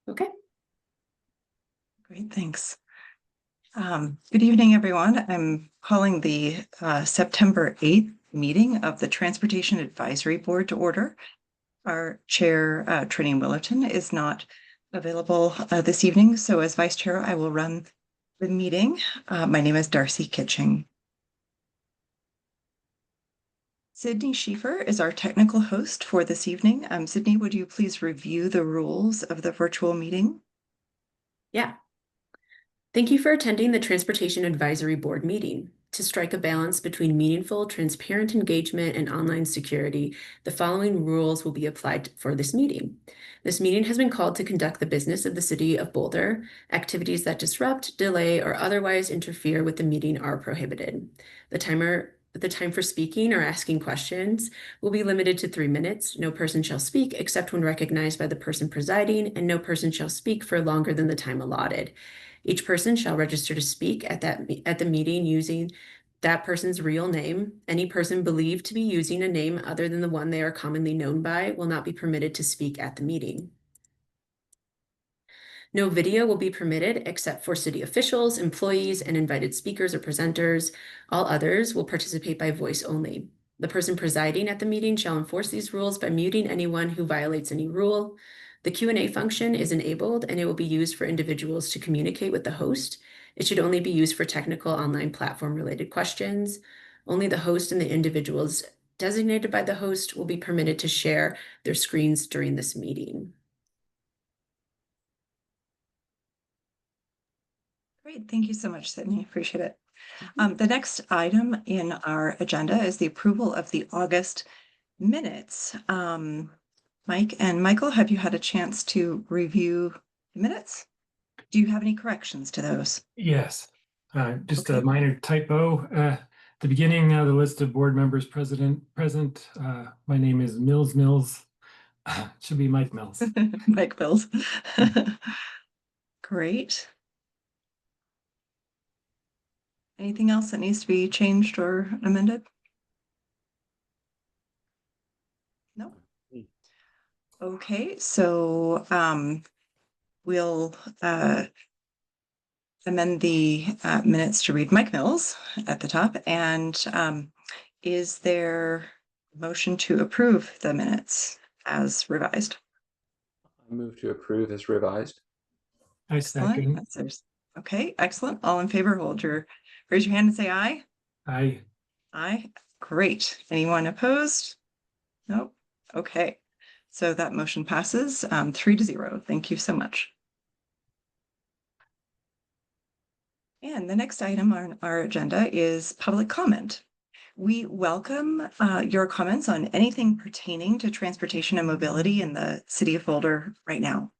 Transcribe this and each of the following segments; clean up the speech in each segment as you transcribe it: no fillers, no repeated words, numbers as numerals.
Okay. Great, thanks. Good evening, everyone. I'm calling the September 8th meeting of the Transportation Advisory Board to order. Our chair, Trini Willerton, is not available this evening, so as vice chair, I will run the meeting. My name is Darcy Kitching. Sydney Schieffer is our technical host for this evening. Sydney, would you please review the rules of the virtual meeting? Yeah. Thank you for attending the Transportation Advisory Board meeting. To strike a balance between meaningful, transparent engagement and online security, the following rules will be applied for this meeting. This meeting has been called to conduct the business of the City of Boulder. Activities that disrupt, delay, or otherwise interfere with the meeting are prohibited. The time for speaking or asking questions will be limited to 3 minutes. No person shall speak except when recognized by the person presiding, and no person shall speak for longer than the time allotted. Each person shall register to speak at the meeting using that person's real name. Any person believed to be using a name other than the one they are commonly known by will not be permitted to speak at the meeting. No video will be permitted except for city officials, employees, and invited speakers or presenters. All others will participate by voice only. The person presiding at the meeting shall enforce these rules by muting anyone who violates any rule. The Q&A function is enabled and it will be used for individuals to communicate with the host. It should only be used for technical online platform related questions. Only the host and the individuals designated by the host will be permitted to share their screens during this meeting. Great, thank you so much, Sydney. Appreciate it. The next item in our agenda is the approval of the August minutes. Mike and Michael, have you had a chance to review the minutes? Do you have any corrections to those? Yes, just Okay. a minor typo. The beginning of the list of board members present. My name is Mills. Should be Mike Mills. Mike Mills. Great. Anything else that needs to be changed or amended? No. Okay, so we'll amend the minutes to read Mike Mills at the top. And is there a motion to approve the minutes as revised? I move to approve as revised. I second. Okay, excellent. All in favor, raise your hand and say aye. Aye. Aye. Great. Anyone opposed? Nope. Okay. So that motion passes 3-0. Thank you so much. And the next item on our agenda is public comment. We welcome your comments on anything pertaining to transportation and mobility in the City of Boulder right now.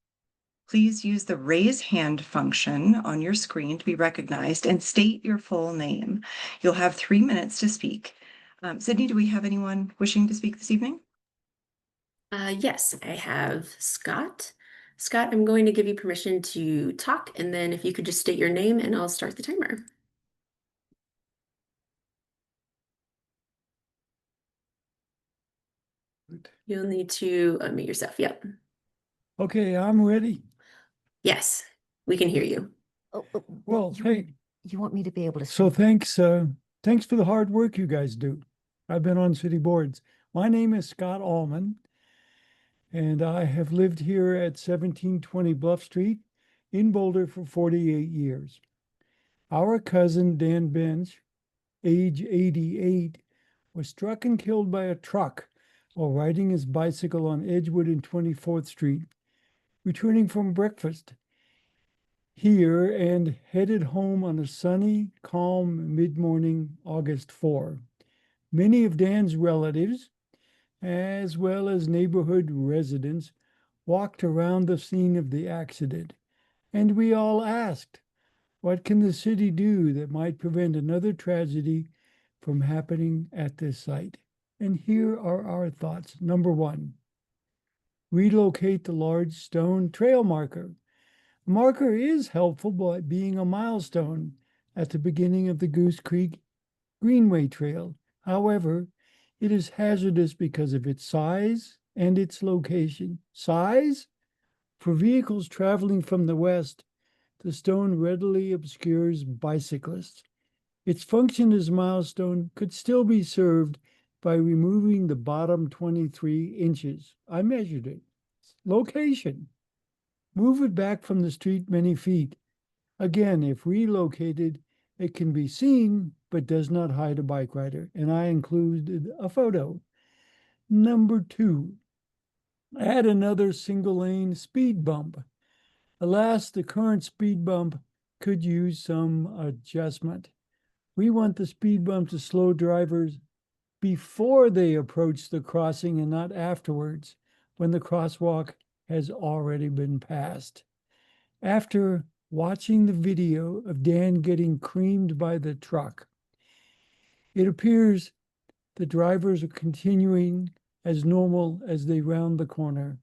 Please use the raise hand function on your screen to be recognized and state your full name. You'll have 3 minutes to speak. Sydney, do we have anyone wishing to speak this evening? Yes, I have Scott. Scott, I'm going to give you permission to talk, and then if you could just state your name and I'll start the timer. You'll need to unmute yourself. Yep. Okay, I'm ready. Yes, we can hear you. Well, hey, You want me to be able to so speak? thanks for the hard work you guys do. I've been on city boards. My name is Scott Allman, and I have lived here at 1720 Bluff Street in Boulder for 48 years. Our cousin Dan Bench, age 88, was struck and killed by a truck while riding his bicycle on Edgewood and 24th Street, returning from breakfast here and headed home on a sunny, calm mid-morning August 4. Many of Dan's relatives, as well as neighborhood residents, walked around the scene of the accident, and we all asked, what can the city do that might prevent another tragedy from happening at this site? And here are our thoughts. Number 1, relocate the large stone trail marker. A marker is helpful by being a milestone at the beginning of the Goose Creek Greenway Trail. However, it is hazardous because of its size and its location. Size? For vehicles traveling from the west, the stone readily obscures bicyclists. Its function as a milestone could still be served by removing the bottom 23 inches. I measured it. Location. Move it back from the street many feet. Again, if relocated, it can be seen, but does not hide a bike rider. And I included a photo. Number 2, add another single lane speed bump. Alas, the current speed bump could use some adjustment. We want the speed bump to slow drivers before they approach the crossing and not afterwards, when the crosswalk has already been passed. After watching the video of Dan getting creamed by the truck, it appears the drivers are continuing as normal as they round the corner.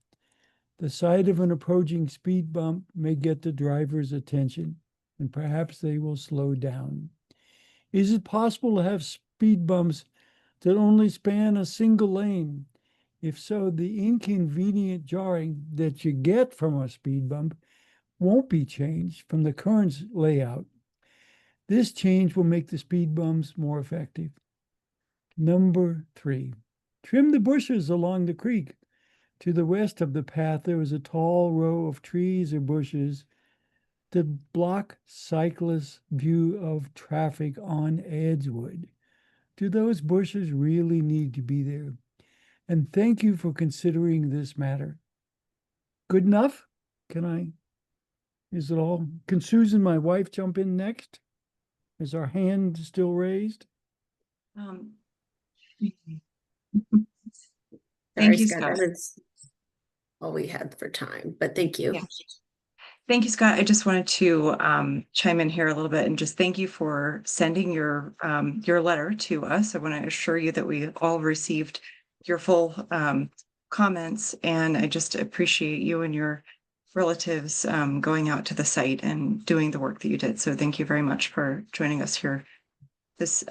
The sight of an approaching speed bump may get the driver's attention, and perhaps they will slow down. Is it possible to have speed bumps that only span a single lane? If so, the inconvenient jarring that you get from a speed bump won't be changed from the current layout. This change will make the speed bumps more effective. Number 3, trim the bushes along the creek. To the west of the path, there is a tall row of trees or bushes that block cyclists' view of traffic on Edgewood. Do those bushes really need to be there? And thank you for considering this matter. Good enough? Is it all? Can Susan, my wife, jump in next? Is our hand still raised? Thank you, Scott. Scott. That is all we had for time, but thank you. Yeah. Thank you, Scott. I just wanted to chime in here a little bit and just thank you for sending your letter to us. I want to assure you that we all received your full comments, and I just appreciate you and your relatives going out to the site and doing the work that you did. So thank you very much for joining us here this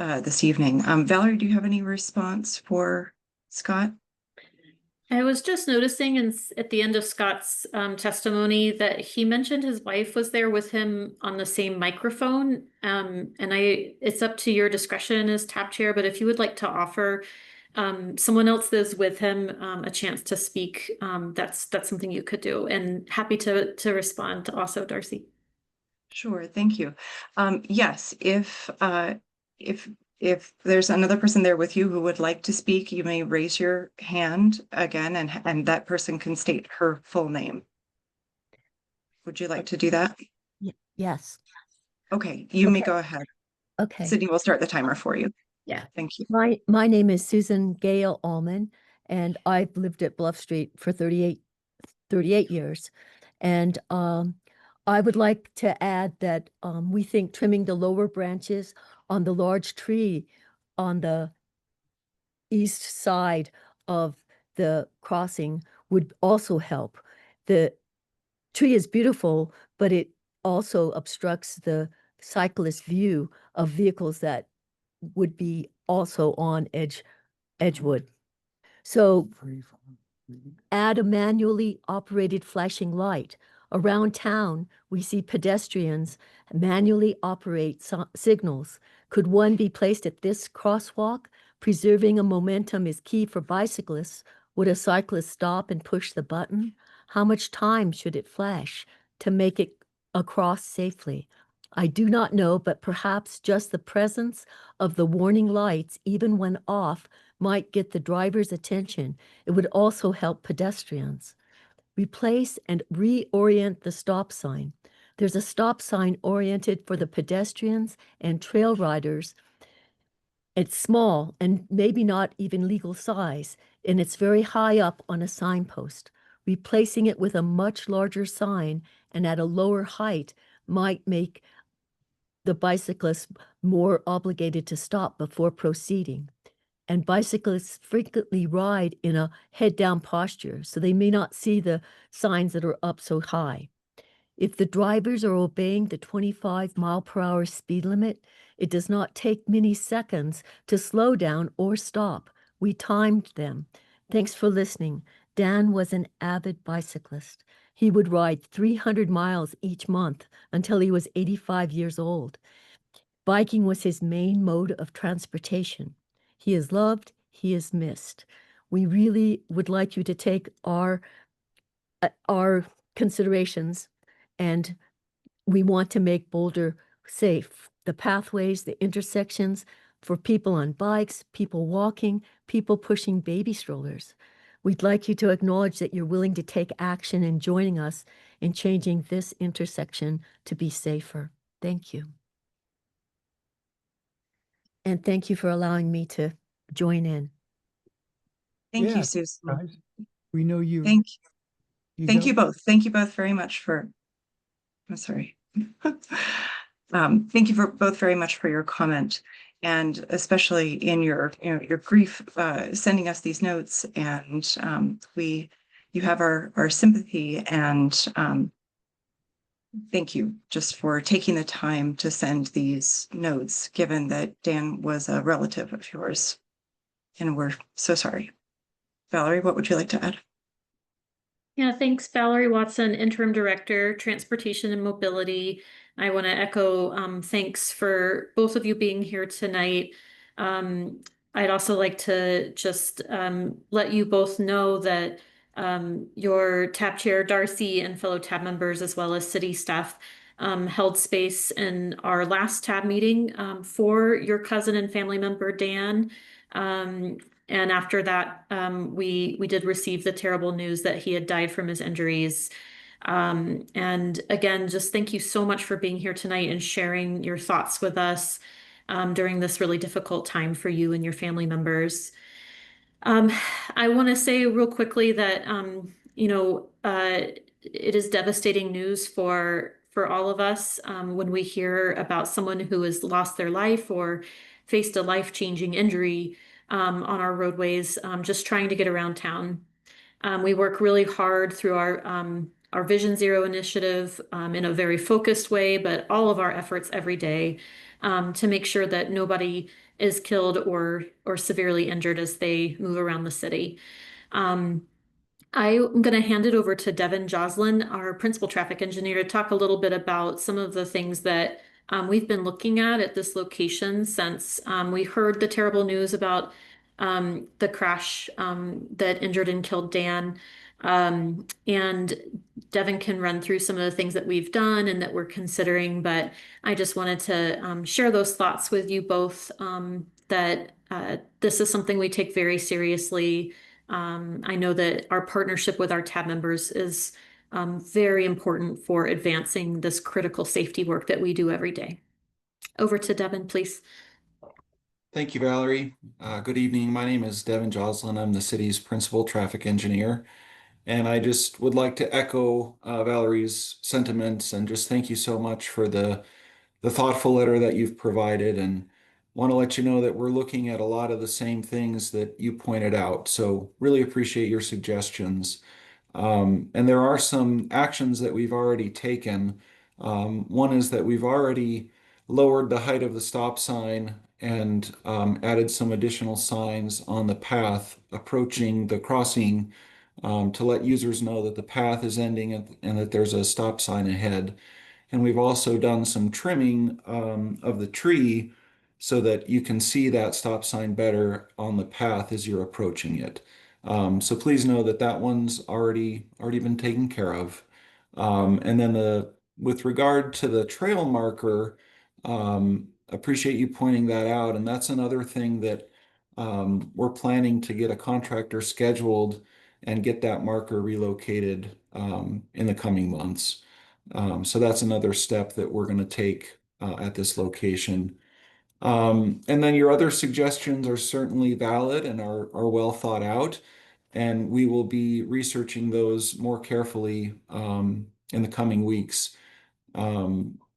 evening. Valerie, do you have any response for Scott? I was just noticing at the end of Scott's testimony that he mentioned his wife was there with him on the same microphone. And it's up to your discretion as TAP chair, but if you would like to offer someone else that's with him a chance to speak, that's something you could do. And happy to respond to also Darcy. Sure, thank you. Yes, if there's another person there with you who would like to speak, you may raise your hand again, and that person can state her full name. Would you like to do that? Yes. Okay, you may Okay. go ahead. Okay. Sydney will start the timer for you. Yeah. Thank you. My name is Susan Gale Allman, and I've lived at Bluff Street for 38 years. And I would like to add that we think trimming the lower branches on the large tree on the east side of the crossing would also help. The tree is beautiful, but it also obstructs the cyclist view of vehicles that would be also on Edgewood. So add a manually operated flashing light. Around town, we see pedestrians manually operate signals. Could one be placed at this crosswalk? Preserving a momentum is key for bicyclists. Would a cyclist stop and push the button? How much time should it flash to make it across safely? I do not know, but perhaps just the presence of the warning lights, even when off, might get the driver's attention. It would also help pedestrians. Replace and reorient the stop sign. There's a stop sign oriented for the pedestrians and trail riders. It's small and maybe not even legal size, and it's very high up on a signpost. Replacing it with a much larger sign and at a lower height might make the bicyclists more obligated to stop before proceeding. And bicyclists frequently ride in a head-down posture, so they may not see the signs that are up so high. If the drivers are obeying the 25-mile-per-hour speed limit, it does not take many seconds to slow down or stop. We timed them. Thanks for listening. Dan was an avid bicyclist. He would ride 300 miles each month until he was 85 years old. Biking was his main mode of transportation. He is loved, he is missed. We really would like you to take our considerations, and we want to make Boulder safe. The pathways, the intersections for people on bikes, people walking, people pushing baby strollers. We'd like you to acknowledge that you're willing to take action in joining us in changing this intersection to be safer. Thank you. And thank you for allowing me to join in. Thank Yeah, you, Susan. Guys, we know you. Thank got- you both. Thank you both very much for, I'm sorry. Thank you both very much for your comment, and especially in your grief, sending us these notes, and you have our sympathy, and thank you just for taking the time to send these notes, given that Dan was a relative of yours, and we're so sorry. Valerie, what would you like to add? Yeah, thanks, Valerie Watson, Interim Director, Transportation and Mobility. I want to echo thanks for both of you being here tonight. I'd also like to just let you both know that your TAB Chair, Darcy, and fellow TAB members, as well as city staff, held space in our last TAB meeting for your cousin and family member, Dan. And after that, we did receive the terrible news that he had died from his injuries. And again, just thank you so much for being here tonight and sharing your thoughts with us during this really difficult time for you and your family members. I want to say real quickly that it is devastating news for all of us when we hear about someone who has lost their life or faced a life-changing injury on our roadways, just trying to get around town. We work really hard through our Vision Zero initiative in a very focused way, but all of our efforts every day to make sure that nobody is killed or severely injured as they move around the city. I'm going to hand it over to Devin Joslin, our principal traffic engineer, to talk a little bit about some of the things that we've been looking at this location since we heard the terrible news about the crash that injured and killed Dan. And Devin can run through some of the things that we've done and that we're considering, but I just wanted to share those thoughts with you both, that this is something we take very seriously. I know that our partnership with our TAB members is very important for advancing this critical safety work that we do every day. Over to Devin, please. Thank you, Valerie. Good evening. My name is Devin Joslin. I'm the city's principal traffic engineer. And I just would like to echo Valerie's sentiments and just thank you so much for the thoughtful letter that you've provided, and want to let you know that we're looking at a lot of the same things that you pointed out. So really appreciate your suggestions. And there are some actions that we've already taken. One is that we've already lowered the height of the stop sign and added some additional signs on the path approaching the crossing to let users know that the path is ending and that there's a stop sign ahead. And we've also done some trimming of the tree so that you can see that stop sign better on the path as you're approaching it. So please know that that one's already been taken care of. And then with regard to the trail marker, appreciate you pointing that out. And that's another thing that we're planning to get a contractor scheduled and get that marker relocated in the coming months. So that's another step that we're going to take at this location. And then your other suggestions are certainly valid and are well thought out. And we will be researching those more carefully in the coming weeks,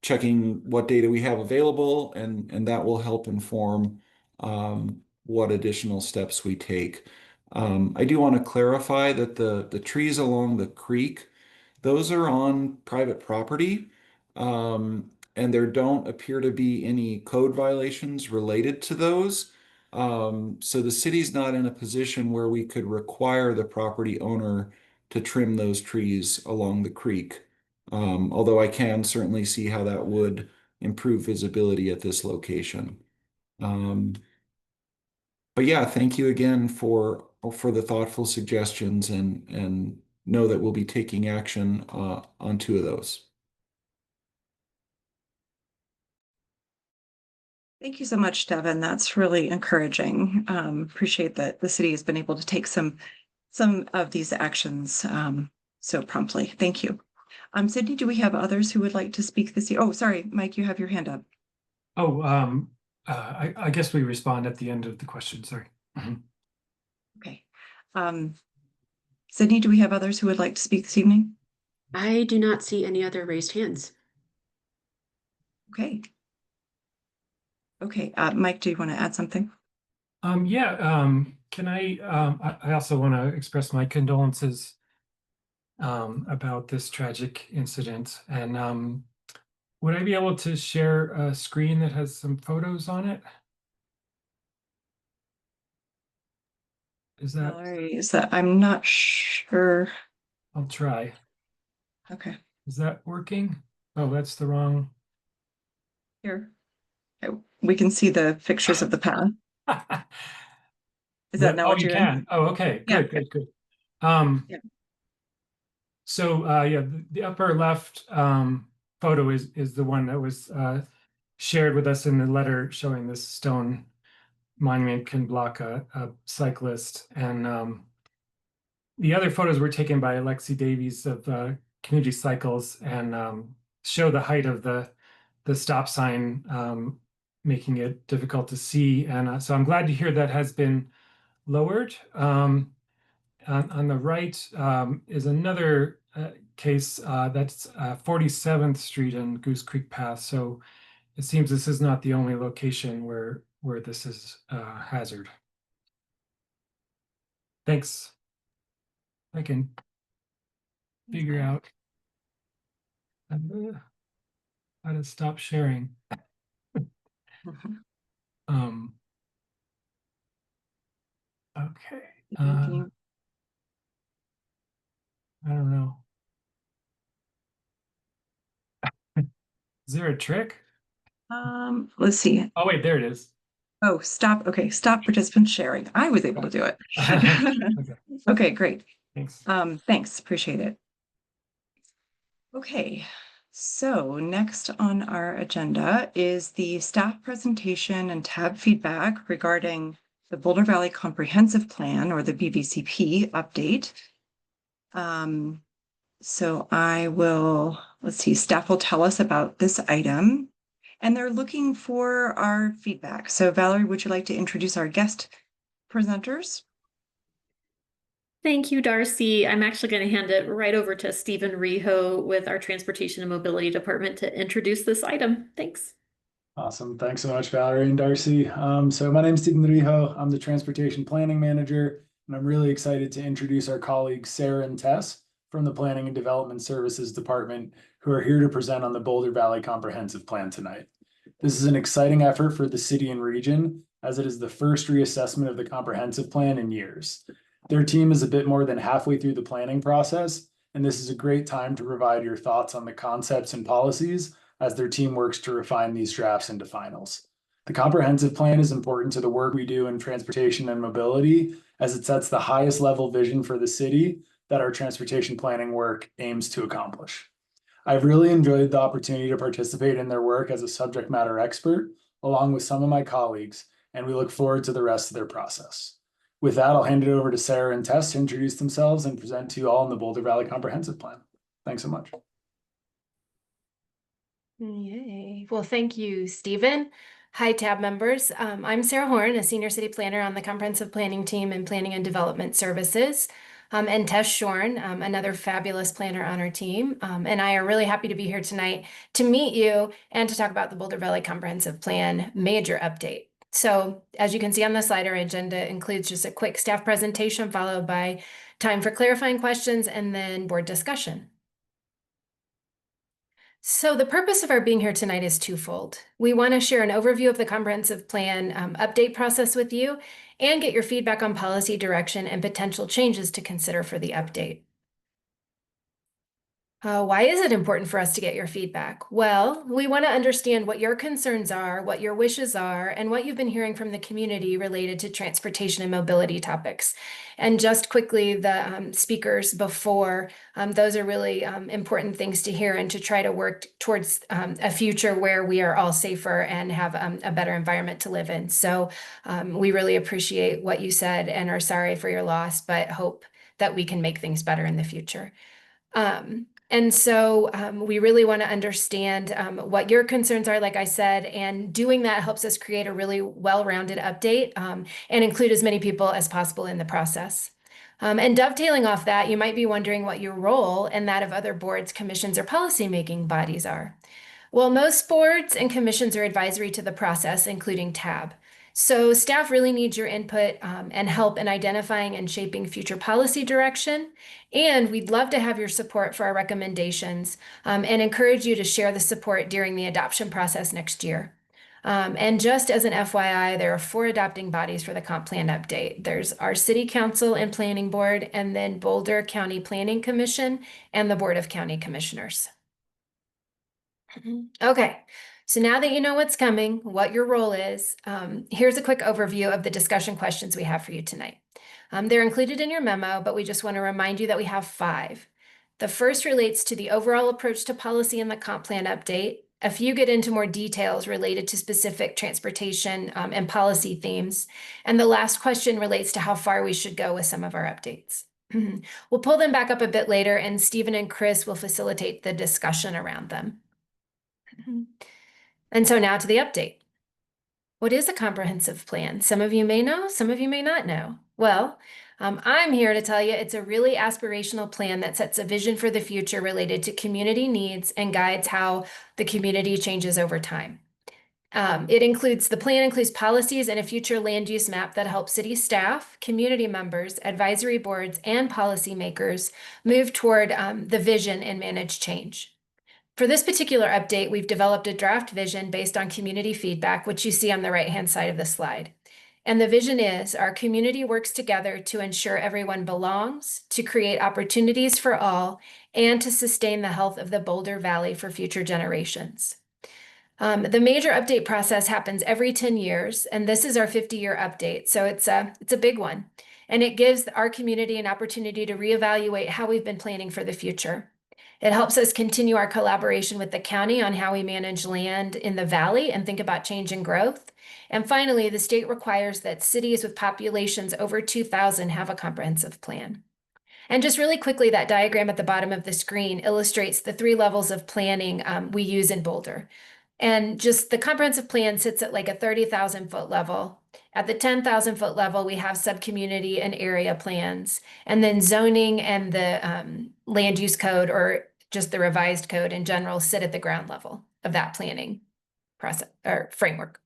checking what data we have available, and that will help inform what additional steps we take. I do want to clarify that the trees along the creek, those are on private property, and there don't appear to be any code violations related to those. So the city's not in a position where we could require the property owner to trim those trees along the creek. Although I can certainly see how that would improve visibility at this location. But yeah, thank you again for the thoughtful suggestions, and know that we'll be taking action on 2 of those. Thank you so much, Devin. That's really encouraging. Appreciate that the city has been able to take some of these actions so promptly. Thank you. Sydney, do we have others who would like to speak this year? Oh, sorry, Mike, you have your hand up. Oh, I guess we respond at the end of the question, sorry. Okay. Sydney, do we have others who would like to speak this evening? I do not see any other raised hands. Okay. Okay, Mike, do you want to add something? Can I also want to express my condolences about this tragic incident, and would I be able to share a screen that has some photos on it? Is that? Valerie, is that, I'm not sure. I'll try. Okay, Is that working? Oh, that's the wrong. here. We can see the pictures of the path. Is that not what you you're can? Oh, okay, Yeah. good. Yeah. So the upper left photo is the one that was shared with us in the letter showing this stone monument can block a cyclist, and the other photos were taken by Alexi Davies of Community Cycles, and show the height of the stop sign, making it difficult to see. And so I'm glad to hear that has been lowered. On the right is another case that's 47th Street and Goose Creek Path. So it seems this is not the only location where this is a hazard. Thanks. I can figure out how to stop sharing. Okay. I don't know. Is there a trick? Let's see. Oh, wait, there it is. Oh, stop. Okay, stop participant sharing. I was able to do it. Okay, Okay, great. thanks. Thanks, appreciate it. Okay, so next on our agenda is the staff presentation and tab feedback regarding the Boulder Valley Comprehensive Plan, or the BVCP update. So I will, let's see, staff will tell us about this item, and they're looking for our feedback. So Valerie, would you like to introduce our guest presenters? Thank you, Darcy. I'm actually going to hand it right over to Stephen Reho with our Transportation and Mobility Department to introduce this item. Thanks. Awesome. Thanks so much, Valerie and Darcy. So my name is Stephen Reho. I'm the Transportation Planning Manager, and I'm really excited to introduce our colleagues Sarah and Tess from the Planning and Development Services Department, who are here to present on the Boulder Valley Comprehensive Plan tonight. This is an exciting effort for the city and region, as it is the first reassessment of the comprehensive plan in years. Their team is a bit more than halfway through the planning process, and this is a great time to provide your thoughts on the concepts and policies as their team works to refine these drafts into finals. The comprehensive plan is important to the work we do in transportation and mobility, as it sets the highest level vision for the city that our transportation planning work aims to accomplish. I've really enjoyed the opportunity to participate in their work as a subject matter expert, along with some of my colleagues, and we look forward to the rest of their process. With that, I'll hand it over to Sarah and Tess to introduce themselves and present to you all on the Boulder Valley Comprehensive Plan. Thanks so much. Yay. Well, thank you, Stephen. Hi, TAB members. I'm Sarah Horn, a senior city planner on the comprehensive planning team and planning and development services. And Tess Shorn, another fabulous planner on our team. And I are really happy to be here tonight to meet you and to talk about the Boulder Valley Comprehensive Plan major update. So as you can see on the slide, our agenda includes just a quick staff presentation followed by time for clarifying questions and then board discussion. So the purpose of our being here tonight is twofold. We want to share an overview of the comprehensive plan update process with you and get your feedback on policy direction and potential changes to consider for the update. Why is it important for us to get your feedback? Well, we want to understand what your concerns are, what your wishes are, and what you've been hearing from the community related to transportation and mobility topics. And just quickly, the speakers before, those are really important things to hear and to try to work towards a future where we are all safer and have a better environment to live in. So we really appreciate what you said and are sorry for your loss, but hope that we can make things better in the future. And so we really want to understand what your concerns are, like I said, and doing that helps us create a really well-rounded update and include as many people as possible in the process. And dovetailing off that, you might be wondering what your role and that of other boards, commissions, or policymaking bodies are. Well, most boards and commissions are advisory to the process, including TAB. So staff really needs your input and help in identifying and shaping future policy direction. And we'd love to have your support for our recommendations and encourage you to share the support during the adoption process next year. And just as an FYI, there are 4 adopting bodies for the comp plan update. There's our City Council and Planning Board, and then Boulder County Planning Commission and the Board of County Commissioners. Okay, so now that you know what's coming, what your role is, here's a quick overview of the discussion questions we have for you tonight. They're included in your memo, but we just want to remind you that we have 5. The first relates to the overall approach to policy in the comp plan update. A few get into more details related to specific transportation and policy themes. And the last question relates to how far we should go with some of our updates. We'll pull them back up a bit later, and Stephen and Chris will facilitate the discussion around them. And so now to the update. What is a comprehensive plan? Some of you may know, some of you may not know. Well, I'm here to tell you it's a really aspirational plan that sets a vision for the future related to community needs and guides how the community changes over time. The plan includes policies and a future land use map that helps city staff, community members, advisory boards, and policymakers move toward the vision and manage change. For this particular update, we've developed a draft vision based on community feedback, which you see on the right-hand side of the slide. And the vision is our community works together to ensure everyone belongs, to create opportunities for all, and to sustain the health of the Boulder Valley for future generations. The major update process happens every 10 years, and this is our 50-year update, so it's a big one. And it gives our community an opportunity to reevaluate how we've been planning for the future. It helps us continue our collaboration with the county on how we manage land in the valley and think about change and growth. And finally, the state requires that cities with populations over 2,000 have a comprehensive plan. And just really quickly, that diagram at the bottom of the screen illustrates the 3 levels of planning we use in Boulder. And just the comprehensive plan sits at like a 30,000 foot level. At the 10,000 foot level, we have sub-community and area plans, and then zoning and the land use code, or just the revised code in general, sit at the ground level of that planning process or framework.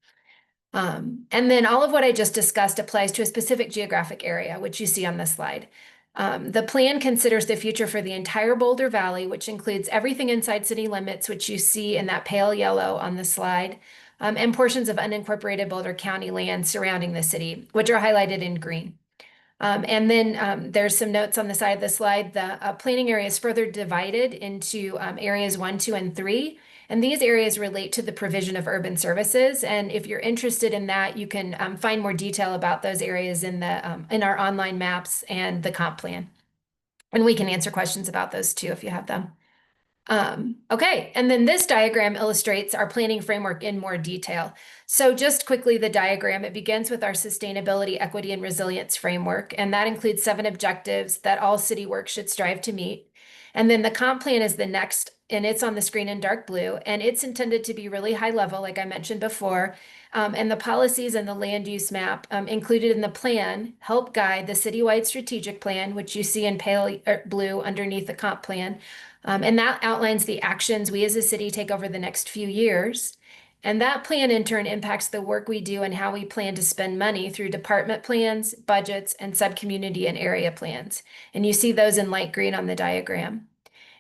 And then all of what I just discussed applies to a specific geographic area, which you see on this slide. The plan considers the future for the entire Boulder Valley, which includes everything inside city limits, which you see in that pale yellow on the slide, and portions of unincorporated Boulder County land surrounding the city, which are highlighted in green. And then there's some notes on the side of the slide. The planning area is further divided into areas 1, 2, and 3. And these areas relate to the provision of urban services. And if you're interested in that, you can find more detail about those areas in our online maps and the comp plan. And we can answer questions about those too if you have them. Okay, and then this diagram illustrates our planning framework in more detail. So just quickly, the diagram, it begins with our sustainability, equity, and resilience framework, and that includes 7 objectives that all city work should strive to meet. And then the comp plan is the next, and it's on the screen in dark blue, and it's intended to be really high level, like I mentioned before. And the policies and the land use map included in the plan help guide the citywide strategic plan, which you see in pale blue underneath the comp plan. And that outlines the actions we as a city take over the next few years. And that plan in turn impacts the work we do and how we plan to spend money through department plans, budgets, and sub-community and area plans. And you see those in light green on the diagram.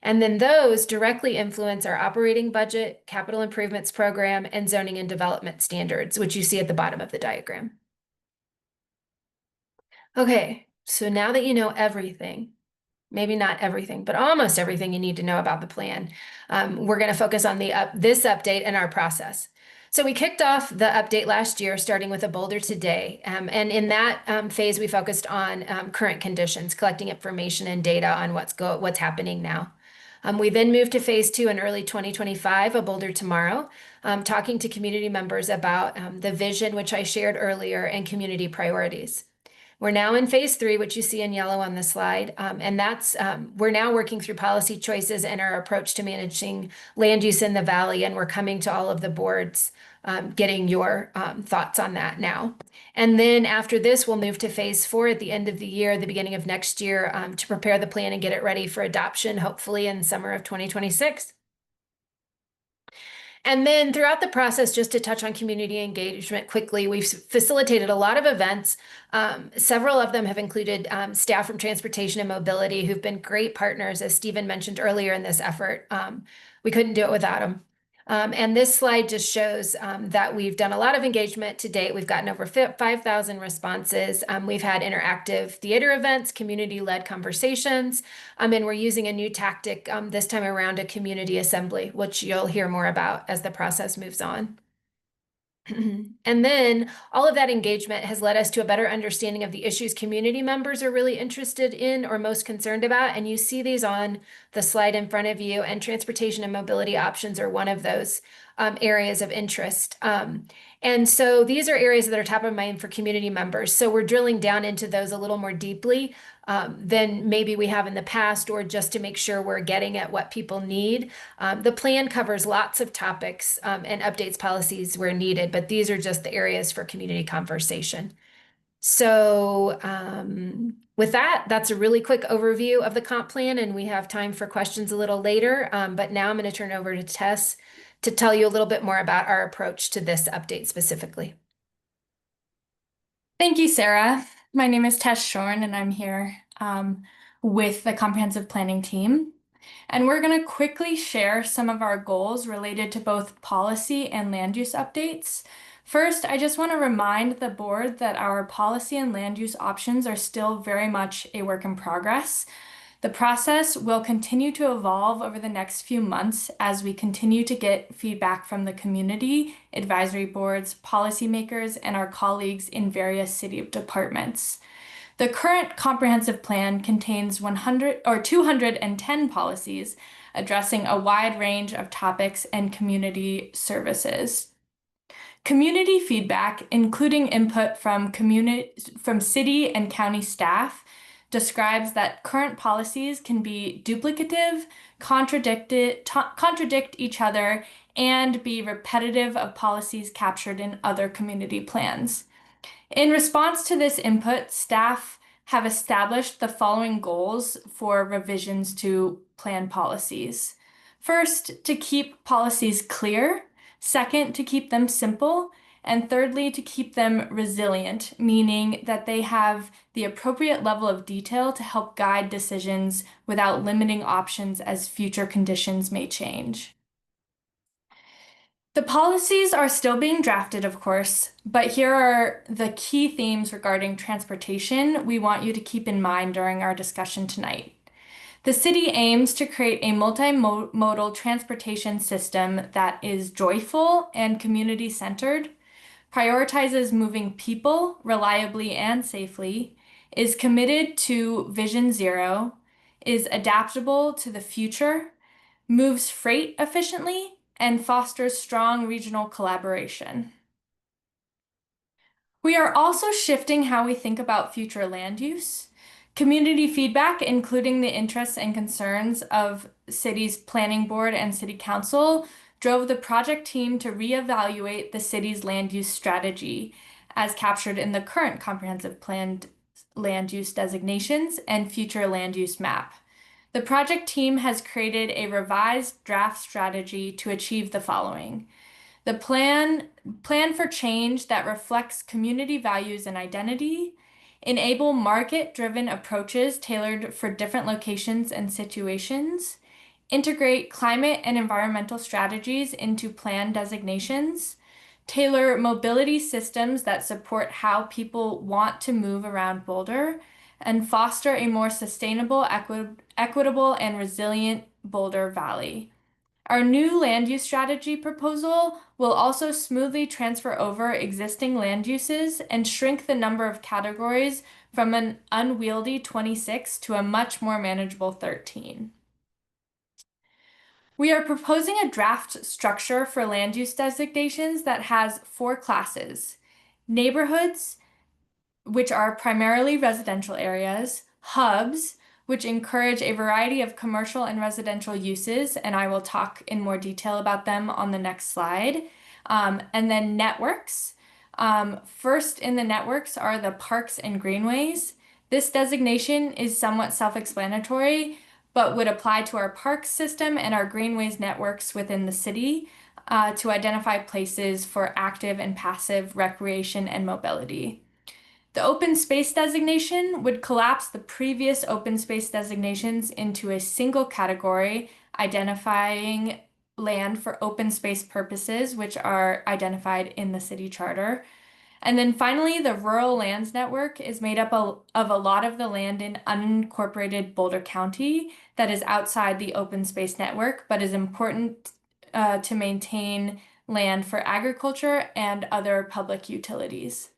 And then those directly influence our operating budget, capital improvements program, and zoning and development standards, which you see at the bottom of the diagram. Okay, so now that you know everything, maybe not everything, but almost everything you need to know about the plan. We're going to focus on this update and our process. So we kicked off the update last year, starting with a Boulder Today. And in that phase, we focused on current conditions, collecting information and data on what's happening now. We then moved to phase 2 in early 2025, a Boulder Tomorrow, talking to community members about the vision, which I shared earlier, and community priorities. We're now in phase 3, which you see in yellow on the slide, and that's we're now working through policy choices and our approach to managing land use in the valley, and we're coming to all of the boards, getting your thoughts on that now. And then after this, we'll move to phase 4 at the end of the year, the beginning of next year, to prepare the plan and get it ready for adoption, hopefully in summer of 2026. And then throughout the process, just to touch on community engagement quickly, we've facilitated a lot of events. Several of them have included staff from transportation and mobility who've been great partners, as Stephen mentioned earlier in this effort. We couldn't do it without them. And this slide just shows that we've done a lot of engagement to date. We've gotten over 5,000 responses. We've had interactive theater events, community-led conversations, and we're using a new tactic this time around, a community assembly, which you'll hear more about as the process moves on. And then all of that engagement has led us to a better understanding of the issues community members are really interested in or most concerned about. And you see these on the slide in front of you, and transportation and mobility options are one of those areas of interest. And so these are areas that are top of mind for community members. So we're drilling down into those a little more deeply than maybe we have in the past, or just to make sure we're getting at what people need. The plan covers lots of topics and updates policies where needed, but these are just the areas for community conversation. So with that, that's a really quick overview of the comp plan, and we have time for questions a little later. But now I'm going to turn over to Tess to tell you a little bit more about our approach to this update specifically. Thank you, Sarah. My name is Tess Shorn, and I'm here with the comprehensive planning team. And we're going to quickly share some of our goals related to both policy and land use updates. First, I just want to remind the board that our policy and land use options are still very much a work in progress. The process will continue to evolve over the next few months as we continue to get feedback from the community, advisory boards, policymakers, and our colleagues in various city departments. The current comprehensive plan contains 210 policies addressing a wide range of topics and community services. Community feedback, including input from city and county staff, describes that current policies can be duplicative, contradict each other, and be repetitive of policies captured in other community plans. In response to this input, staff have established the following goals for revisions to plan policies. First, to keep policies clear. Second, to keep them simple. And thirdly, to keep them resilient, meaning that they have the appropriate level of detail to help guide decisions without limiting options as future conditions may change. The policies are still being drafted, of course, but here are the key themes regarding transportation we want you to keep in mind during our discussion tonight. The city aims to create a multimodal transportation system that is joyful and community-centered, prioritizes moving people reliably and safely, is committed to Vision Zero, is adaptable to the future, moves freight efficiently, and fosters strong regional collaboration. We are also shifting how we think about future land use. Community feedback, including the interests and concerns of city's planning board and city council, drove the project team to reevaluate the city's land use strategy as captured in the current comprehensive planned land use designations and future land use map. The project team has created a revised draft strategy to achieve the following. The plan for change that reflects community values and identity, enable market-driven approaches tailored for different locations and situations, integrate climate and environmental strategies into plan designations, tailor mobility systems that support how people want to move around Boulder, and foster a more sustainable, equitable, and resilient Boulder Valley. Our new land use strategy proposal will also smoothly transfer over existing land uses and shrink the number of categories from an unwieldy 26 to a much more manageable 13. We are proposing a draft structure for land use designations that has 4 classes: neighborhoods, which are primarily residential areas; hubs, which encourage a variety of commercial and residential uses, and I will talk in more detail about them on the next slide; and then networks. First in the networks are the parks and greenways. This designation is somewhat self-explanatory, but would apply to our parks system and our greenways networks within the city to identify places for active and passive recreation and mobility. The open space designation would collapse the previous open space designations into a single category, identifying land for open space purposes, which are identified in the city charter. And then finally, the Rural Lands Network is made up of a lot of the land in unincorporated Boulder County that is outside the open space network, but is important to maintain land for agriculture and other public utilities.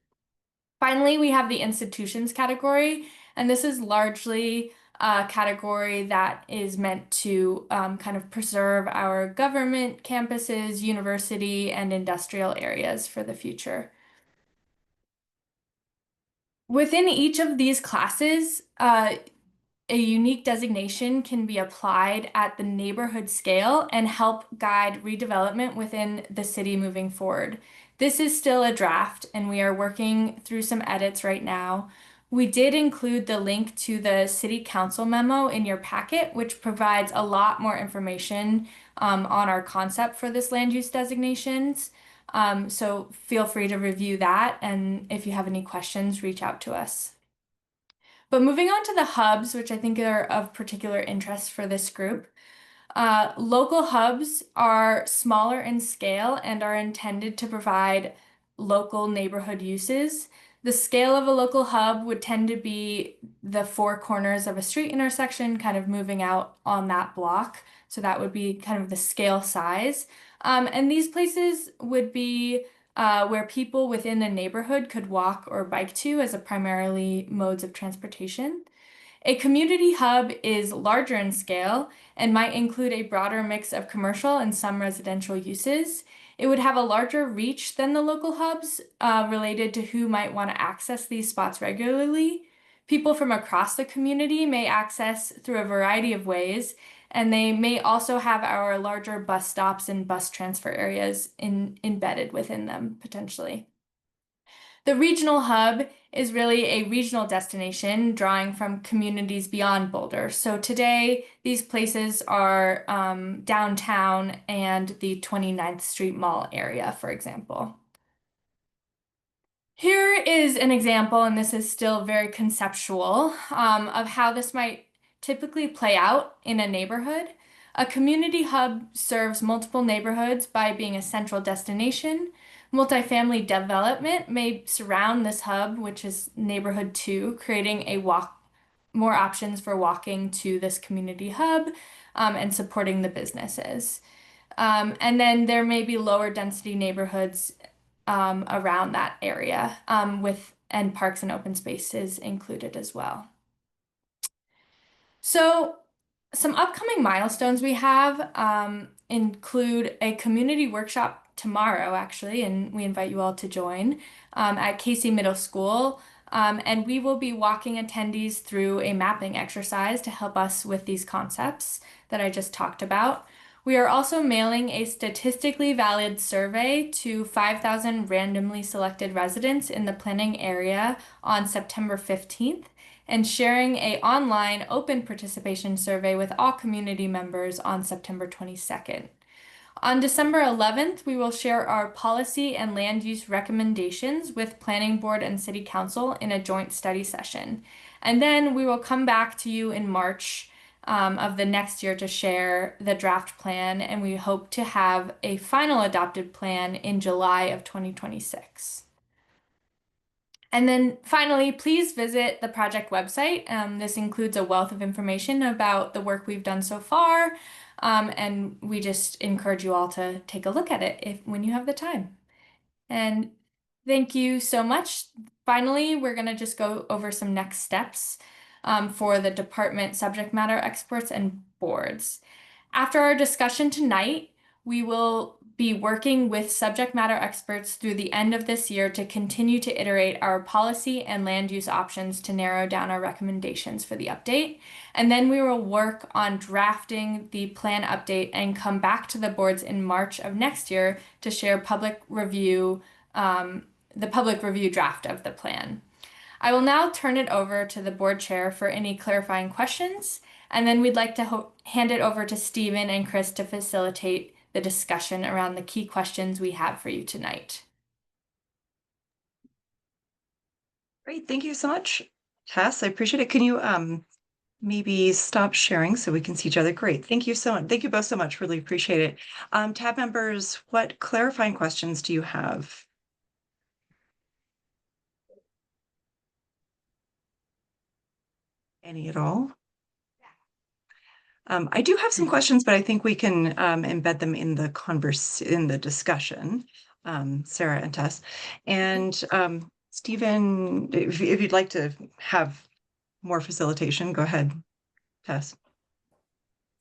Finally, we have the institutions category, and this is largely a category that is meant to kind of preserve our government campuses, university, and industrial areas for the future. Within each of these classes, a unique designation can be applied at the neighborhood scale and help guide redevelopment within the city moving forward. This is still a draft, and we are working through some edits right now. We did include the link to the City Council memo in your packet, which provides a lot more information on our concept for this land use designations. So feel free to review that, and if you have any questions, reach out to us. But moving on to the hubs, which I think are of particular interest for this group. Local hubs are smaller in scale and are intended to provide local neighborhood uses. The scale of a local hub would tend to be the 4 corners of a street intersection, kind of moving out on that block. So that would be kind of the scale size. And these places would be where people within a neighborhood could walk or bike to as a primarily modes of transportation. A community hub is larger in scale and might include a broader mix of commercial and some residential uses. It would have a larger reach than the local hubs related to who might want to access these spots regularly. People from across the community may access through a variety of ways, and they may also have our larger bus stops and bus transfer areas embedded within them potentially. The regional hub is really a regional destination drawing from communities beyond Boulder. So today, these places are downtown and the 29th Street Mall area, for example. Here is an example, and this is still very conceptual, of how this might typically play out in a neighborhood. A community hub serves multiple neighborhoods by being a central destination. Multifamily development may surround this hub, which is neighborhood 2, creating more options for walking to this community hub and supporting the businesses. And then there may be lower density neighborhoods around that area and parks and open spaces included as well. So some upcoming milestones we have include a community workshop tomorrow, actually, and we invite you all to join at Casey Middle School. And we will be walking attendees through a mapping exercise to help us with these concepts that I just talked about. We are also mailing a statistically valid survey to 5,000 randomly selected residents in the planning area on September 15th. And sharing an online open participation survey with all community members on September 22nd. On December 11th, we will share our policy and land use recommendations with Planning Board and City Council in a joint study session. And then we will come back to you in March of the next year to share the draft plan, and we hope to have a final adopted plan in July of 2026. And then finally, please visit the project website. This includes a wealth of information about the work we've done so far. And we just encourage you all to take a look at it when you have the time. And thank you so much. Finally, we're going to just go over some next steps for the department subject matter experts and boards. After our discussion tonight, we will be working with subject matter experts through the end of this year to continue to iterate our policy and land use options to narrow down our recommendations for the update. And then we will work on drafting the plan update and come back to the boards in March of next year to share public review, the public review draft of the plan. I will now turn it over to the board chair for any clarifying questions, and then we'd like to hand it over to Stephen and Chris to facilitate the discussion around the key questions we have for you tonight. Great, thank you so much, Tess. I appreciate it. Can you maybe stop sharing so we can see each other? Great, thank you so much. Thank you both so much. Really appreciate it. Tab members, what clarifying questions do you have? Any at all? I do have some questions, but I think we can embed them in the discussion, Sarah and Tess. And Stephen, if you'd like to have more facilitation, go ahead, Tess.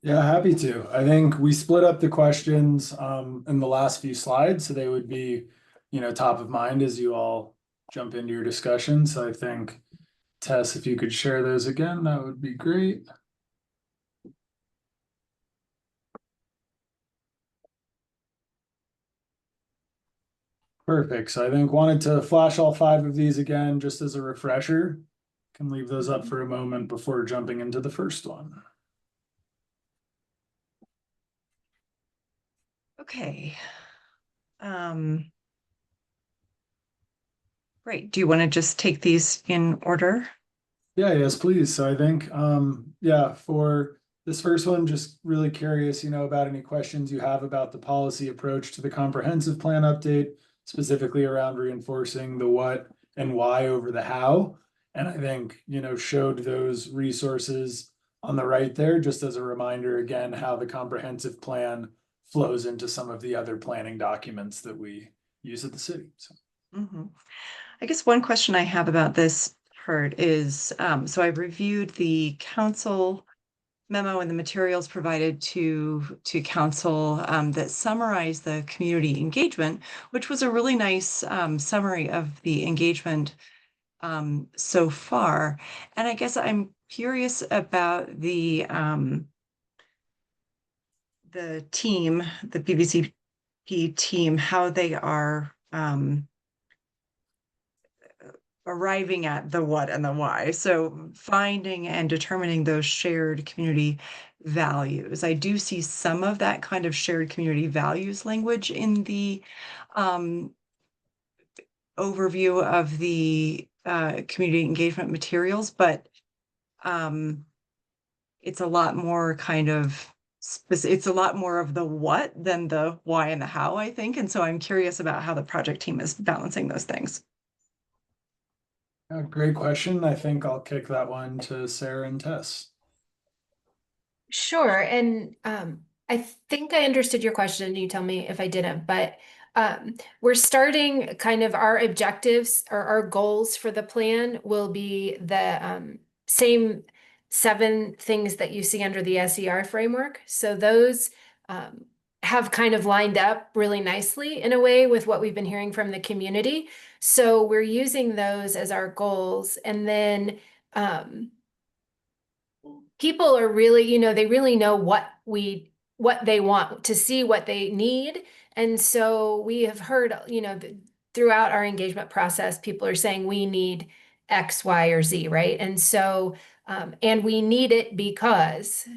Yeah, happy to. I think we split up the questions in the last few slides, so they would be, top of mind as you all jump into your discussion. So I think, Tess, if you could share those again, that would be great. Perfect. So I think wanted to flash all 5 of these again, just as a refresher. Can leave those up for a moment before jumping into the first one. Okay. Great. Do you want to just take these in order? Yeah, yes, please. So I think, for this first one, just really curious, about any questions you have about the policy approach to the comprehensive plan update, specifically around reinforcing the what and why over the how. And I think, showed those resources on the right there, just as a reminder, again, how the comprehensive plan flows into some of the other planning documents that we use at the city. So. I guess one question I have about this part is, so I've reviewed the council memo and the materials provided to council that summarize the community engagement, which was a really nice summary of the engagement so far. And I guess I'm curious about the team, the PVCP team, how they are arriving at the what and the why. So finding and determining those shared community values. I do see some of that kind of shared community values language in the overview of the community engagement materials, but it's a lot more it's a lot more of the what than the why and the how, I think. And so I'm curious about how the project team is balancing those things. Great question. I think I'll kick that one to Sarah and Tess. Sure. And I think I understood your question. You tell me if I didn't, but we're starting kind of our objectives or our goals for the plan will be the same 7 things that you see under the SER framework. So those have kind of lined up really nicely in a way with what we've been hearing from the community. So we're using those as our goals. And then people are really, they really know what they want to see, what they need. And so we have heard, throughout our engagement process, people are saying we need X, Y, or Z, right? And so, and we need it because,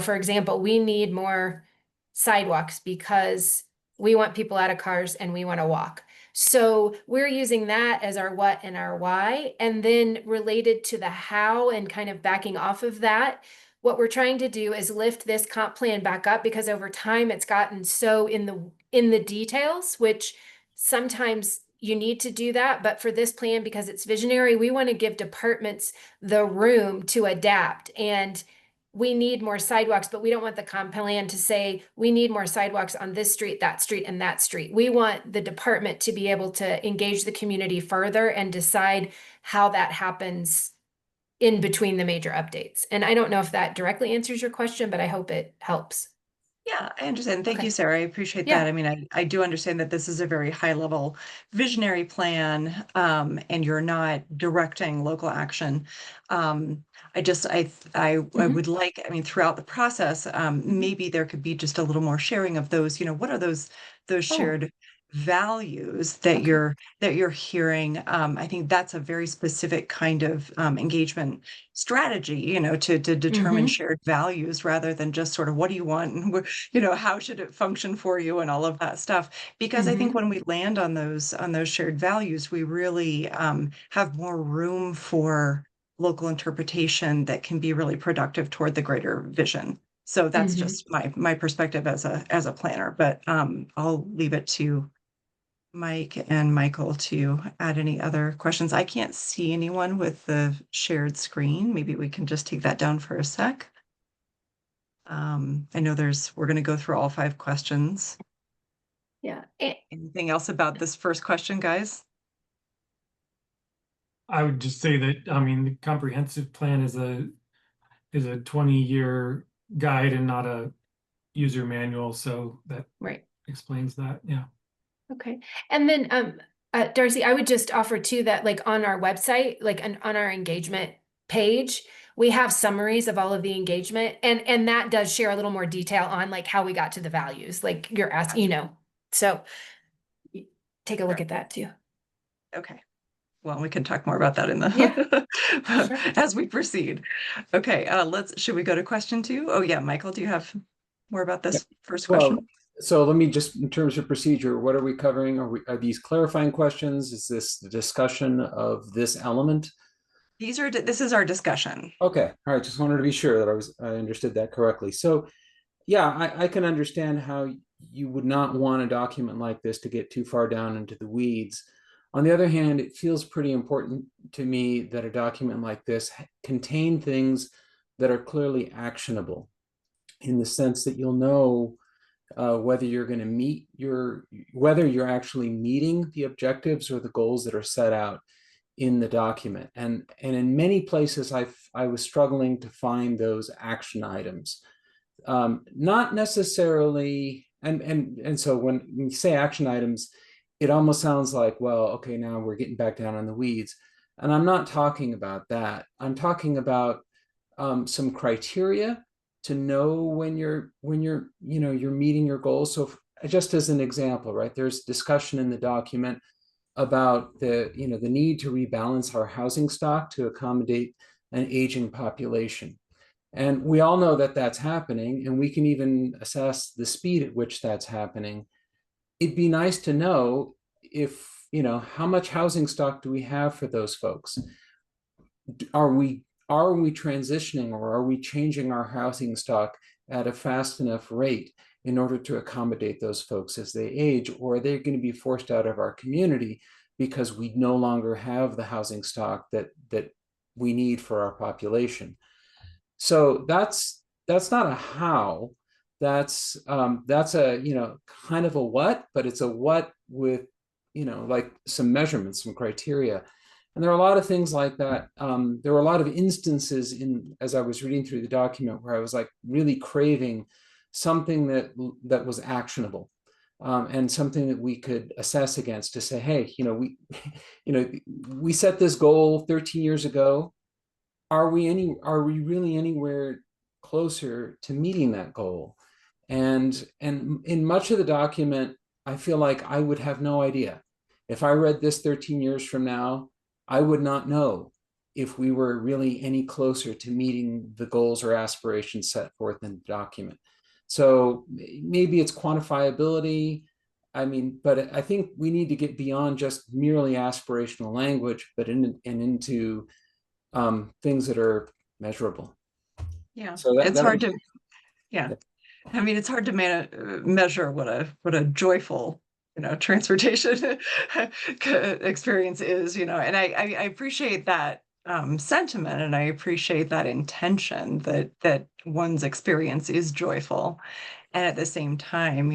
for example, we need more sidewalks because we want people out of cars and we want to walk. So we're using that as our what and our why. And then related to the how and kind of backing off of that, what we're trying to do is lift this comp plan back up because over time it's gotten so in the details, which sometimes you need to do that. But for this plan, because it's visionary, we want to give departments the room to adapt. And we need more sidewalks, but we don't want the comp plan to say, we need more sidewalks on this street, and that street. We want the department to be able to engage the community further and decide how that happens in between the major updates. And I don't know if that directly answers your question, but I hope it helps. Yeah, I understand. Thank Okay. you, Sarah. I appreciate Yeah. that. I mean, I do understand that this is a very high level visionary plan, and you're not directing local action. I would like, I mean, throughout the process, maybe there could be just a little more sharing of those, what are those shared values that Okay. you're hearing. I think that's a very specific kind of engagement strategy, to determine shared values rather than just sort of what do you want and how should it function for you and all of that stuff. Because I think when we land on those shared values, we really have more room for local interpretation that can be really productive toward the greater vision. So that's just my perspective as a planner, but I'll leave it to Mike and Michael to add any other questions. I can't see anyone with the shared screen. Maybe we can just take that down for a sec. I know we're going to go through all 5 questions. Yeah. Anything else about this first question, guys? I would just say that, I mean, the comprehensive plan is a 20-year guide and not a user manual, so that Right. explains that. Yeah. Okay. And then, Darcy, I would just offer too that like on our website, like on our engagement page, we have summaries of all of the engagement, and that does share a little more detail on like how we got to the values, like you're asking, so take a look at that too. Okay. Well, we can talk more about that in the Sure. as we proceed. Okay, should we go to question 2? Oh yeah, Michael, do you have more about this first question? Well, so let me just, in terms of procedure, what are we covering? Are these clarifying questions? Is this the discussion of this element? This is our discussion. Okay, all right. Just wanted to be sure that I understood that correctly. So, yeah, I can understand how you would not want a document like this to get too far down into the weeds. On the other hand, it feels pretty important to me that a document like this contain things that are clearly actionable, in the sense that you'll know whether you're going to whether you're actually meeting the objectives or the goals that are set out in the document. And in many places, I was struggling to find those action items. Not necessarily, and so when you say action items, it almost sounds like, well, okay, now we're getting back down on the weeds. And I'm not talking about that. I'm talking about some criteria to know when you're meeting your goals. So just as an example, right, there's discussion in the document about the need to rebalance our housing stock to accommodate an aging population. And we all know that that's happening, and we can even assess the speed at which that's happening. It'd be nice to know if, how much housing stock do we have for those folks? Are we transitioning, or are we changing our housing stock at a fast enough rate in order to accommodate those folks as they age? Or are they going to be forced out of our community because we no longer have the housing stock that we need for our population? So that's not a how, that's a kind of a what, but it's a what with like some measurements, some criteria. And there are a lot of things like that. There were a lot of instances as I was reading through the document, where I was like really craving something that was actionable, and something that we could assess against to say, hey, we set this goal 13 years ago. Are we really anywhere closer to meeting that goal? And in much of the document, I feel like I would have no idea. If I read this 13 years from now, I would not know if we were really any closer to meeting the goals or aspirations set forth in the document. So maybe it's quantifiability. I mean, but I think we need to get beyond just merely aspirational language, but into things that are measurable. Yeah, so it's hard to measure what a joyful transportation experience is, and I appreciate that sentiment, and I appreciate that intention that one's experience is joyful. And at the same time,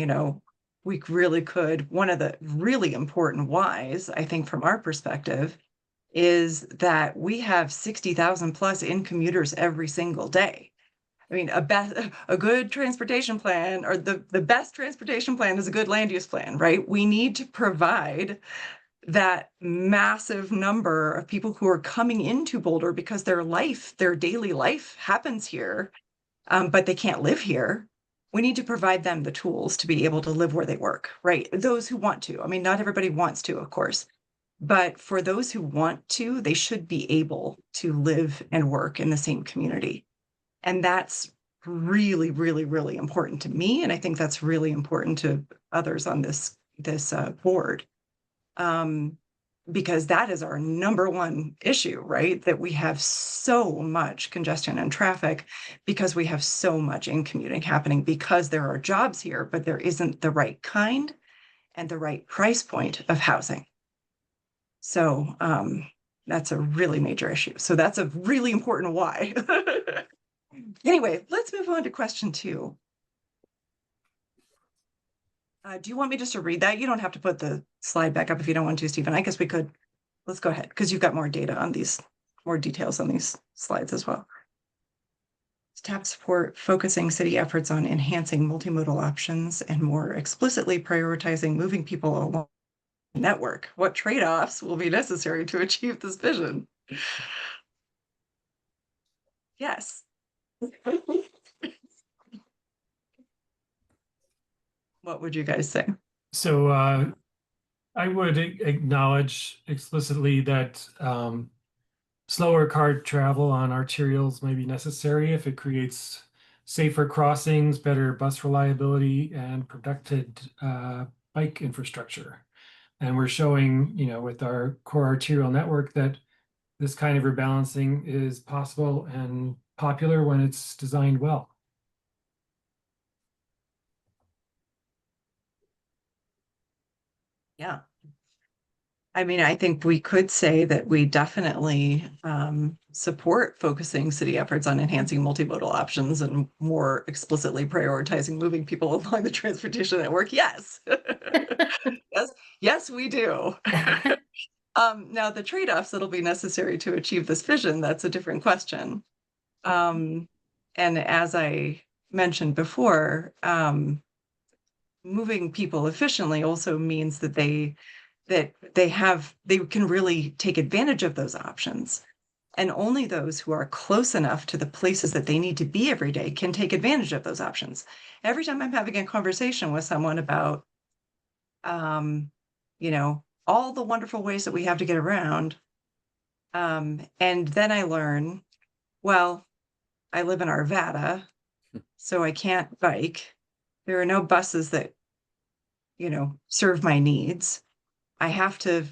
we really could, one of the really important whys, I think, from our perspective, is that we have 60,000 plus in commuters every single day. I mean, a good transportation plan, or the best transportation plan, is a good land use plan, right? We need to provide that massive number of people who are coming into Boulder because their daily life happens here, but they can't live here. We need to provide them the tools to be able to live where they work, right? Those who want to. I mean, not everybody wants to, of course, but for those who want to, they should be able to live and work in the same community. And that's really, really, really important to me. And I think that's really important to others on this board. Because that is our number one issue, right? That we have so much congestion and traffic because we have so much in commuting happening, because there are jobs here, but there isn't the right kind and the right price point of housing. So that's a really major issue. So that's a really important why. Anyway, let's move on to question 2. Do you want me just to read that? You don't have to put the slide back up if you don't want to, Stephen. I guess we could. Let's go ahead, because you've got more data on these, more details on these slides as well. TAP support focusing city efforts on enhancing multimodal options and more explicitly prioritizing moving people along the network. What trade-offs will be necessary to achieve this vision? Yes. What would you guys say? So I would acknowledge explicitly that slower car travel on arterials may be necessary if it creates safer crossings, better bus reliability, and protected bike infrastructure. And we're showing, with our core arterial network, that this kind of rebalancing is possible and popular when it's designed well. Yeah. I mean, I think we could say that we definitely support focusing city efforts on enhancing multimodal options and more explicitly prioritizing moving people along the transportation network. Yes. Yes, we do. Now, the trade-offs that'll be necessary to achieve this vision, that's a different question. And as I mentioned before, moving people efficiently also means that they can really take advantage of those options. And only those who are close enough to the places that they need to be every day can take advantage of those options. Every time I'm having a conversation with someone about, all the wonderful ways that we have to get around, and then I learn, well, I live in Arvada, so I can't bike. There are no buses that, serve my needs. I have to,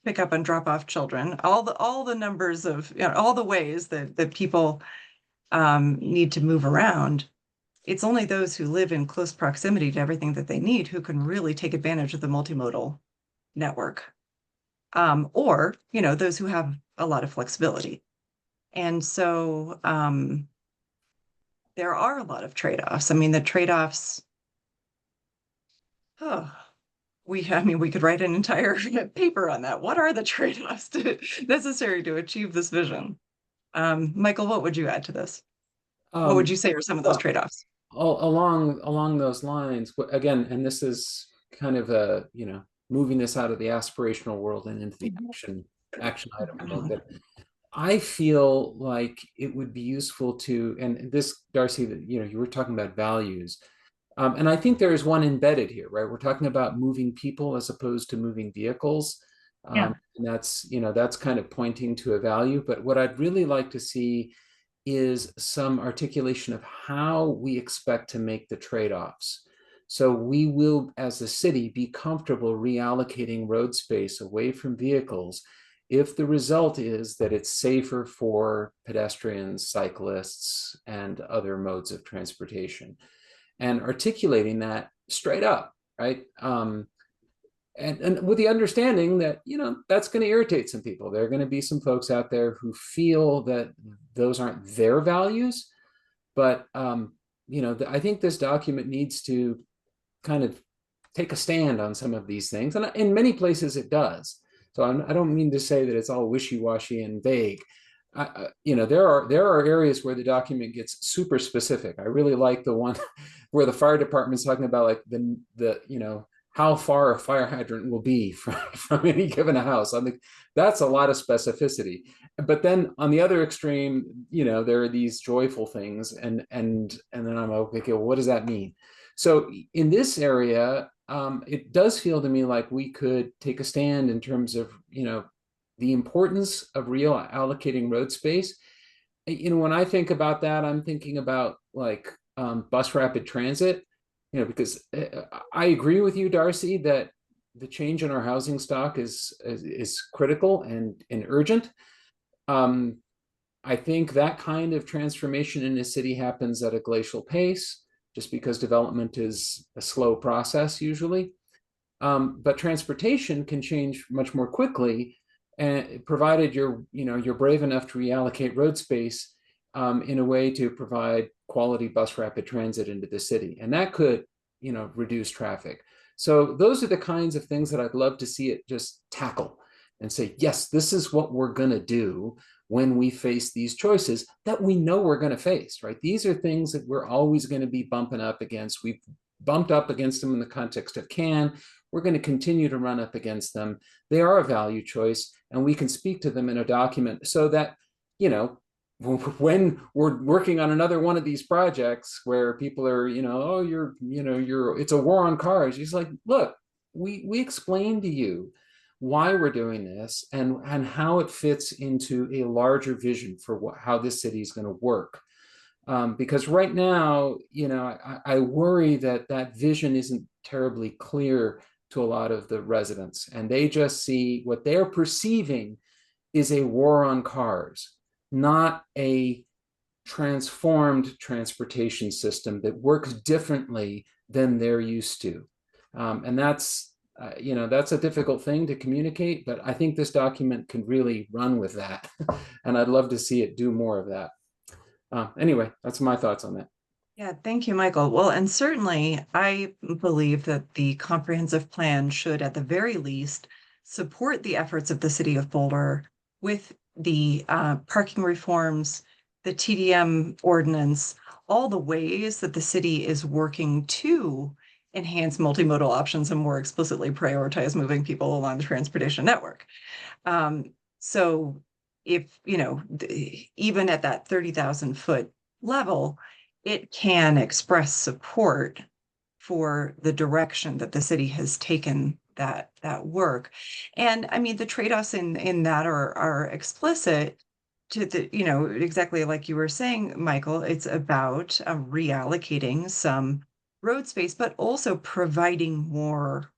pick up and drop off children. All the numbers of, all the ways that people need to move around. It's only those who live in close proximity to everything that they need who can really take advantage of the multimodal network. Or, those who have a lot of flexibility. And so there are a lot of trade-offs. I mean, the trade-offs, we could write an entire paper on that. What are the trade-offs necessary to achieve this vision? Michael, what would you add to this? What would you say are some of those trade-offs? Along those lines, again, and this is kind of a, moving this out of the aspirational world and into the action item a little bit. I feel like it would be useful to, and this, Darcy, that you were talking about values. And I think there is one embedded here, right? We're talking about moving people as opposed to moving vehicles. And that's kind of pointing to a value. But what I'd really like to see is some articulation of how we expect to make the trade-offs. So we will, as a city, be comfortable reallocating road space away from vehicles if the result is that it's safer for pedestrians, cyclists, and other modes of transportation. And articulating that straight up, right? and with the understanding that, that's going to irritate some people. There are going to be some folks out there who feel that those aren't their values. But, I think this document needs to kind of take a stand on some of these things. And in many places it does. So I don't mean to say that it's all wishy-washy and vague. There are areas where the document gets super specific. I really like the one where the fire department's talking about like the how far a fire hydrant will be from any given house. I think that's a lot of specificity. But then on the other extreme, there are these joyful things, and then I'm okay, well, what does that mean? So in this area, it does feel to me like we could take a stand in terms of, the importance of reallocating road space. When I think about that, I'm thinking about like bus rapid transit, because I agree with you, Darcy, that the change in our housing stock is critical and urgent. I think that kind of transformation in a city happens at a glacial pace, just because development is a slow process usually. But transportation can change much more quickly, and provided you're brave enough to reallocate road space in a way to provide quality bus rapid transit into the city, and that could reduce traffic. So those are the kinds of things that I'd love to see it just tackle and say, yes, this is what we're going to do when we face these choices that we know we're going to face, right? These are things that we're always going to be bumping up against. We've bumped up against them in the context of CAN. We're going to continue to run up against them. They are a value choice, and we can speak to them in a document so that, when we're working on another one of these projects where people are, it's a war on cars. He's like, look, we explained to you why we're doing this and how it fits into a larger vision for how this city is going to work. Because right now, I worry that vision isn't terribly clear to a lot of the residents, and they just see what they're perceiving is a war on cars, not a transformed transportation system that works differently than they're used to. And that's a difficult thing to communicate, but I think this document can really run with that. And I'd love to see it do more of that. Anyway, that's my thoughts on that. Yeah, thank you, Michael. Well, and certainly I believe that the comprehensive plan should, at the very least, support the efforts of the city of Boulder with the parking reforms, the TDM ordinance, all the ways that the city is working to enhance multimodal options and more explicitly prioritize moving people along the transportation network. So if, even at that 30,000 foot level, it can express support for the direction that the city has taken that work. And I mean, the trade-offs in that are explicit to the, exactly like you were saying, Michael. It's about reallocating some road space, but also providing more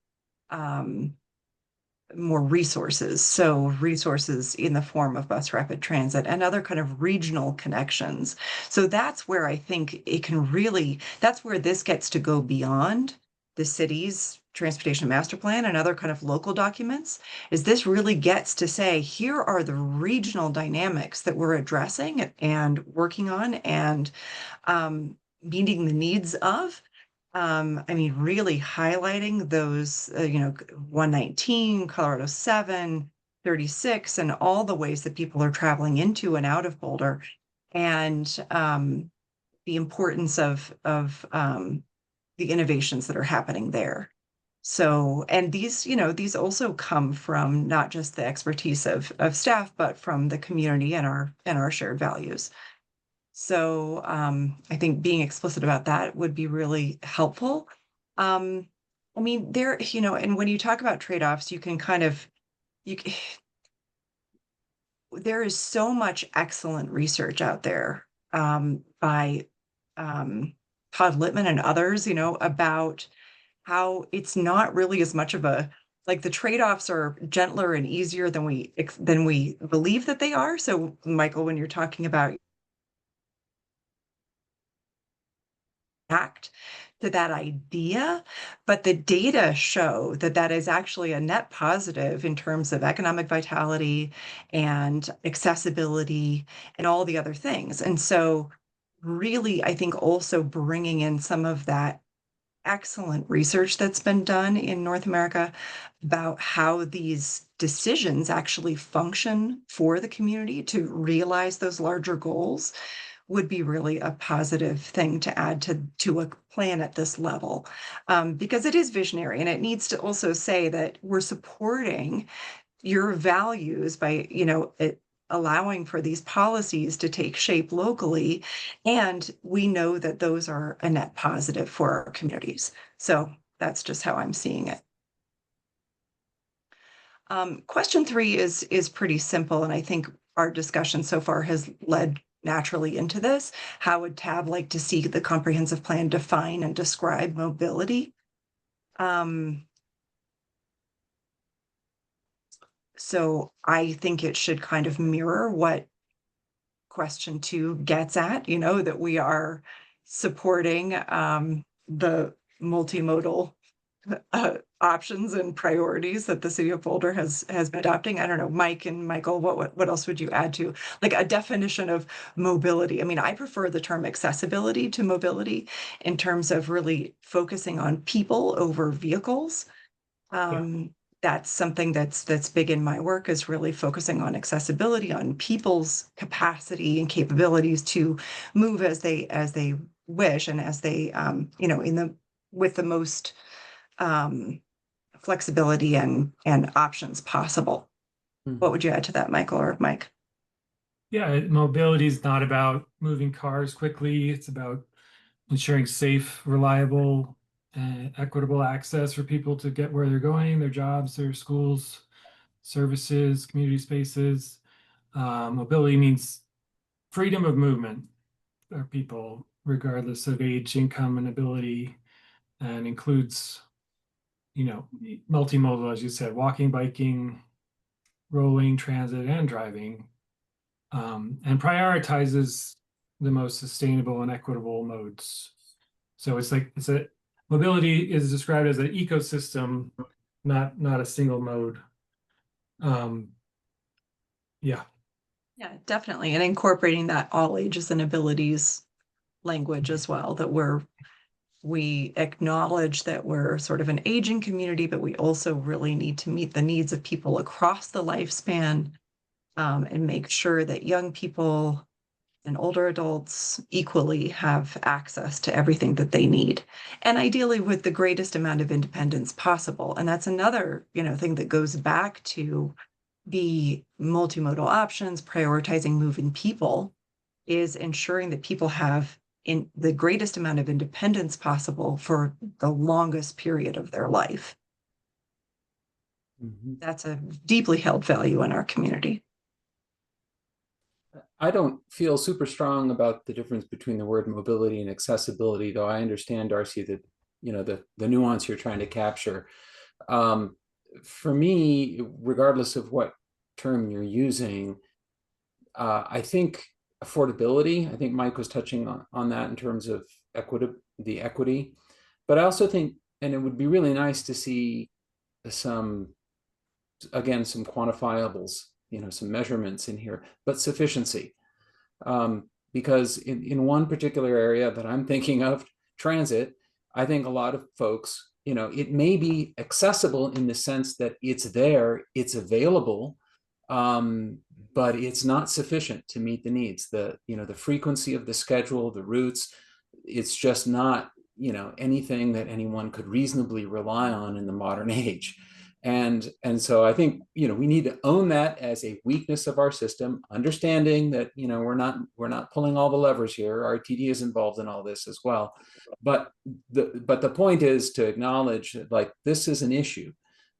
resources. So resources in the form of bus rapid transit and other kind of regional connections. So that's where I think it can really, that's where this gets to go beyond the city's transportation master plan and other kind of local documents, is this really gets to say, here are the regional dynamics that we're addressing and working on and meeting the needs of. Really highlighting those, 119, Colorado 7, 36, and all the ways that people are traveling into and out of Boulder, and the importance of the innovations that are happening there. So, and these also come from not just the expertise of staff, but from the community and our shared values. So I think being explicit about that would be really helpful. There, and when you talk about trade-offs, you can kind of, there is so much excellent research out there by Todd Littman and others, about how it's not really as much of a, like the trade-offs are gentler and easier than we believe that they are. So Michael, when you're talking about act to that idea, but the data show that that is actually a net positive in terms of economic vitality and accessibility and all the other things. And so really, I think also bringing in some of that excellent research that's been done in North America about how these decisions actually function for the community to realize those larger goals would be really a positive thing to add to a plan at this level, because it is visionary, and it needs to also say that we're supporting your values by, allowing for these policies to take shape locally. And we know that those are a net positive for our communities. So that's just how I'm seeing it. Question 3 is pretty simple, and I think our discussion so far has led naturally into this. How would TAB like to see the comprehensive plan define and describe mobility? So I think it should kind of mirror what question 2 gets at, that we are supporting the multimodal options and priorities that the city of Boulder has been adopting. I don't know, Mike and Michael, what else would you add to like a definition of mobility? I mean, I prefer the term accessibility to mobility in terms of really focusing on people over vehicles. That's something that's big in my work, is really focusing on accessibility, on people's capacity and capabilities to move as they wish, and as they with the most flexibility and options possible. What would you add to that, Michael or Mike? Yeah, mobility is not about moving cars quickly. It's about ensuring safe, reliable, and equitable access for people to get where they're going, their jobs, their schools, services, community spaces. Mobility means freedom of movement for people, regardless of age, income, and ability, and includes, multimodal, as you said, walking, biking, rolling, transit, and driving, and prioritizes the most sustainable and equitable modes. So mobility is described as an ecosystem, not a single mode. Yeah, definitely. And incorporating that all ages and abilities language as well, that we acknowledge that we're sort of an aging community, but we also really need to meet the needs of people across the lifespan, and make sure that young people and older adults equally have access to everything that they need, and ideally with the greatest amount of independence possible. And that's another, thing that goes back to the multimodal options, prioritizing moving people, is ensuring that people have in the greatest amount of independence possible for the longest period of their life. That's a deeply held value in our community. I don't feel super strong about the difference between the word mobility and accessibility, though I understand, Darcy, that the nuance you're trying to capture. For me, regardless of what term you're using, I think affordability, I think Mike was touching on that in terms of equity, but I also think, and it would be really nice to see some quantifiables, some measurements in here, but sufficiency. Because in one particular area that I'm thinking of, transit, I think a lot of folks, it may be accessible in the sense that it's there, it's available, but it's not sufficient to meet the needs. The frequency of the schedule, the routes, it's just not, anything that anyone could reasonably rely on in the modern age. And so I think, we need to own that as a weakness of our system, understanding that, we're not pulling all the levers here. RTD is involved in all this as well. But the point is to acknowledge that, this is an issue.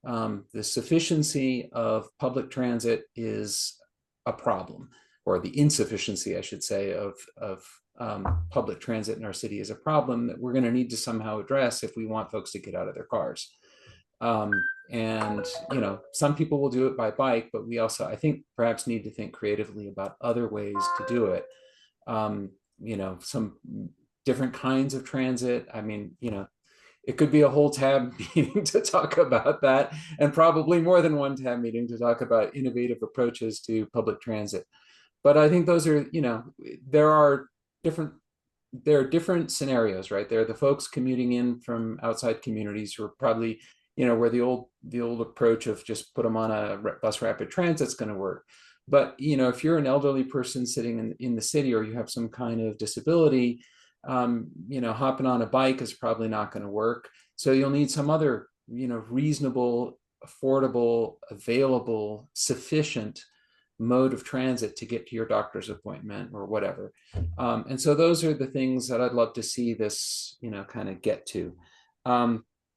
The sufficiency of public transit is a problem, or the insufficiency, I should say, of public transit in our city is a problem that we're going to need to somehow address if we want folks to get out of their cars. And some people will do it by bike, but we also, I think, perhaps need to think creatively about other ways to do it. Some different kinds of transit. I mean, it could be a whole tab meeting to talk about that, and probably more than one tab meeting to talk about innovative approaches to public transit. But I think those are, there are different scenarios, right? There are the folks commuting in from outside communities who are probably, where the old approach of just put them on a bus rapid transit is going to work. But if you're an elderly person sitting in the city, or you have some kind of disability, hopping on a bike is probably not going to work. So you'll need some other, reasonable, affordable, available, sufficient mode of transit to get to your doctor's appointment or whatever. And so those are the things that I'd love to see this, kind of get to.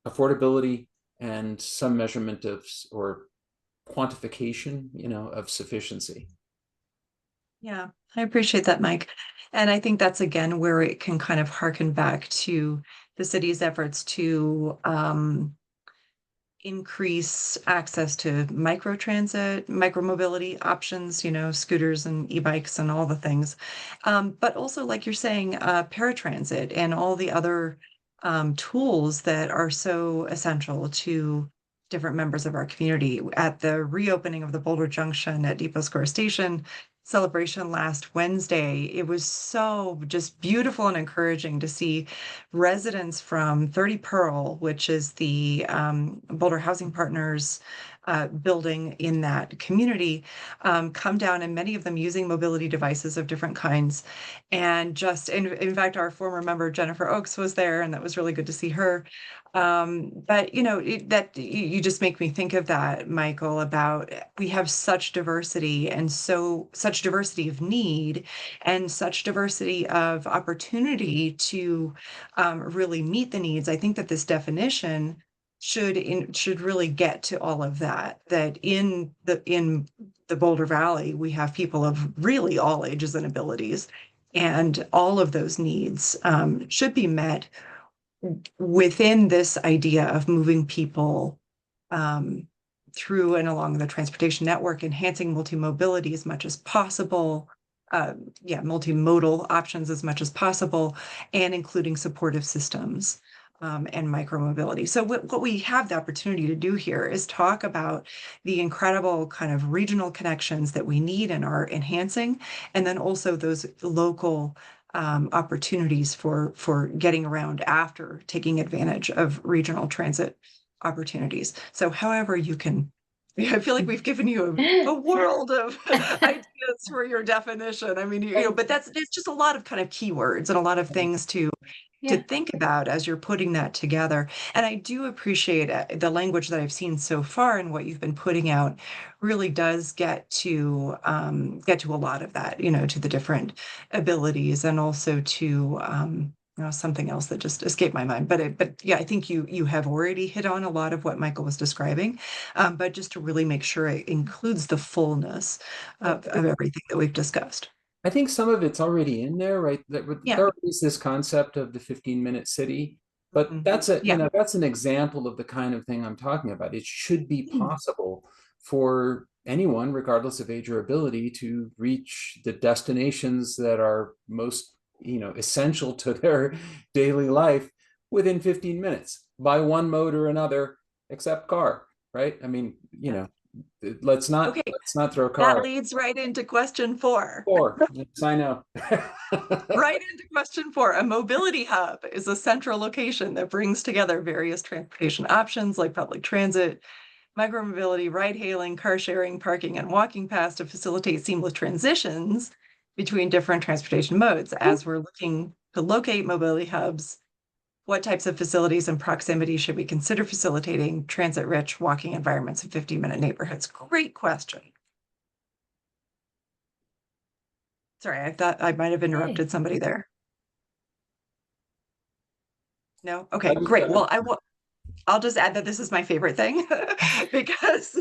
Affordability and some measurement of, or quantification, of sufficiency. Yeah, I appreciate that, Mike. And I think that's again where it can kind of harken back to the city's efforts to increase access to microtransit, micromobility options, scooters and e-bikes and all the things. But also, like you're saying, paratransit and all the other tools that are so essential to different members of our community. At the reopening of the Boulder Junction at Depot Square Station celebration last Wednesday, it was so just beautiful and encouraging to see residents from 30 Pearl, which is the Boulder Housing Partners building in that community, come down, and many of them using mobility devices of different kinds. And just, in fact, our former member Jennifer Oakes was there, and that was really good to see her. But you just make me think of that, Michael, about we have such diversity, and such diversity of need, and such diversity of opportunity to really meet the needs. I think that this definition should really get to all of that. That in the Boulder Valley, we have people of really all ages and abilities, and all of those needs should be met within this idea of moving people through and along the transportation network, enhancing multi-mobility as much as possible, multimodal options as much as possible, and including supportive systems and micromobility. So what we have the opportunity to do here is talk about the incredible kind of regional connections that we need and are enhancing, and then also those local opportunities for getting around after taking advantage of regional transit opportunities. So however you can, I feel like we've given you a world of ideas for your definition. I mean, but it's just a lot of kind of keywords and a lot of things to think about as you're putting that together. And I do appreciate the language that I've seen so far, and what you've been putting out really does get to a lot of that, to the different abilities, and also to something else that just escaped my mind. But yeah, I think you have already hit on a lot of what Michael was describing, but just to really make sure it includes the fullness of everything that we've discussed. I think some of it's already in there, right? Yeah. There is this concept of the 15-minute city, but that's that's an example of the kind of thing I'm talking about. It should be possible for anyone, regardless of age or ability, to reach the destinations that are most, essential to their daily life within 15 minutes by one mode or another, except car, right? I mean, let's not throw car. That leads right into question 4. Yes, I know. Right into question 4. A mobility hub is a central location that brings together various transportation options like public transit, micromobility, ride-hailing, car sharing, parking, and walking paths to facilitate seamless transitions between different transportation modes. As we're looking to locate mobility hubs, what types of facilities and proximity should we consider facilitating transit-rich walking environments in 15-minute neighborhoods? Great question. Sorry, I thought I might have interrupted somebody there. No? Okay, great. Well, I'll just add that this is my favorite thing because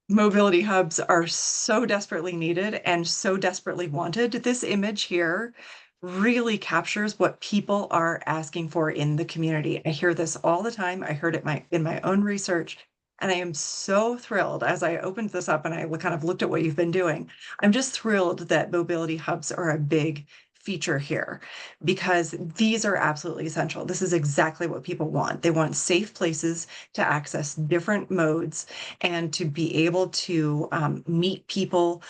mobility hubs are so desperately needed and so desperately wanted. This image here really captures what people are asking for in the community. I hear this all the time. I heard it in my own research, and I am so thrilled as I opened this up and I kind of looked at what you've been doing. I'm just thrilled that mobility hubs are a big feature here, because these are absolutely essential. This is exactly what people want. They want safe places to access different modes and to be able to meet people,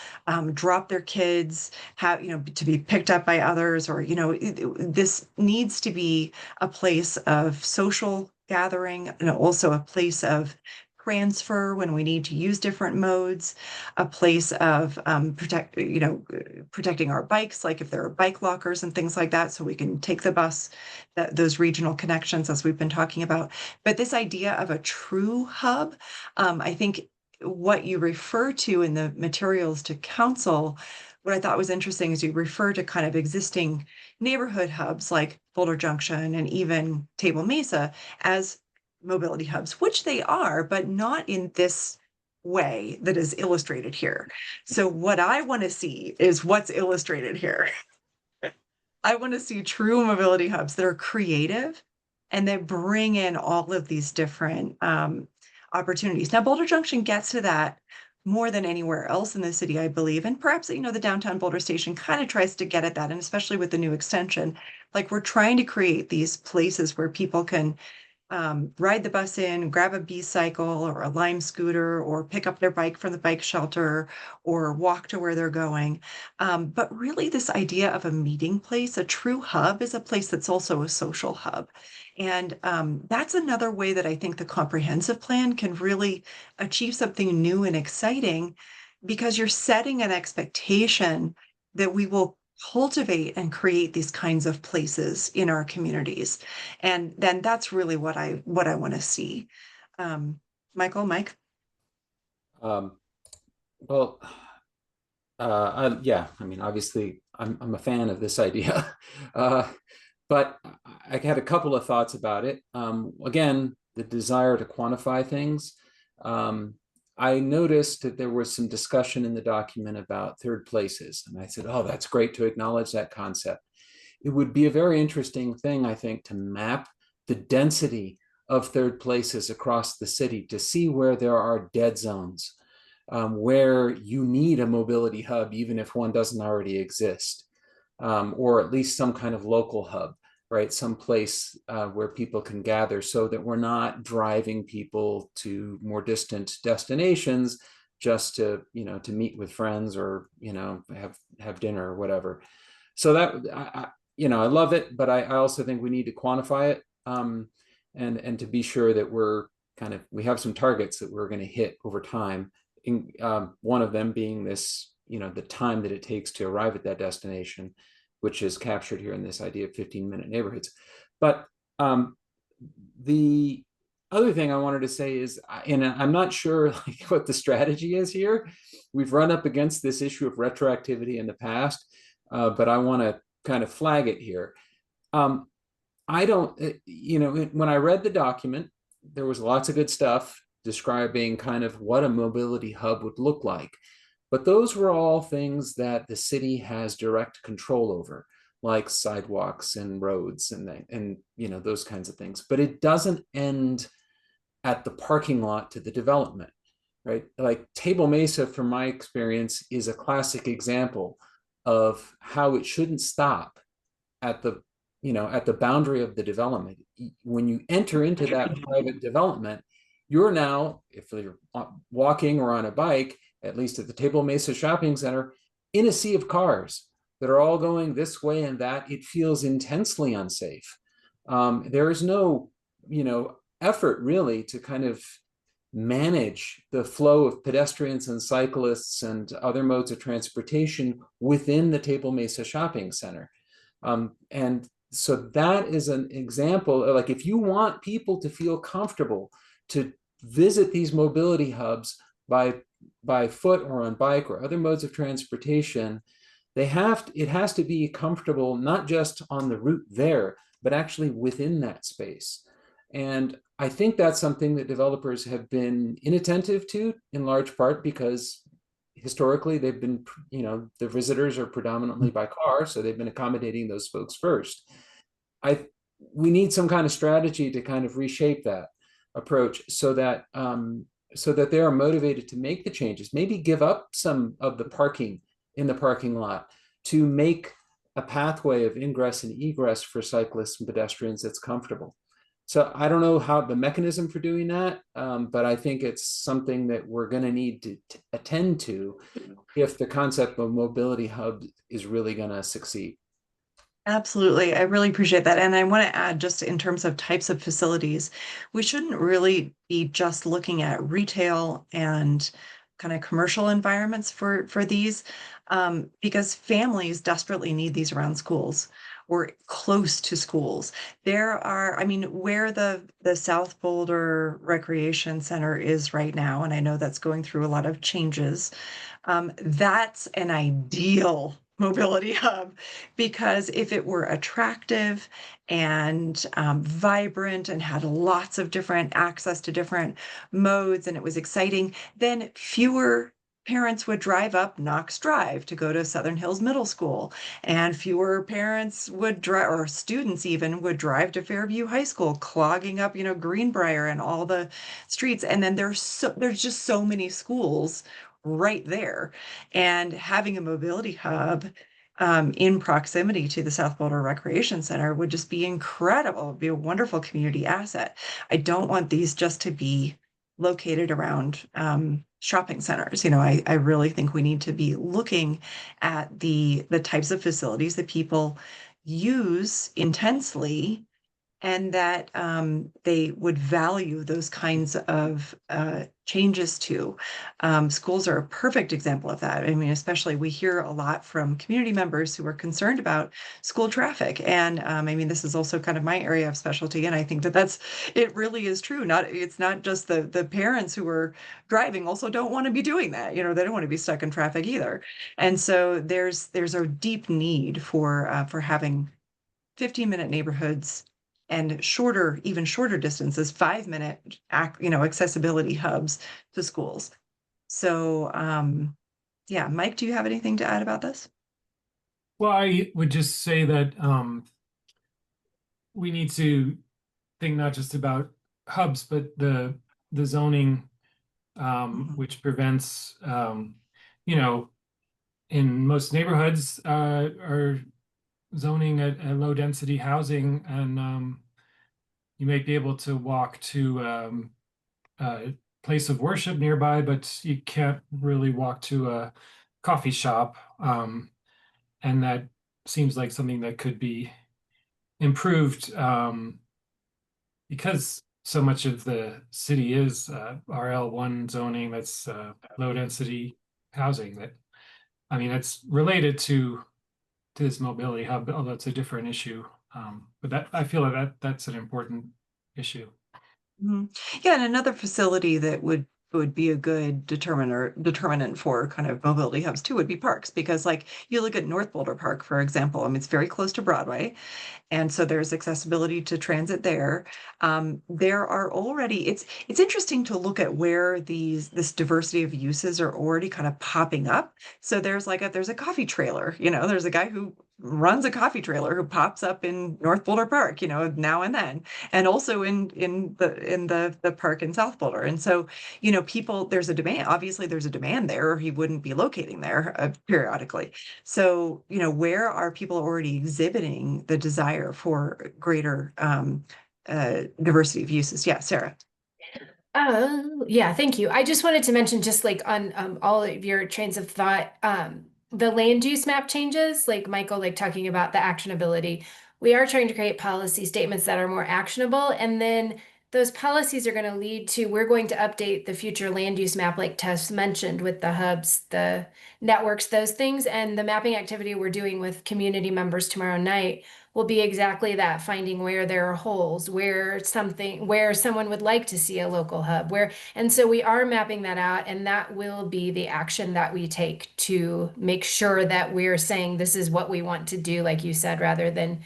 drop their kids, have, to be picked up by others, or, this needs to be a place of social gathering and also a place of transfer when we need to use different modes, a place of protecting our bikes, like if there are bike lockers and things like that, so we can take the bus, those regional connections as we've been talking about. But this idea of a true hub, I think what you refer to in the materials to council, what I thought was interesting is you refer to kind of existing neighborhood hubs like Boulder Junction and even Table Mesa as mobility hubs, which they are, but not in this way that is illustrated here. So what I want to see is what's illustrated here. I want to see true mobility hubs that are creative and that bring in all of these different opportunities. Now, Boulder Junction gets to that more than anywhere else in the city, I believe. And perhaps, the downtown Boulder Station kind of tries to get at that. And especially with the new extension, like we're trying to create these places where people can ride the bus in, grab a B-cycle or a Lime scooter, or pick up their bike from the bike shelter, or walk to where they're going. But really this idea of a meeting place, a true hub, is a place that's also a social hub. And that's another way that I think the comprehensive plan can really achieve something new and exciting, because you're setting an expectation that we will cultivate and create these kinds of places in our communities. And then that's really what I want to see. Mike? Well, yeah, I mean, obviously I'm a fan of this idea, but I had a couple of thoughts about it. Again, the desire to quantify things. I noticed that there was some discussion in the document about third places. And I said, oh, that's great to acknowledge that concept. It would be a very interesting thing, I think, to map the density of third places across the city to see where there are dead zones, where you need a mobility hub, even if one doesn't already exist, or at least some kind of local hub, right? Some place where people can gather, so that we're not driving people to more distant destinations just to, to meet with friends or, have dinner or whatever. So that, I love it, but I also think we need to quantify it, and to be sure that we have some targets that we're going to hit over time. One of them being this, the time that it takes to arrive at that destination, which is captured here in this idea of 15-minute neighborhoods. But the other thing I wanted to say is, and I'm not sure what the strategy is here. We've run up against this issue of retroactivity in the past, but I want to kind of flag it here. I don't, when I read the document, there was lots of good stuff describing kind of what a mobility hub would look like. But those were all things that the city has direct control over, like sidewalks and roads and those kinds of things. But it doesn't end at the parking lot to the development, right? Like Table Mesa, from my experience, is a classic example of how it shouldn't stop at the boundary of the development. When you enter into that private development, you're now, if you're walking or on a bike, at least at the Table Mesa Shopping Center, in a sea of cars that are all going this way and that. It feels intensely unsafe. There is no, effort really to kind of manage the flow of pedestrians and cyclists and other modes of transportation within the Table Mesa Shopping Center. And so that is an example, like if you want people to feel comfortable to visit these mobility hubs by foot or on bike or other modes of transportation, it has to be comfortable, not just on the route there, but actually within that space. And I think that's something that developers have been inattentive to, in large part because historically they've been, the visitors are predominantly by car, so they've been accommodating those folks first. We need some kind of strategy to kind of reshape that approach so that they are motivated to make the changes, maybe give up some of the parking in the parking lot to make a pathway of ingress and egress for cyclists and pedestrians that's comfortable. So I don't know how the mechanism for doing that, but I think it's something that we're going to need to attend to if the concept of mobility hub is really going to succeed. Absolutely. I really appreciate that. And I want to add, just in terms of types of facilities, we shouldn't really be just looking at retail and kind of commercial environments for these, because families desperately need these around schools or close to schools. There are, I mean, where the South Boulder Recreation Center is right now, and I know that's going through a lot of changes, that's an ideal mobility hub, because if it were attractive and vibrant and had lots of different access to different modes and it was exciting, then fewer parents would drive up Knox Drive to go to Southern Hills Middle School, and fewer parents would drive, or students even would drive to Fairview High School, clogging up, you know, Greenbrier and all the streets. And then there's just so many schools right there, and having a mobility hub in proximity to the South Boulder Recreation Center would just be incredible. It'd be a wonderful community asset. I don't want these just to be located around shopping centers. You know, I really think we need to be looking at the types of facilities that people use intensely, and that they would value those kinds of changes to. Schools are a perfect example of that. I mean, especially we hear a lot from community members who are concerned about school traffic. And I mean, this is also kind of my area of specialty. And I think that it really is true. It's not just the parents who are driving also don't want to be doing that. You know, they don't want to be stuck in traffic either. And so there's a deep need for having 15-minute neighborhoods and even shorter distances, 5-minute, accessibility hubs to schools. So, yeah, Mike, do you have anything to add about this? Well, I would just say that we need to think not just about hubs, but the zoning, which prevents, you know, in most neighborhoods are zoning at low density housing, and you may be able to walk to a place of worship nearby, but you can't really walk to a coffee shop. And that seems like something that could be improved because so much of the city is RL1 zoning, that's low density housing. That, I mean, it's related to this mobility hub, although it's a different issue. But that, I feel like that's an important issue. Mhm. Yeah, and another facility that would be a good determinant for kind of mobility hubs too would be parks, because like you look at North Boulder Park, for example. I mean, it's very close to Broadway, and so there's accessibility to transit there. There are already, it's interesting to look at where this diversity of uses are already kind of popping up. So there's a coffee trailer, you know, there's a guy who runs a coffee trailer who pops up in North Boulder Park, you know, now and then, and also in the park in South Boulder. And so, you know, there's a demand, obviously there's a demand there, or he wouldn't be locating there periodically. So, you know, where are people already exhibiting the desire for greater diversity of uses? Yeah, Sarah. Oh, yeah, thank you. I just wanted to mention, just like on all of your trains of thought, the land use map changes, like Michael, like talking about the actionability. We are trying to create policy statements that are more actionable, and then those policies are going to lead to, we're going to update the future land use map, like Tess mentioned, with the hubs, the networks, those things. And the mapping activity we're doing with community members tomorrow night will be exactly that, finding where there are holes, where someone would like to see a local hub, and so we are mapping that out, and that will be the action that we take to make sure that we're saying this is what we want to do, like you said, rather than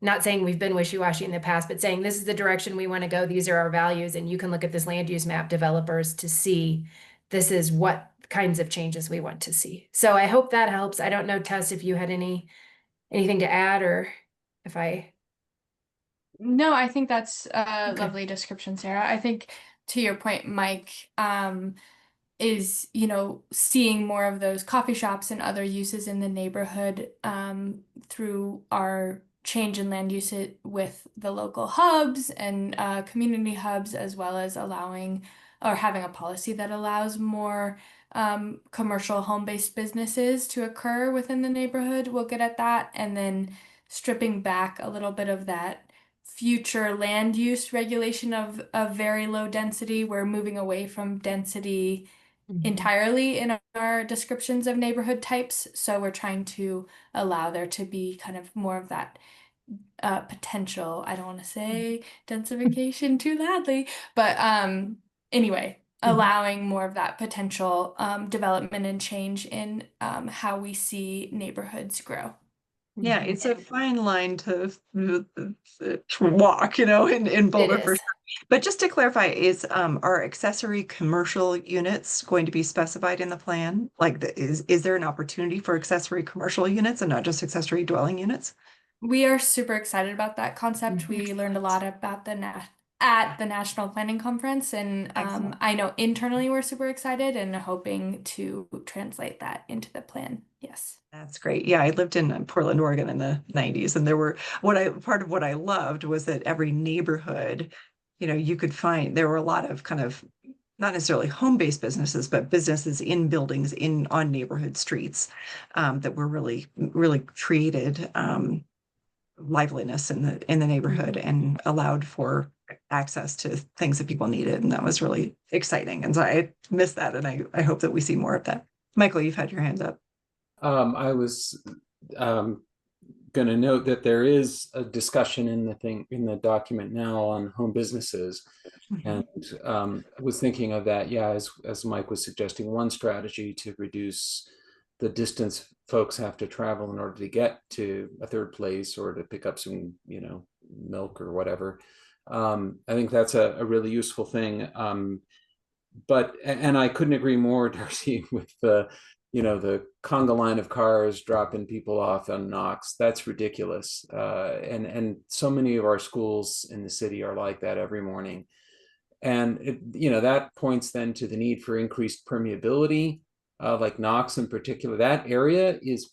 not saying we've been wishy-washy in the past, but saying this is the direction we want to go, these are our values, and you can look at this land use map, developers, to see this is what kinds of changes we want to see. So I hope that helps. I don't know, Tess, if you had anything to add, or if I... No, I think that's a Okay. lovely description, Sarah. I think to your point, Mike, is, you know, seeing more of those coffee shops and other uses in the neighborhood through our change in land use with the local hubs and community hubs, as well as allowing or having a policy that allows more commercial home-based businesses to occur within the neighborhood. We'll get at that. And then stripping back a little bit of that future land use regulation of very low density. We're moving away from density entirely in our descriptions of neighborhood types. So we're trying to allow there to be kind of more of that potential. I don't want to say densification too loudly, but anyway, allowing more of that potential development and change in how we see neighborhoods grow. Yeah, it's a fine line to walk, you know, in Boulder for is. sure. But just to clarify, are accessory commercial units going to be specified in the plan? Like, is there an opportunity for accessory commercial units and not just accessory dwelling units? We are super excited about that concept. We learned a lot about at the National Planning Conference, and Excellent. I know internally we're super excited and hoping to translate that into the plan. Yes. That's great. Yeah, I lived in Portland, Oregon in the 90s, and there were part of what I loved was that every neighborhood, you know, you could find there were a lot of kind of not necessarily home-based businesses, but businesses in buildings on neighborhood streets that were really created liveliness in the neighborhood and allowed for access to things that people needed, and that was really exciting. And so I miss that, and I hope that we see more of that. Michael, you've had your hands up. I was going to note that there is a discussion in the document now on home businesses, and I was thinking of that. Yeah, as Mike was suggesting, one strategy to reduce the distance folks have to travel in order to get to a third place or to pick up some, you know, milk or whatever. I think that's a really useful thing. But I couldn't agree more, Darcy, with the conga line of cars dropping people off on Knox. That's ridiculous. And so many of our schools in the city are like that every morning. And that points then to the need for increased permeability, like Knox in particular. That area is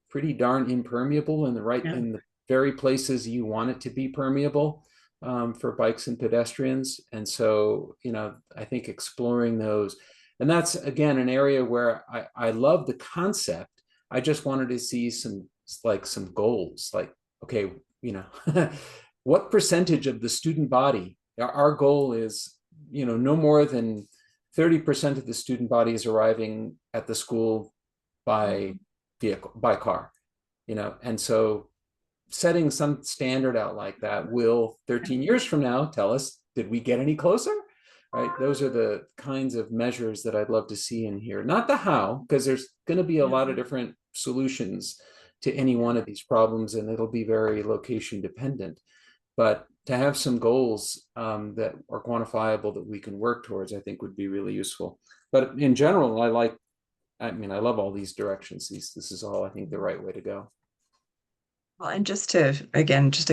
pretty darn impermeable in the very places you want it to be permeable for bikes and pedestrians. And so, I think exploring those. And that's, again, an area where I love the concept. I just wanted to see some goals, like, okay, what percentage of the student body, our goal is, no more than 30% of the student body is arriving at the school by car, and so setting some standard out like that will 13 years from now tell us, did we get any closer? Right? Those are the kinds of measures that I'd love to see in here. Not the how, because there's going to be a lot of different solutions to any one of these problems, and it'll be very location dependent. But to have some goals that are quantifiable that we can work towards, I think would be really useful. But in general, I love all these directions. This is all, I think, the right way to go. Well, and just to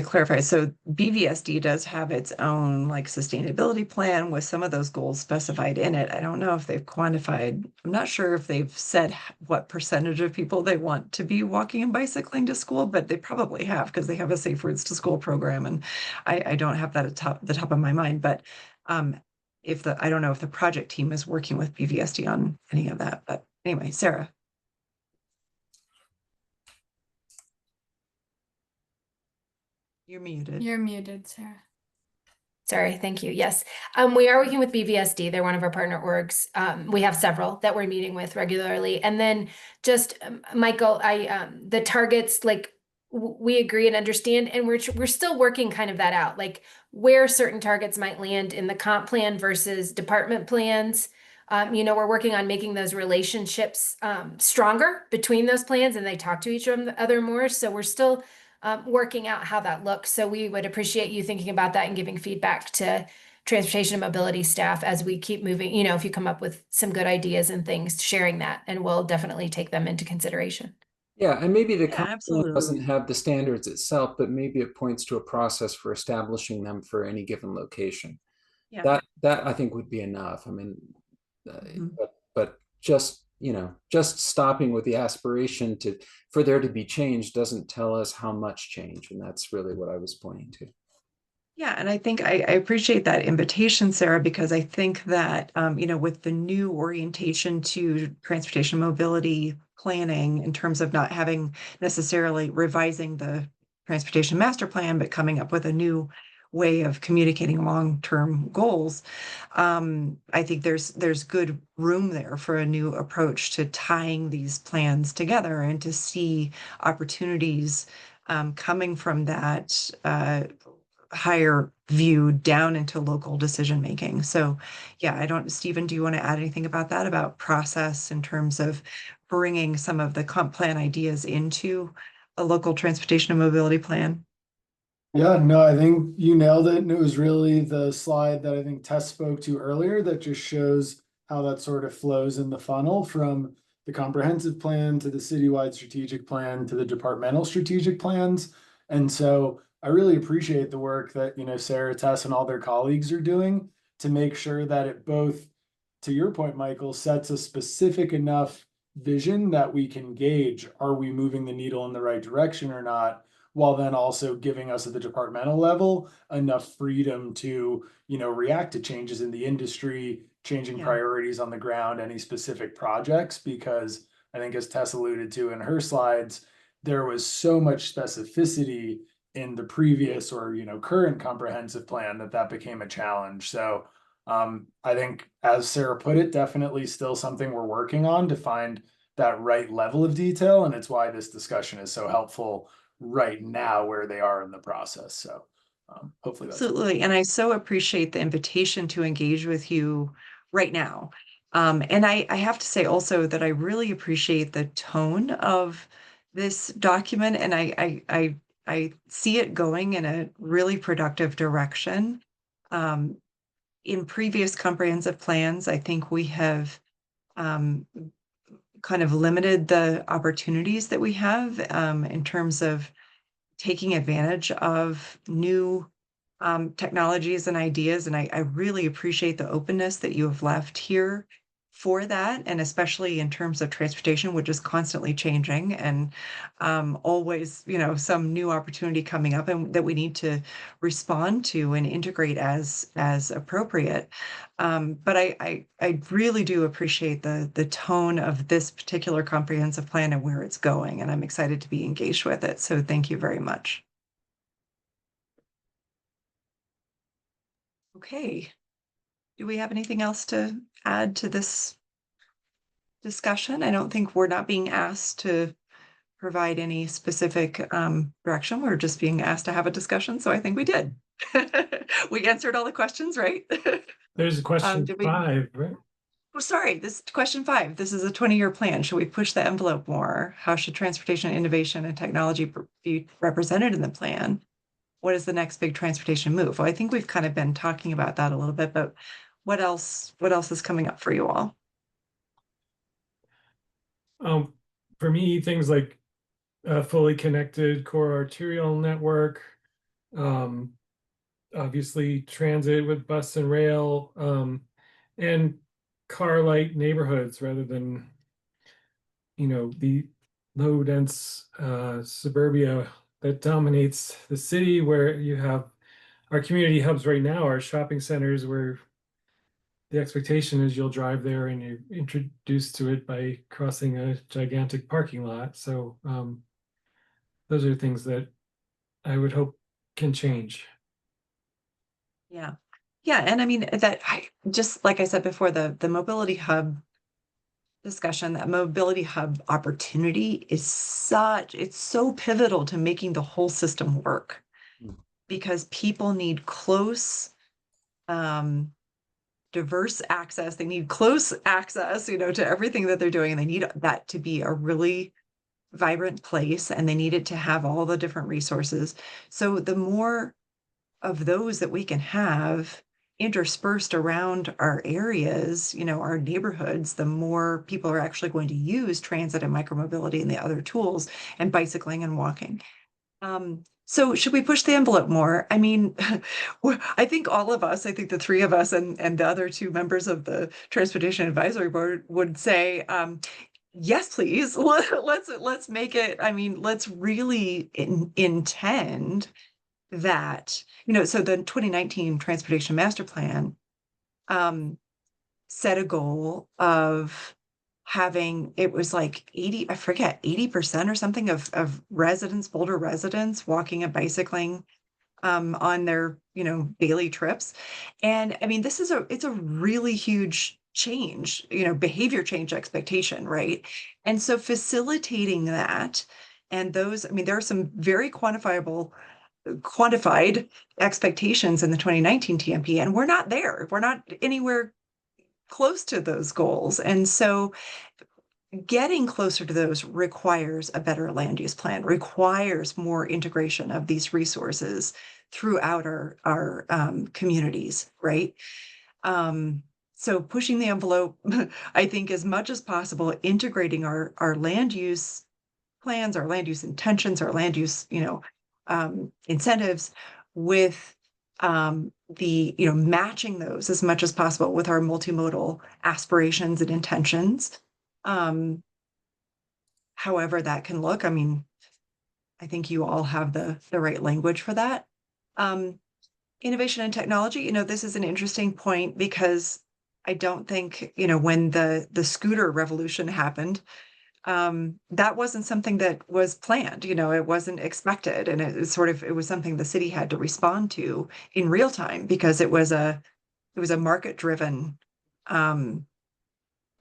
clarify, so BVSD does have its own sustainability plan with some of those goals specified in it. I don't know if they've quantified. I'm not sure if they've said what percentage of people they want to be walking and bicycling to school, but they probably have, because they have a Safe Routes to School program, and I don't have that at the top of my mind. But I don't know if the project team is working with BVSD on any of that. But anyway, Sarah. You're muted. You're muted, Sarah. Sorry, thank you. Yes, we are working with BVSD. They're one of our partner orgs. We have several that we're meeting with regularly. And then just, Michael, the targets, we agree and understand, and we're still working kind of that out, like where certain targets might land in the comp plan versus department plans. We're working on making those relationships stronger between those plans, and they talk to each other more. So we're still working out how that looks. So we would appreciate you thinking about that and giving feedback to transportation and mobility staff as we keep moving. If you come up with some good ideas and things, sharing that, and we'll definitely take them into consideration. Yeah, and maybe the company doesn't have the standards itself, but maybe it points to a process for establishing them for any given location. Yeah. That I think would be enough. I mean, but just, just stopping with the aspiration for there to be change doesn't tell us how much change. And that's really what I was pointing to. Yeah, and I think I appreciate that invitation, Sarah, because I think that, with the new orientation to transportation mobility planning in terms of not having necessarily revising the transportation master plan, but coming up with a new way of communicating long-term goals, I think there's good room there for a new approach to tying these plans together and to see opportunities coming from that higher view down into local decision making. So yeah, Stephen, do you want to add anything about that, about process in terms of bringing some of the comp plan ideas into a local transportation and mobility plan? Yeah, no, I think you nailed it. And it was really the slide that I think Tess spoke to earlier that just shows how that sort of flows in the funnel from the comprehensive plan to the citywide strategic plan to the departmental strategic plans. And so I really appreciate the work that, Sarah, Tess, and all their colleagues are doing to make sure that it both, to your point, Michael, sets a specific enough vision that we can gauge, are we moving the needle in the right direction or not? While then also giving us at the departmental level enough freedom to, react to changes in the industry, changing priorities on the ground, any specific projects, because I think as Tess alluded to in her slides, there was so much specificity in the previous or, current comprehensive plan that became a challenge. So I think, as Sarah put it, definitely still something we're working on to find that right level of detail. And it's why this discussion is so helpful right now where they are in the process. So hopefully that's absolutely. And I so appreciate the invitation to engage with you right now. And I have to say also that I really appreciate the tone of this document, and I see it going in a really productive direction. In previous comprehensive plans, I think we have kind of limited the opportunities that we have in terms of taking advantage of new technologies and ideas. And I really appreciate the openness that you have left here for that, and especially in terms of transportation, which is constantly changing and always, some new opportunity coming up and that we need to respond to and integrate as appropriate. But I really do appreciate the tone of this particular comprehensive plan and where it's going, and I'm excited to be engaged with it. So thank you very much. Okay. Do we have anything else to add to this discussion? I don't think we're not being asked to provide any specific direction. We're just being asked to have a discussion. So I think we did. We answered all the questions, right? There's a question 5, right? Oh, sorry, this is question 5. This is a 20-year plan. Should we push the envelope more? How should transportation, innovation, and technology be represented in the plan? What is the next big transportation move? Well, I think we've kind of been talking about that a little bit, but what else is coming up for you all? For me, things like a fully connected core arterial network, obviously transit with bus and rail, and car light neighborhoods rather than, the low dense suburbia that dominates the city, where you have our community hubs right now are shopping centers where the expectation is you'll drive there and you're introduced to it by crossing a gigantic parking lot. So those are things that I would hope can change. Yeah. Yeah. And I mean, just like I said before, the mobility hub discussion, that mobility hub opportunity is it's so pivotal to making the whole system work, because people need close, diverse access. They need close access, to everything that they're doing. And they need that to be a really vibrant place, and they need it to have all the different resources. So the more of those that we can have interspersed around our areas, our neighborhoods, the more people are actually going to use transit and micromobility and the other tools, and bicycling and walking. So should we push the envelope more? I mean, I think all of us, I think the three of us and the other two members of the Transportation Advisory Board would say, yes, please. Let's make it. I mean, let's really intend that, so the 2019 Transportation Master Plan set a goal of having, it was like 80, I forget, 80% or something of residents, Boulder residents walking and bicycling on their, daily trips. And I mean, it's a really huge change, behavior change expectation, right? And so facilitating that, and those, I mean, there are some very quantified expectations in the 2019 TMP, and we're not there. We're not anywhere close to those goals. And so getting closer to those requires a better land use plan, requires more integration of these resources throughout our communities, right? So pushing the envelope, I think as much as possible, integrating our land use plans, our land use intentions, our land use, incentives with matching those as much as possible with our multimodal aspirations and intentions. However that can look. I mean, I think you all have the right language for that. Innovation and technology, this is an interesting point because I don't think, when the scooter revolution happened, that wasn't something that was planned, it wasn't expected. And it was something the city had to respond to in real time because it was a market driven,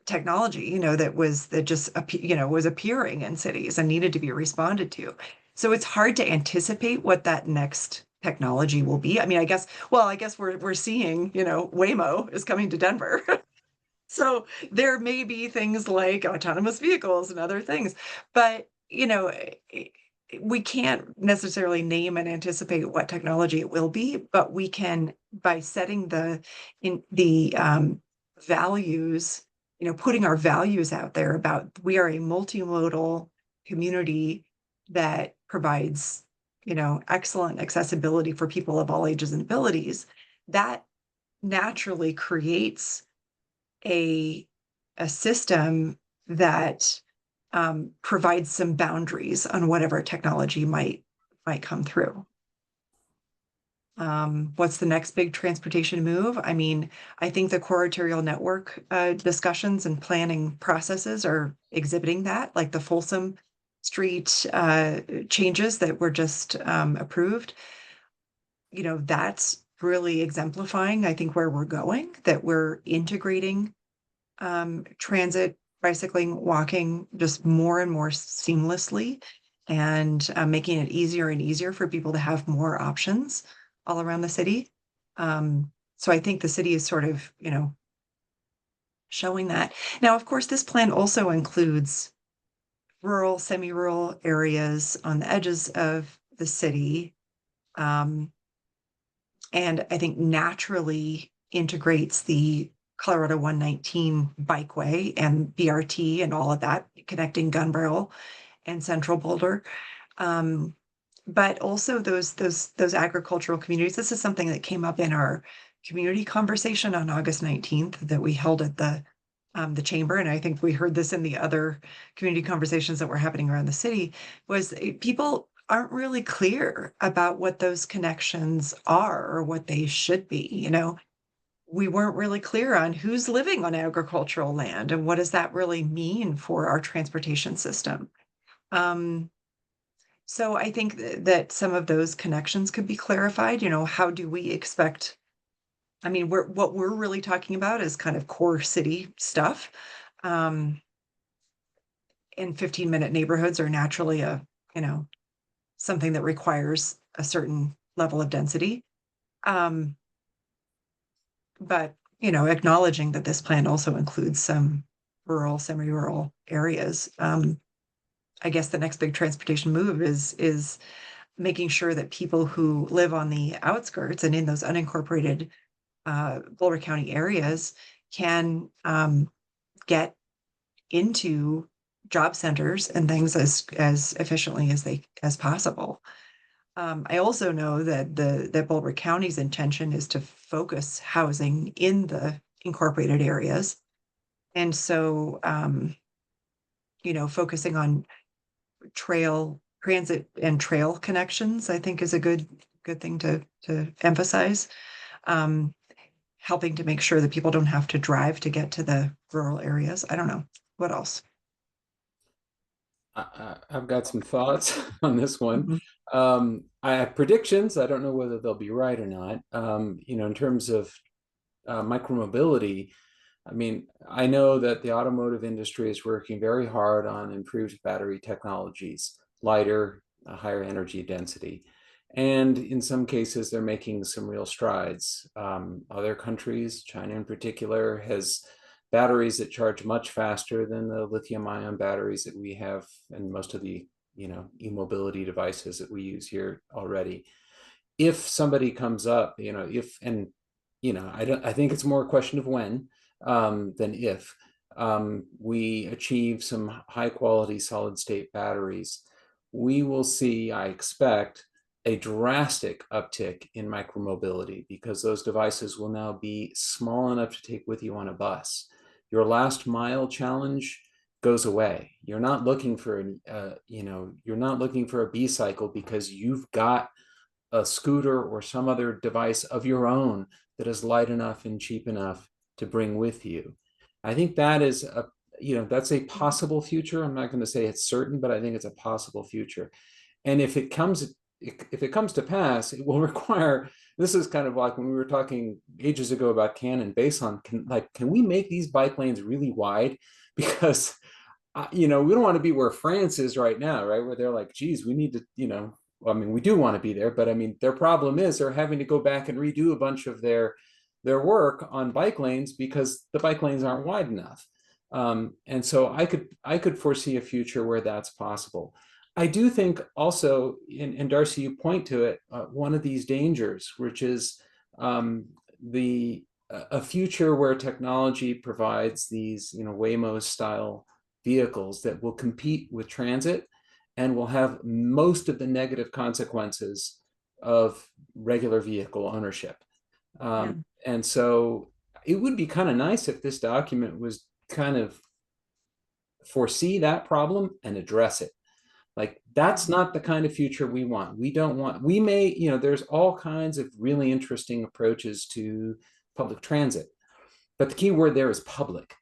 technology, that was appearing in cities and needed to be responded to. So it's hard to anticipate what that next technology will be. I mean, I guess we're seeing, Waymo is coming to Denver. So there may be things like autonomous vehicles and other things, but we can't necessarily name and anticipate what technology it will be, but we can, by setting the values, putting our values out there about we are a multimodal community that provides, excellent accessibility for people of all ages and abilities, that naturally creates a system that provides some boundaries on whatever technology might come through. What's the next big transportation move? I mean, I think the core arterial network discussions and planning processes are exhibiting that, like the Folsom Street changes that were just approved. That's really exemplifying, I think, where we're going, that we're integrating transit, bicycling, walking just more and more seamlessly and making it easier and easier for people to have more options all around the city. So I think the city is sort of, showing that. Now, of course, this plan also includes rural, semi-rural areas on the edges of the city. And I think naturally integrates the Colorado 119 bikeway and BRT and all of that, connecting Gun Barrel and Central Boulder. But also those agricultural communities. This is something that came up in our community conversation on August 19th that we held at the chamber. And I think we heard this in the other community conversations that were happening around the city, was people aren't really clear about what those connections are or what they should be. We weren't really clear on who's living on agricultural land and what does that really mean for our transportation system. So I think that some of those connections could be clarified. How do we expect? I mean, what we're really talking about is kind of core city stuff. And 15-minute neighborhoods are naturally something that requires a certain level of density. But, acknowledging that this plan also includes some rural, semi-rural areas. I guess the next big transportation move is making sure that people who live on the outskirts and in those unincorporated Boulder County areas can get into job centers and things as efficiently as possible. I also know that that Boulder County's intention is to focus housing in the incorporated areas. And so, focusing on transit and trail connections, I think is a good thing to emphasize. Helping to make sure that people don't have to drive to get to the rural areas. I don't know. What else? I've got some thoughts on this one. Mhm. I have predictions. I don't know whether they'll be right or not. In terms of micromobility, I mean, I know that the automotive industry is working very hard on improved battery technologies, lighter, higher energy density. And in some cases, they're making some real strides. Other countries, China in particular, has batteries that charge much faster than the lithium-ion batteries that we have in most of the e-mobility devices that we use here already. If somebody comes up, I think it's more a question of when than if we achieve some high quality solid state batteries, we will see, I expect, a drastic uptick in micromobility because those devices will now be small enough to take with you on a bus. Your last mile challenge goes away. You're not looking for you're not looking for a B-cycle because you've got a scooter or some other device of your own that is light enough and cheap enough to bring with you. I think that is that's a possible future. I'm not going to say it's certain, but I think it's a possible future. And if it comes to pass, it will require, this is kind of like when we were talking ages ago about CAN and Baseline, can we make these bike lanes really wide? Because we don't want to be where France is right now, right? Where they're like, geez, we need to, I mean, we do want to be there, but I mean, their problem is they're having to go back and redo a bunch of their work on bike lanes because the bike lanes aren't wide enough. And so I could foresee a future where that's possible. I do think also, and Darcy, you point to it, one of these dangers, which is a future where technology provides these, Waymo style vehicles that will compete with transit and will have most of the negative consequences of regular vehicle ownership. And so it would be kind of nice if this document was kind of foresee that problem and address it. Like, that's not the kind of future we want. We don't want, we may, there's all kinds of really interesting approaches to public transit, but the key word there is public.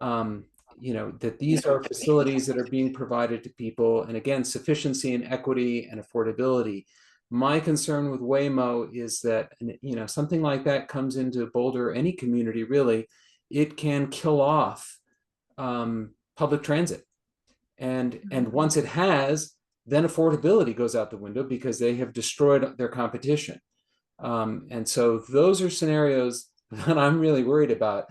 That these are facilities that are being provided to people, and again, sufficiency and equity and affordability. My concern with Waymo is that, something like that comes into Boulder, any community really, it can kill off public transit. And once it has, then affordability goes out the window because they have destroyed their competition. And so those are scenarios that I'm really worried about.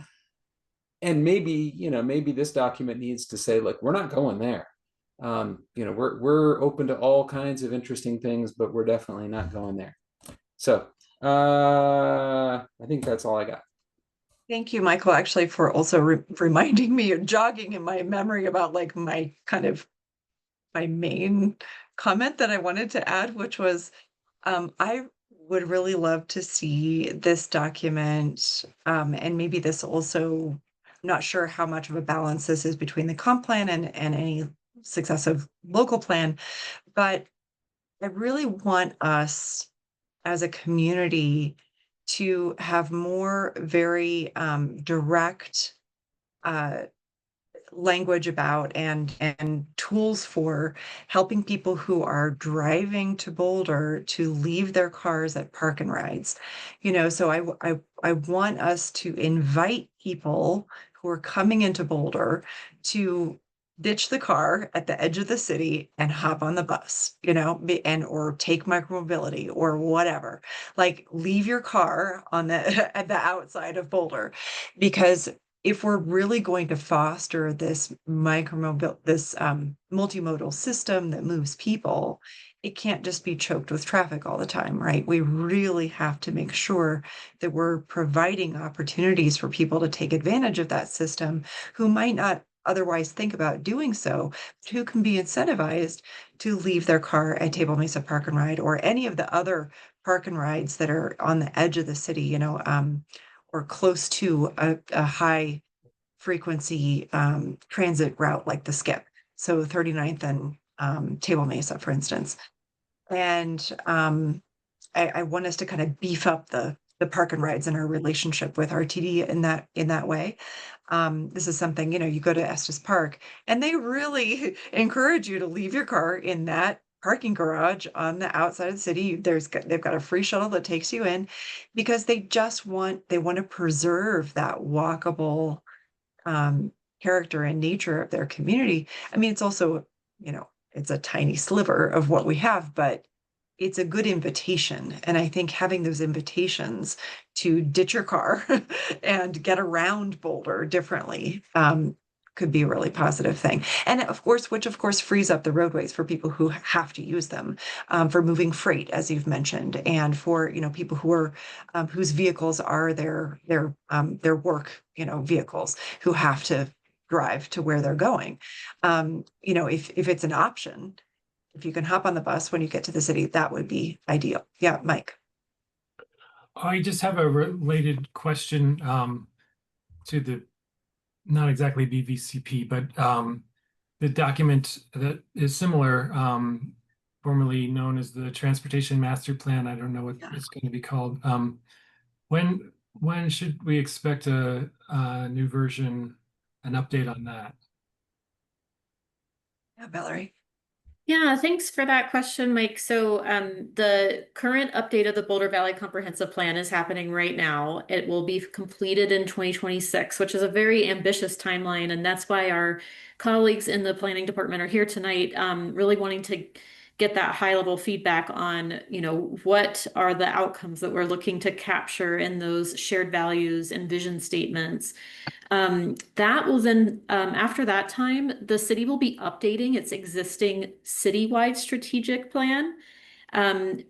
And maybe this document needs to say, look, we're not going there. We're open to all kinds of interesting things, but we're definitely not going there. So I think that's all I got. Thank you, Michael, actually, for also reminding me of jogging in my memory about like my main comment that I wanted to add, which was I would really love to see this document, and maybe this also, I'm not sure how much of a balance this is between the comp plan and any successive local plan, but I really want us as a community to have more very direct language about and tools for helping people who are driving to Boulder to leave their cars at park and rides. So I want us to invite people who are coming into Boulder to ditch the car at the edge of the city and hop on the bus, or take micromobility or whatever. Like, leave your car on at the outside of Boulder, because if we're really going to foster this multimodal system that moves people, it can't just be choked with traffic all the time, right? We really have to make sure that we're providing opportunities for people to take advantage of that system who might not otherwise think about doing so, but who can be incentivized to leave their car at Table Mesa Park and Ride or any of the other park and rides that are on the edge of the city, you know, or close to a high frequency transit route like the Skip. So 39th and Table Mesa, for instance. And I want us to kind of beef up the park and rides and our relationship with RTD in that way. This is something, you know, you go to Estes Park and they really encourage you to leave your car in that parking garage on the outside of the city. They've got a free shuttle that takes you in because they want to preserve that walkable character and nature of their community. I mean, it's also, you know, it's a tiny sliver of what we have, but it's a good invitation. And I think having those invitations to ditch your car and get around Boulder differently could be a really positive thing. And of course, which of course frees up the roadways for people who have to use them for moving freight, as you've mentioned, and for, you know, people who are whose vehicles are their work, you know, vehicles who have to drive to where they're going. You know, if it's an option, if you can hop on the bus when you get to the city, that would be ideal. Yeah, Mike. I just have a related question to the, not exactly BVCP, but the document that is similar, formerly known as the Transportation Master Plan. I don't know what it's going to be called. When should we expect a new version, an update on that? Yeah, Valerie. Yeah, thanks for that question, Mike. So the current update of the Boulder Valley Comprehensive Plan is happening right now. It will be completed in 2026, which is a very ambitious timeline. And that's why our colleagues in the planning department are here tonight, really wanting to get that high level feedback on, you know, what are the outcomes that we're looking to capture in those shared values and vision statements. That will then, after that time, the city will be updating its existing citywide strategic plan,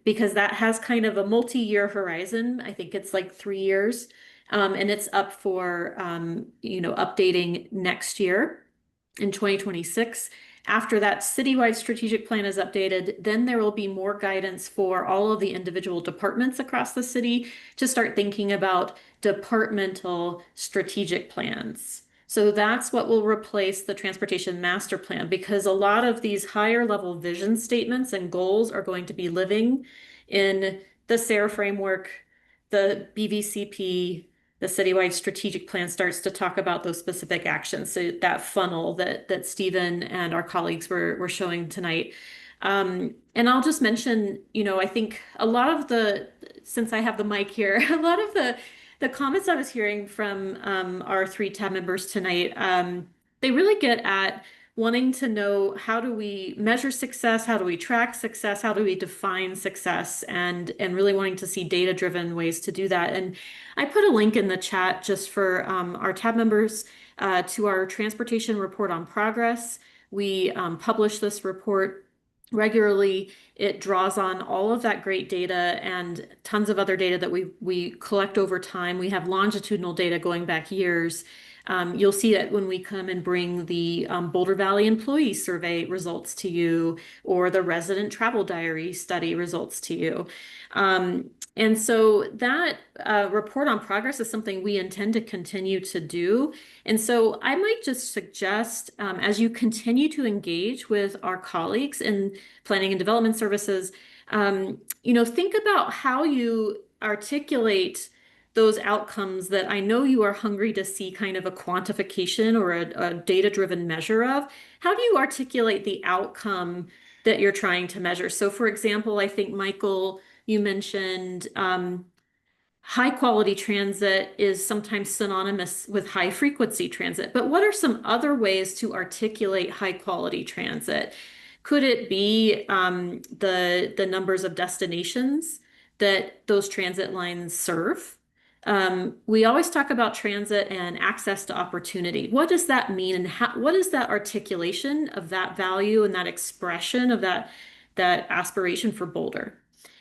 because that has kind of a multi-year horizon. I think it's like 3 years, and it's up for, you know, updating next year in 2026. After that citywide strategic plan is updated, then there will be more guidance for all of the individual departments across the city to start thinking about departmental strategic plans. So that's what will replace the Transportation Master Plan, because a lot of these higher level vision statements and goals are going to be living in the SARE framework, the BVCP, the citywide strategic plan starts to talk about those specific actions. So that funnel that Stephen and our colleagues were showing tonight. And I'll just mention, you know, I think a lot of since I have the mic here, a lot of the comments I was hearing from our 3 tab members tonight, they really get at wanting to know, how do we measure success? How do we track success? How do we define success? And really wanting to see data-driven ways to do that. And I put a link in the chat just for our tab members to our transportation report on progress. We publish this report regularly. It draws on all of that great data and tons of other data that we collect over time. We have longitudinal data going back years. You'll see it when we come and bring the Boulder Valley Employee Survey results to you, or the Resident Travel Diary Study results to you. And so that report on progress is something we intend to continue to do. And so I might just suggest, as you continue to engage with our colleagues in planning and development services, you know, think about how you articulate those outcomes that I know you are hungry to see kind of a quantification or a data-driven measure of. How do you articulate the outcome that you're trying to measure? So for example, I think, Michael, you mentioned high quality transit is sometimes synonymous with high frequency transit, but what are some other ways to articulate high quality transit? Could it be the numbers of destinations that those transit lines serve? We always talk about transit and access to opportunity. What does that mean, and what is that articulation of that value and that expression of that aspiration for Boulder?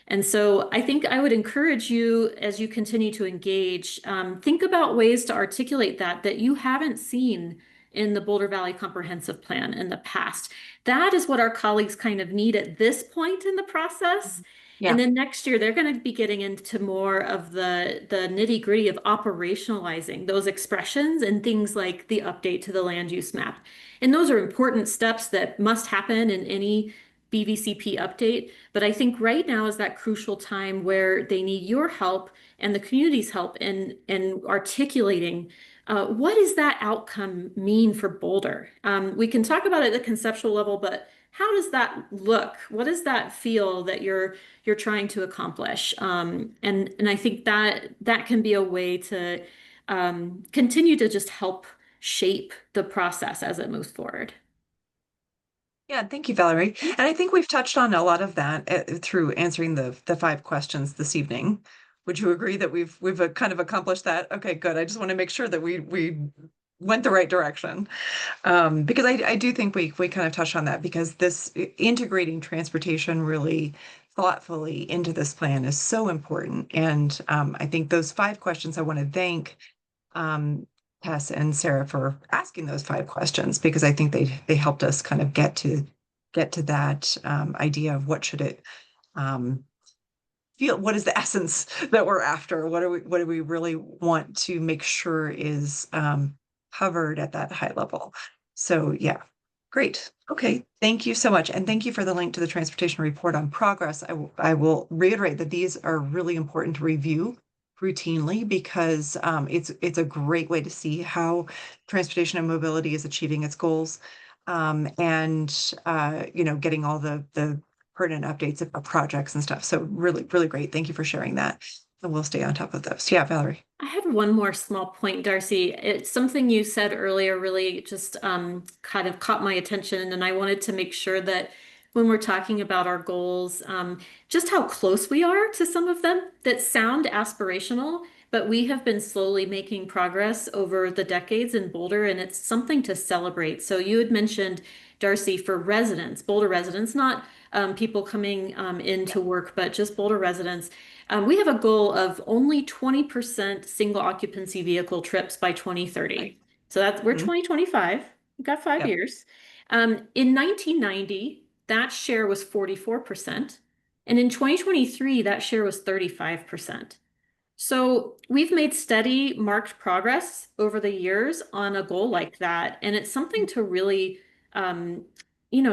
And so I think I would encourage you, as you continue to engage, think about ways to articulate that you haven't seen in the Boulder Valley Comprehensive Plan in the past. That is what our colleagues kind of need at this point in the process. Yeah. And then next year, they're going to be getting into more of the nitty-gritty of operationalizing those expressions and things like the update to the land use map. And those are important steps that must happen in any BVCP update. But I think right now is that crucial time where they need your help and the community's help in articulating what does that outcome mean for Boulder? We can talk about it at the conceptual level, but how does that look? What does that feel that you're trying to accomplish? And I think that can be a way to continue to just help shape the process as it moves forward. Yeah, thank you, Valerie. And I think we've touched on a lot of that through answering the 5 questions this evening. Would you agree that we've kind of accomplished that? Okay, good. I just want to make sure that we went the right direction. Because I do think we kind of touched on that, because this integrating transportation really thoughtfully into this plan is so important. And I think those 5 questions, I want to thank Tess and Sarah for asking those 5 questions, because I think they helped us kind of get to that idea of what should it feel, what is the essence that we're after, what do we really want to make sure is covered at that high level. So yeah, great. Okay, thank you so much, and thank you for the link to the transportation report on progress. I will reiterate that these are really important to review routinely, because it's a great way to see how transportation and mobility is achieving its goals, and getting all the pertinent updates of projects and stuff. So really, really great. Thank you for sharing that. And we'll stay on top of those. Yeah, Valerie. I had one more small point, Darcy. It's something you said earlier really just kind of caught my attention, and I wanted to make sure that when we're talking about our goals, just how close we are to some of them that sound aspirational, but we have been slowly making progress over the decades in Boulder, and it's something to celebrate. So you had mentioned, Darcy, for residents, Boulder residents, not people coming into work, but just Boulder residents. We have a goal of only 20% single occupancy vehicle trips by 2030. So we're 2025. We've got 5 years. In 1990, that share was 44%. And in 2023, that share was 35%. So we've made steady, marked progress over the years on a goal like that. And it's something to really,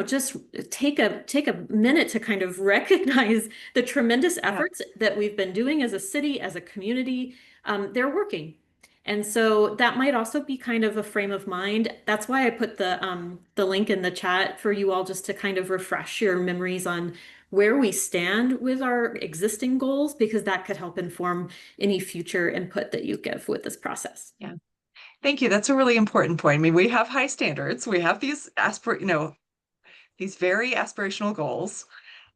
just take a minute to kind of recognize the tremendous efforts that we've been doing as a city, as a community. They're working. And so that might also be kind of a frame of mind. That's why I put the link in the chat for you all, just to kind of refresh your memories on where we stand with our existing goals, because that could help inform any future input that you give with this process. Yeah. Thank you. That's a really important point. I mean, we have high standards. We have these these very aspirational goals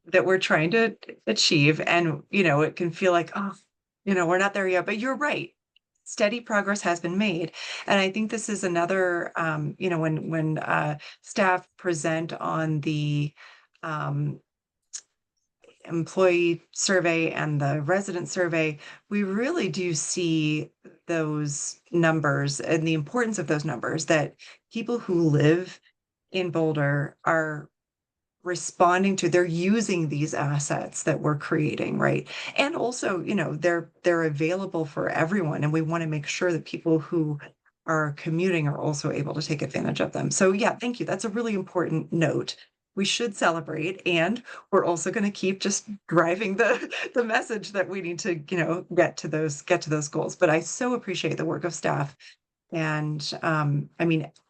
that we're trying to achieve. And, it can feel like, we're not there yet, but you're right. Steady progress has been made. And I think this is another, when staff present on the employee survey and the resident survey, we really do see those numbers and the importance of those numbers, that people who live in Boulder are responding to, they're using these assets that we're creating, right? And also, they're available for everyone, and we want to make sure that people who are commuting are also able to take advantage of them. So yeah, thank you. That's a really important note. We should celebrate, and we're also going to keep just driving the message that we need to, get to those goals. But I so appreciate the work of staff, and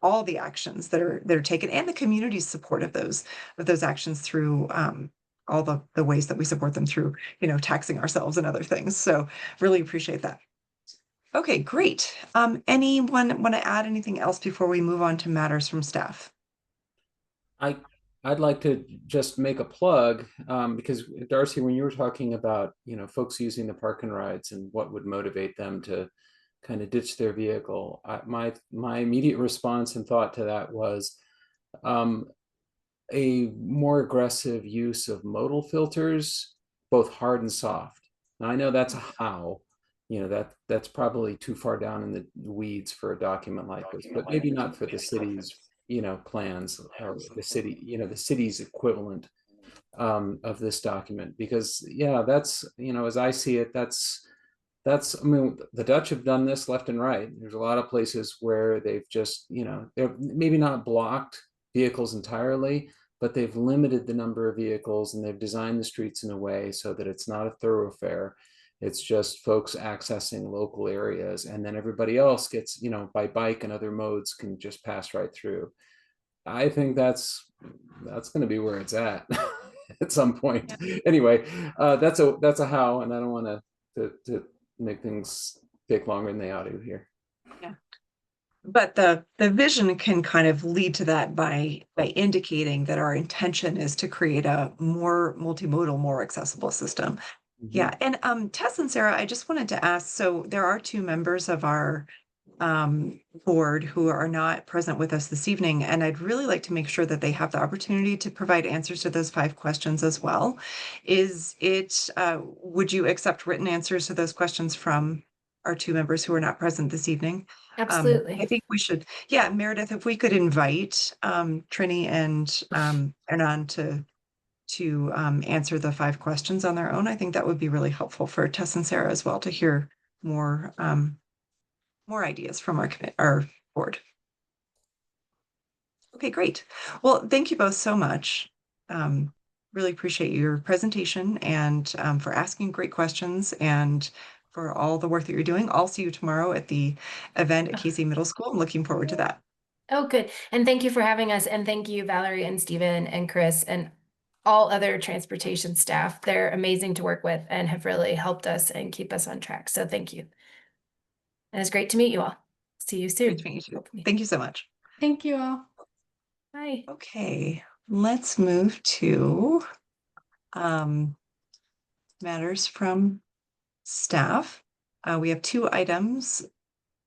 all the actions that are taken, and the community's support of those actions through all the ways that we support them through, taxing ourselves and other things. So really appreciate that. Okay, great. Anyone want to add anything else before we move on to matters from staff? I'd like to just make a plug, because Darcy, when you were talking about, folks using the park and rides and what would motivate them to kind of ditch their vehicle, my immediate response and thought to that was a more aggressive use of modal filters, both hard and soft. Now I know that's a how, that's probably too far down in the weeds for a document like this, but maybe not for the city's, plans or the city, the city's equivalent of this document, because that's, as I see it, I mean, the Dutch have done this left and right. There's a lot of places where they've just, they're maybe not blocked vehicles entirely, but they've limited the number of vehicles, and they've designed the streets in a way so that it's not a thoroughfare. It's just folks accessing local areas, and then everybody else gets, by bike and other modes can just pass right through. I think that's going to be where it's at at some point. Anyway, that's a how, and I don't want to make things take longer than they ought to here. Yeah. But the vision can kind of lead to that by indicating that our intention is to create a more multimodal, more accessible system. Yeah. And Tess and Sarah, I just wanted to ask, so there are two members of our board who are not present with us this evening, and I'd really like to make sure that they have the opportunity to provide answers to those 5 questions as well. Would you accept written answers to those questions from our 2 members who are not present this evening? Absolutely. I think we should, Meredith, if we could invite Trini and Hernan to answer the 5 questions on their own, I think that would be really helpful for Tess and Sarah as well to hear more ideas from our board. Okay, great. Well, thank you both so much. Really appreciate your presentation and for asking great questions and for all the work that you're doing. I'll see you tomorrow at the event at Casey Middle School. I'm looking forward to that. Oh, good. And thank you for having us. And thank you, Valerie and Stephen and Chris and all other transportation staff. They're amazing to work with and have really helped us and keep us on track. So thank you. And it's great to meet you all. See you soon. Great to meet you too. Thank you so much. Thank you all. Bye. Okay, let's move to matters from staff. We have 2 items.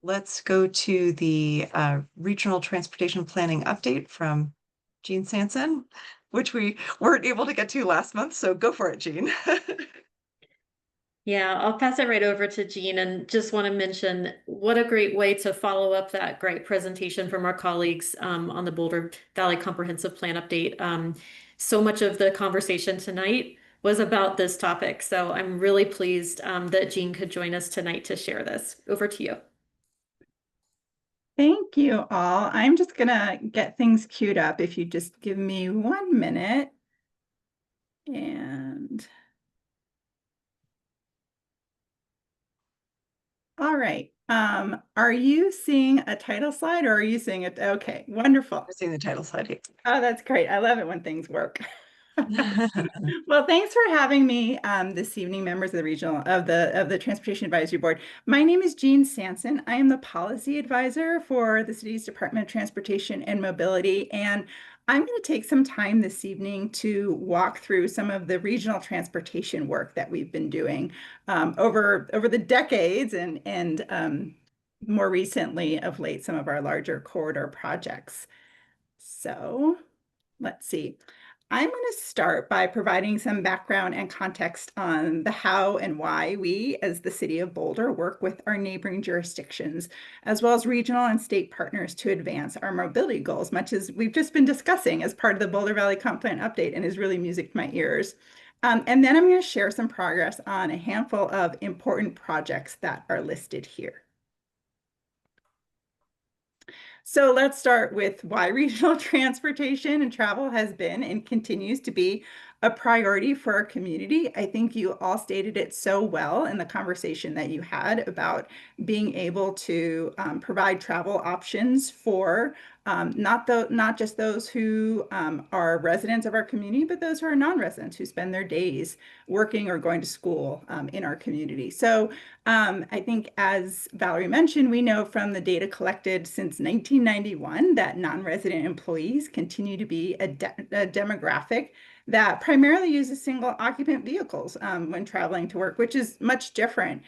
Let's go to the regional transportation planning update from Jean Sanson, which we weren't able to get to last month. So go for it, Jean. Yeah, I'll pass it right over to Jean, and just want to mention what a great way to follow up that great presentation from our colleagues on the Boulder Valley Comprehensive Plan update. So much of the conversation tonight was about this topic. So I'm really pleased that Jean could join us tonight to share this. Over to you. Thank you all. I'm just gonna get things queued up if you just give me 1 minute. And all right. Are you seeing a title slide or are you seeing it? Okay, wonderful. I'm seeing the title slide here. Oh, that's great. I love it when things work. Well, thanks for having me this evening, members of the Transportation Advisory Board. My name is Jean Sanson. I am the policy advisor for the city's Department of Transportation and Mobility, and I'm going to take some time this evening to walk through some of the regional transportation work that we've been doing over the decades and more recently of late, some of our larger corridor projects. So let's see. I'm going to start by providing some background and context on the how and why we, as the City of Boulder, work with our neighboring jurisdictions, as well as regional and state partners to advance our mobility goals, much as we've just been discussing as part of the Boulder Valley Comp Plan update and is really music to my ears. And then I'm going to share some progress on a handful of important projects that are listed here. So let's start with why regional transportation and travel has been and continues to be a priority for our community. I think you all stated it so well in the conversation that you had about being able to provide travel options for not just those who are residents of our community, but those who are non-residents who spend their days working or going to school in our community. So I think, as Valerie mentioned, we know from the data collected since 1991 that non-resident employees continue to be a demographic that primarily uses single occupant vehicles when traveling to work, which is much different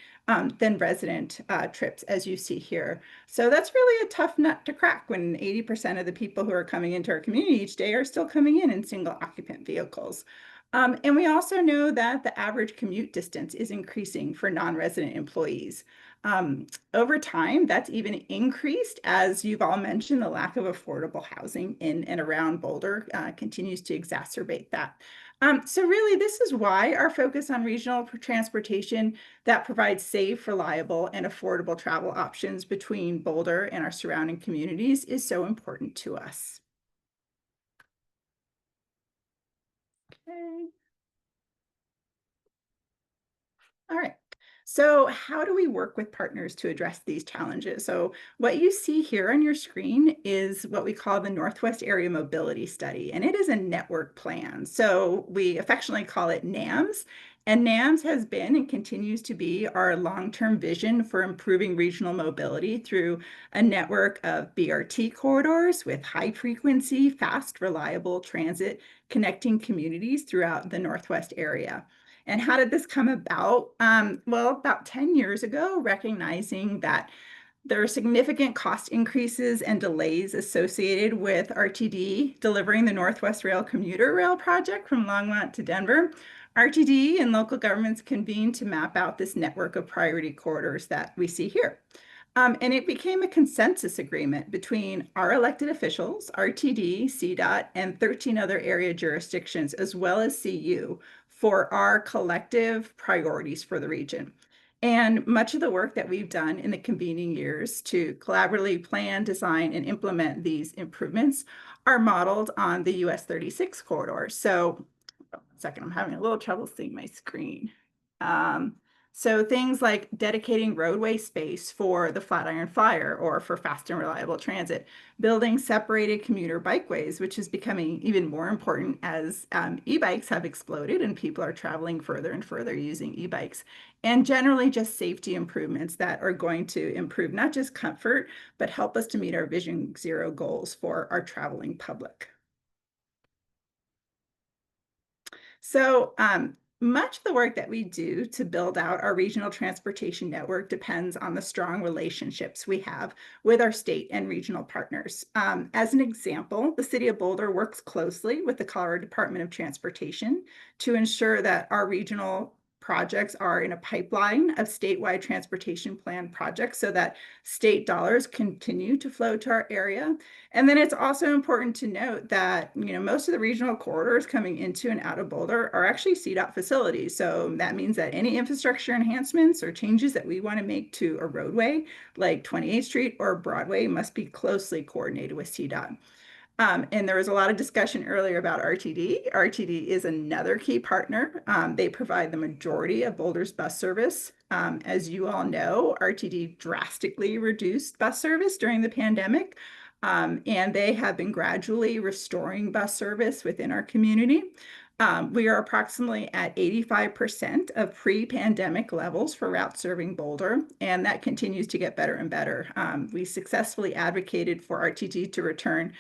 than resident trips, as you see here. So that's really a tough nut to crack when 80% of the people who are coming into our community each day are still coming in single occupant vehicles. And we also know that the average commute distance is increasing for non-resident employees. Over time, that's even increased, as you've all mentioned, the lack of affordable housing in and around Boulder continues to exacerbate that. So really, this is why our focus on regional transportation that provides safe, reliable, and affordable travel options between Boulder and our surrounding communities is so important to us. Okay. All right. So how do we work with partners to address these challenges? So what you see here on your screen is what we call the Northwest Area Mobility Study, and it is a network plan. So we affectionately call it NAMS. And NAMS has been and continues to be our long-term vision for improving regional mobility through a network of BRT corridors with high-frequency, fast, reliable transit connecting communities throughout the Northwest area. And how did this come about? Well, about 10 years ago, recognizing that there are significant cost increases and delays associated with RTD delivering the Northwest Rail Commuter Rail project from Longmont to Denver. RTD and local governments convened to map out this network of priority corridors that we see here. And it became a consensus agreement between our elected officials, RTD, CDOT, and 13 other area jurisdictions, as well as CU, for our collective priorities for the region. And much of the work that we've done in the convening years to collaboratively plan, design, and implement these improvements are modeled on the US 36 corridor. So, second, I'm having a little trouble seeing my screen. So things like dedicating roadway space for the Flatiron Flyer or for fast and reliable transit, building separated commuter bikeways, which is becoming even more important as e-bikes have exploded and people are traveling further and further using e-bikes, and generally just safety improvements that are going to improve not just comfort, but help us to meet our Vision Zero goals for our traveling public. So much of the work that we do to build out our regional transportation network depends on the strong relationships we have with our state and regional partners. As an example, the City of Boulder works closely with the Colorado Department of Transportation to ensure that our regional projects are in a pipeline of statewide transportation plan projects so that state dollars continue to flow to our area. And then it's also important to note that, most of the regional corridors coming into and out of Boulder are actually CDOT facilities. So that means that any infrastructure enhancements or changes that we want to make to a roadway like 28th Street or Broadway must be closely coordinated with CDOT. And there was a lot of discussion earlier about RTD. RTD is another key partner. They provide the majority of Boulder's bus service. As you all know, RTD drastically reduced bus service during the pandemic, and they have been gradually restoring bus service within our community. We are approximately at 85% of pre-pandemic levels for routes serving Boulder, and that continues to get better and better. We successfully advocated for RTD to return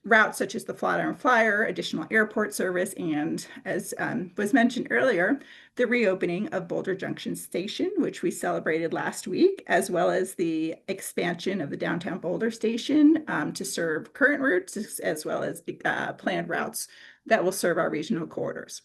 routes such as the Flatiron Flyer, additional airport service, and as was mentioned earlier, the reopening of Boulder Junction Station, which we celebrated last week, as well as the expansion of the downtown Boulder Station to serve current routes, as well as planned routes that will serve our regional corridors.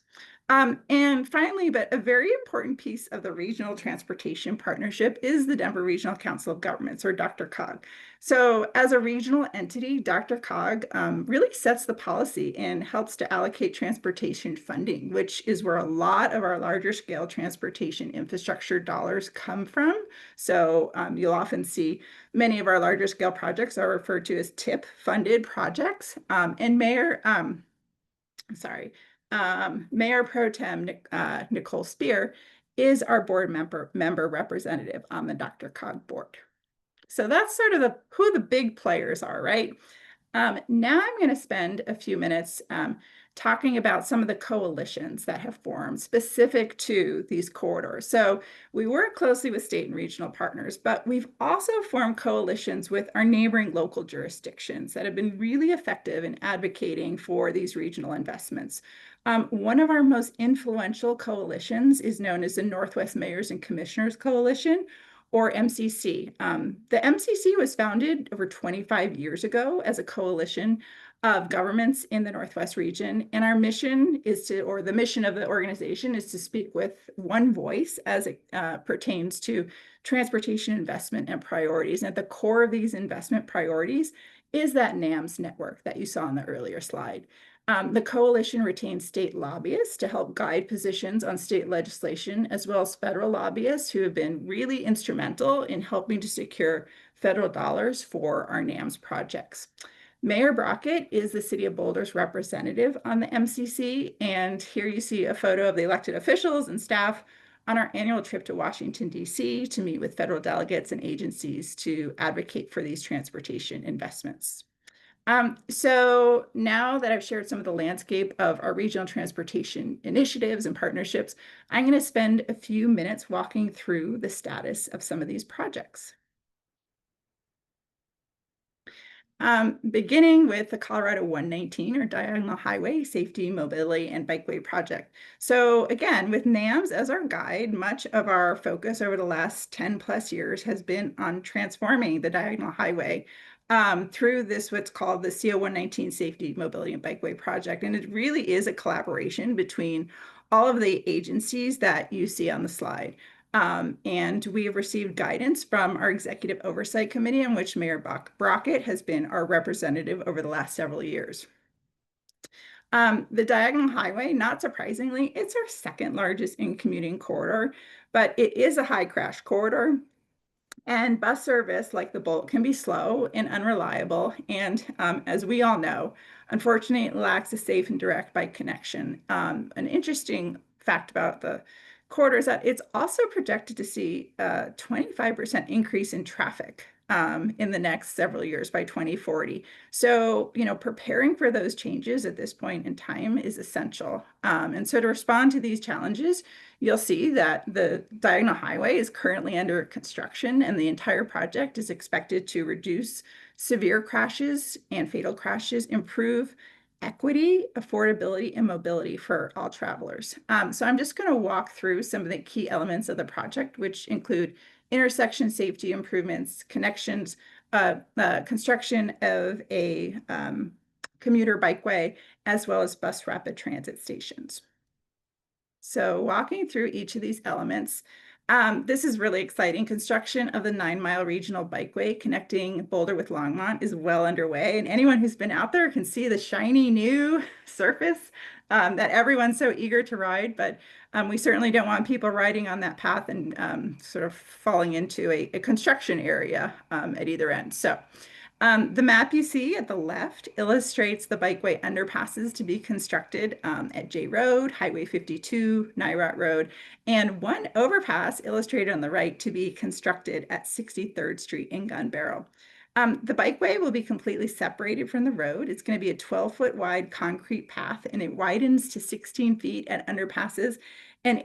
And finally, but a very important piece of the regional transportation partnership is the Denver Regional Council of Governments, or DRCOG. So as a regional entity, DRCOG really sets the policy and helps to allocate transportation funding, which is where a lot of our larger scale transportation infrastructure dollars come from. So you'll often see many of our larger scale projects are referred to as TIP funded projects. And Mayor Pro Tem Nicole Spear is our board member representative on the DRCOG board. So that's sort of who the big players are, right? Now I'm going to spend a few minutes talking about some of the coalitions that have formed specific to these corridors. So we work closely with state and regional partners, but we've also formed coalitions with our neighboring local jurisdictions that have been really effective in advocating for these regional investments. One of our most influential coalitions is known as the Northwest Mayors and Commissioners Coalition, or MCC. The MCC was founded over 25 years ago as a coalition of governments in the Northwest region. And our mission is to, or the mission of the organization is to speak with one voice as it pertains to transportation investment and priorities. And at the core of these investment priorities is that NAMS network that you saw on the earlier slide. The coalition retains state lobbyists to help guide positions on state legislation, as well as federal lobbyists who have been really instrumental in helping to secure federal dollars for our NAMS projects. Mayor Brockett is the City of Boulder's representative on the MCC, and here you see a photo of the elected officials and staff on our annual trip to Washington, D.C. to meet with federal delegates and agencies to advocate for these transportation investments. So now that I've shared some of the landscape of our regional transportation initiatives and partnerships, I'm going to spend a few minutes walking through the status of some of these projects. Beginning with the Colorado 119 or Diagonal Highway Safety, Mobility, and Bikeway Project. So again, with NAMS as our guide, much of our focus over the last 10 plus years has been on transforming the Diagonal Highway through this, what's called the CO119 Safety, Mobility, and Bikeway Project. And it really is a collaboration between all of the agencies that you see on the slide. And we have received guidance from our Executive Oversight Committee, in which Mayor Brockett has been our representative over the last several years. The Diagonal Highway, not surprisingly, it's our second largest in commuting corridor, but it is a high crash corridor. And bus service, like the Bolt, can be slow and unreliable. And as we all know, unfortunately, it lacks a safe and direct bike connection. An interesting fact about the corridor is that it's also projected to see a 25% increase in traffic in the next several years by 2040. So, preparing for those changes at this point in time is essential. And so to respond to these challenges, you'll see that the Diagonal Highway is currently under construction, and the entire project is expected to reduce severe crashes and fatal crashes, improve equity, affordability, and mobility for all travelers. So I'm just going to walk through some of the key elements of the project, which include intersection safety improvements, connections, construction of a commuter bikeway, as well as bus rapid transit stations. So walking through each of these elements, this is really exciting. Construction of the 9-mile regional bikeway connecting Boulder with Longmont is well underway. And anyone who's been out there can see the shiny new surface that everyone's so eager to ride. But we certainly don't want people riding on that path and sort of falling into a construction area at either end. So the map you see at the left illustrates the bikeway underpasses to be constructed at J Road, Highway 52, Nyrot Road, and one overpass illustrated on the right to be constructed at 63rd Street in Gun Barrel. The bikeway will be completely separated from the road. It's going to be a 12-foot wide concrete path, and it widens to 16 feet at underpasses and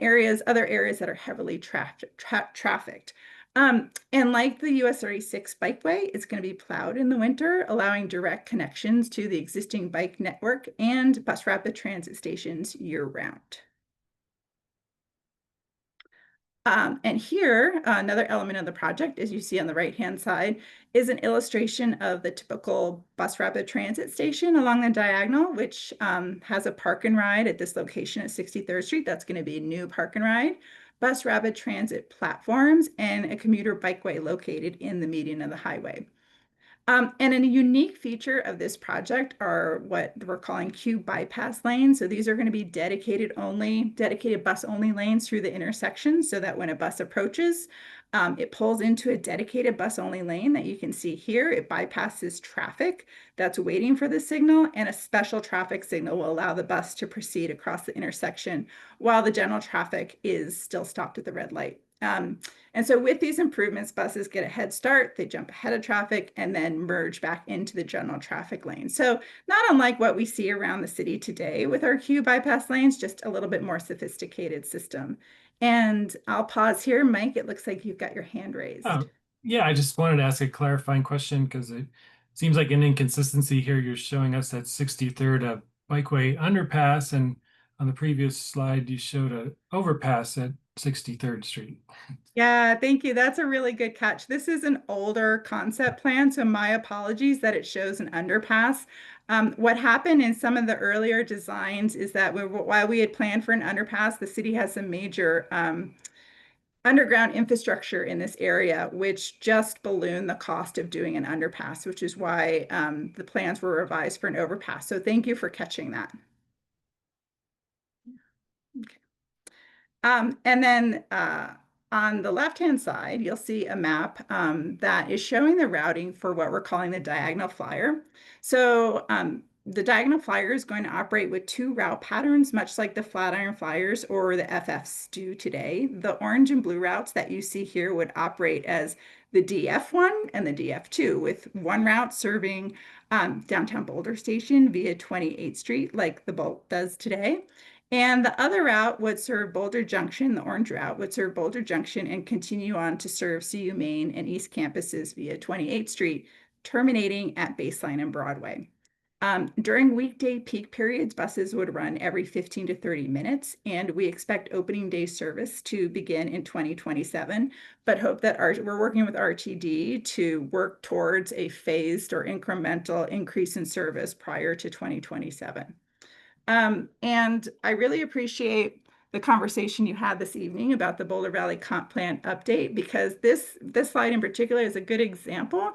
other areas that are heavily trafficked. And like the US 36 bikeway, it's going to be plowed in the winter, allowing direct connections to the existing bike network and bus rapid transit stations year-round. And here, another element of the project, as you see on the right-hand side, is an illustration of the typical bus rapid transit station along the diagonal, which has a park and ride at this location at 63rd Street. That's going to be a new park and ride, bus rapid transit platforms, and a commuter bikeway located in the median of the highway. And a unique feature of this project are what we're calling Q bypass lanes. So these are going to be dedicated bus only lanes through the intersection, so that when a bus approaches, it pulls into a dedicated bus only lane that you can see here. It bypasses traffic that's waiting for the signal, and a special traffic signal will allow the bus to proceed across the intersection while the general traffic is still stopped at the red light. And so with these improvements, buses get a head start, they jump ahead of traffic, and then merge back into the general traffic lane. So not unlike what we see around the city today with our Q bypass lanes, just a little bit more sophisticated system. And I'll pause here. Mike, it looks like you've got your hand raised. Yeah, I just wanted to ask a clarifying question because it seems like an inconsistency here. You're showing us that 63rd bikeway underpass, and on the previous slide, you showed an overpass at 63rd Street. Yeah, thank you. That's a really good catch. This is an older concept plan, so my apologies that it shows an underpass. What happened in some of the earlier designs is that while we had planned for an underpass, the city has some major underground infrastructure in this area, which just ballooned the cost of doing an underpass, which is why the plans were revised for an overpass. So thank you for catching that. Okay. And then on the left-hand side, you'll see a map that is showing the routing for what we're calling the diagonal flyer. So the diagonal flyer is going to operate with 2 route patterns, much like the Flatiron Flyers or the FFs do today. The orange and blue routes that you see here would operate as the DF1 and the DF2, with one route serving downtown Boulder Station via 28th Street, like the Bolt does today. And the other route would serve Boulder Junction, the orange route would serve Boulder Junction and continue on to serve CU Main and East campuses via 28th Street, terminating at Baseline and Broadway. During weekday peak periods, buses would run every 15 to 30 minutes, and we expect opening day service to begin in 2027, but hope that we're working with RTD to work towards a phased or incremental increase in service prior to 2027. And I really appreciate the conversation you had this evening about the Boulder Valley Comp Plan update, because this slide in particular is a good example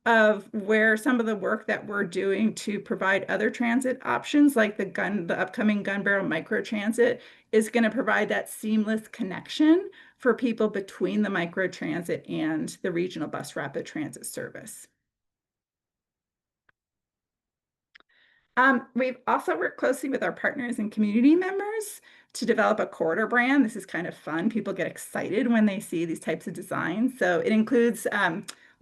of where some of the work that we're doing to provide other transit options, like the upcoming Gun Barrel Microtransit, is going to provide that seamless connection for people between the microtransit and the regional bus rapid transit service. We've also worked closely with our partners and community members to develop a corridor brand. This is kind of fun. People get excited when they see these types of designs. So it includes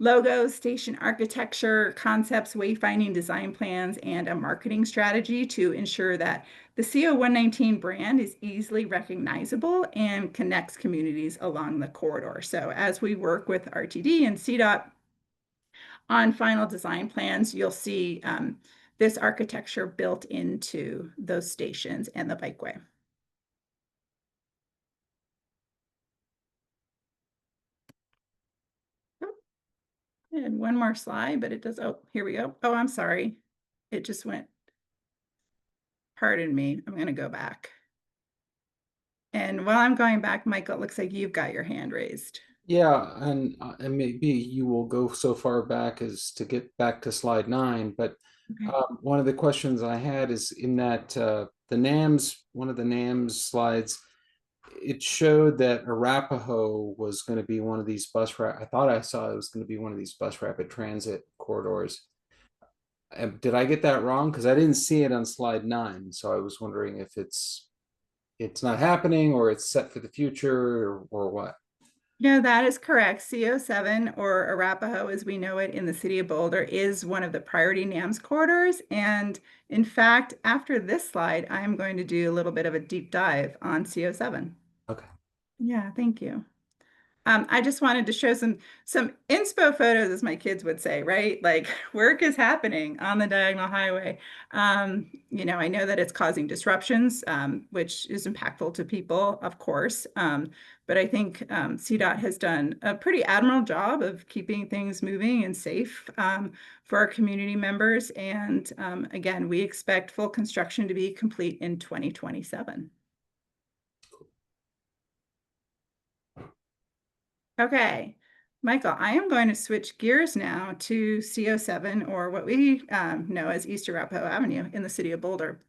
logos, station architecture, concepts, wayfinding design plans, and a marketing strategy to ensure that the CO119 brand is easily recognizable and connects communities along the corridor. So as we work with RTD and CDOT on final design plans, you'll see this architecture built into those stations and the bikeway. And one more slide, but it does, oh, here we go. Oh, I'm sorry. It just went, pardon me, I'm gonna go back. And while I'm going back, Michael, it looks like you've got your hand raised. Yeah, and maybe you will go so far back as to get back to slide 9, but Okay. one of the questions I had is in that one of the NAMS slides, it showed that Arapahoe was going to be one of these I thought I saw it was going to be one of these bus rapid transit corridors. Did I get that wrong? Because I didn't see it on slide 9, so I was wondering if it's not happening or it's set for the future or what. No, that is correct. CO7, or Arapahoe as we know it in the city of Boulder, is one of the priority NAMS corridors. And in fact, after this slide, I'm going to do a little bit of a deep dive on CO7. Okay. Yeah, thank you. I just wanted to show some inspo photos, as my kids would say, right? Like, work is happening on the Diagonal Highway. You know, I know that it's causing disruptions, which is impactful to people, of course. But I think CDOT has done a pretty admirable job of keeping things moving and safe for our community members. And again, we expect full construction to be complete in 2027. Okay, Michael, I am going to switch gears now to CO7, or what we know as East Arapahoe Avenue in the city of Boulder.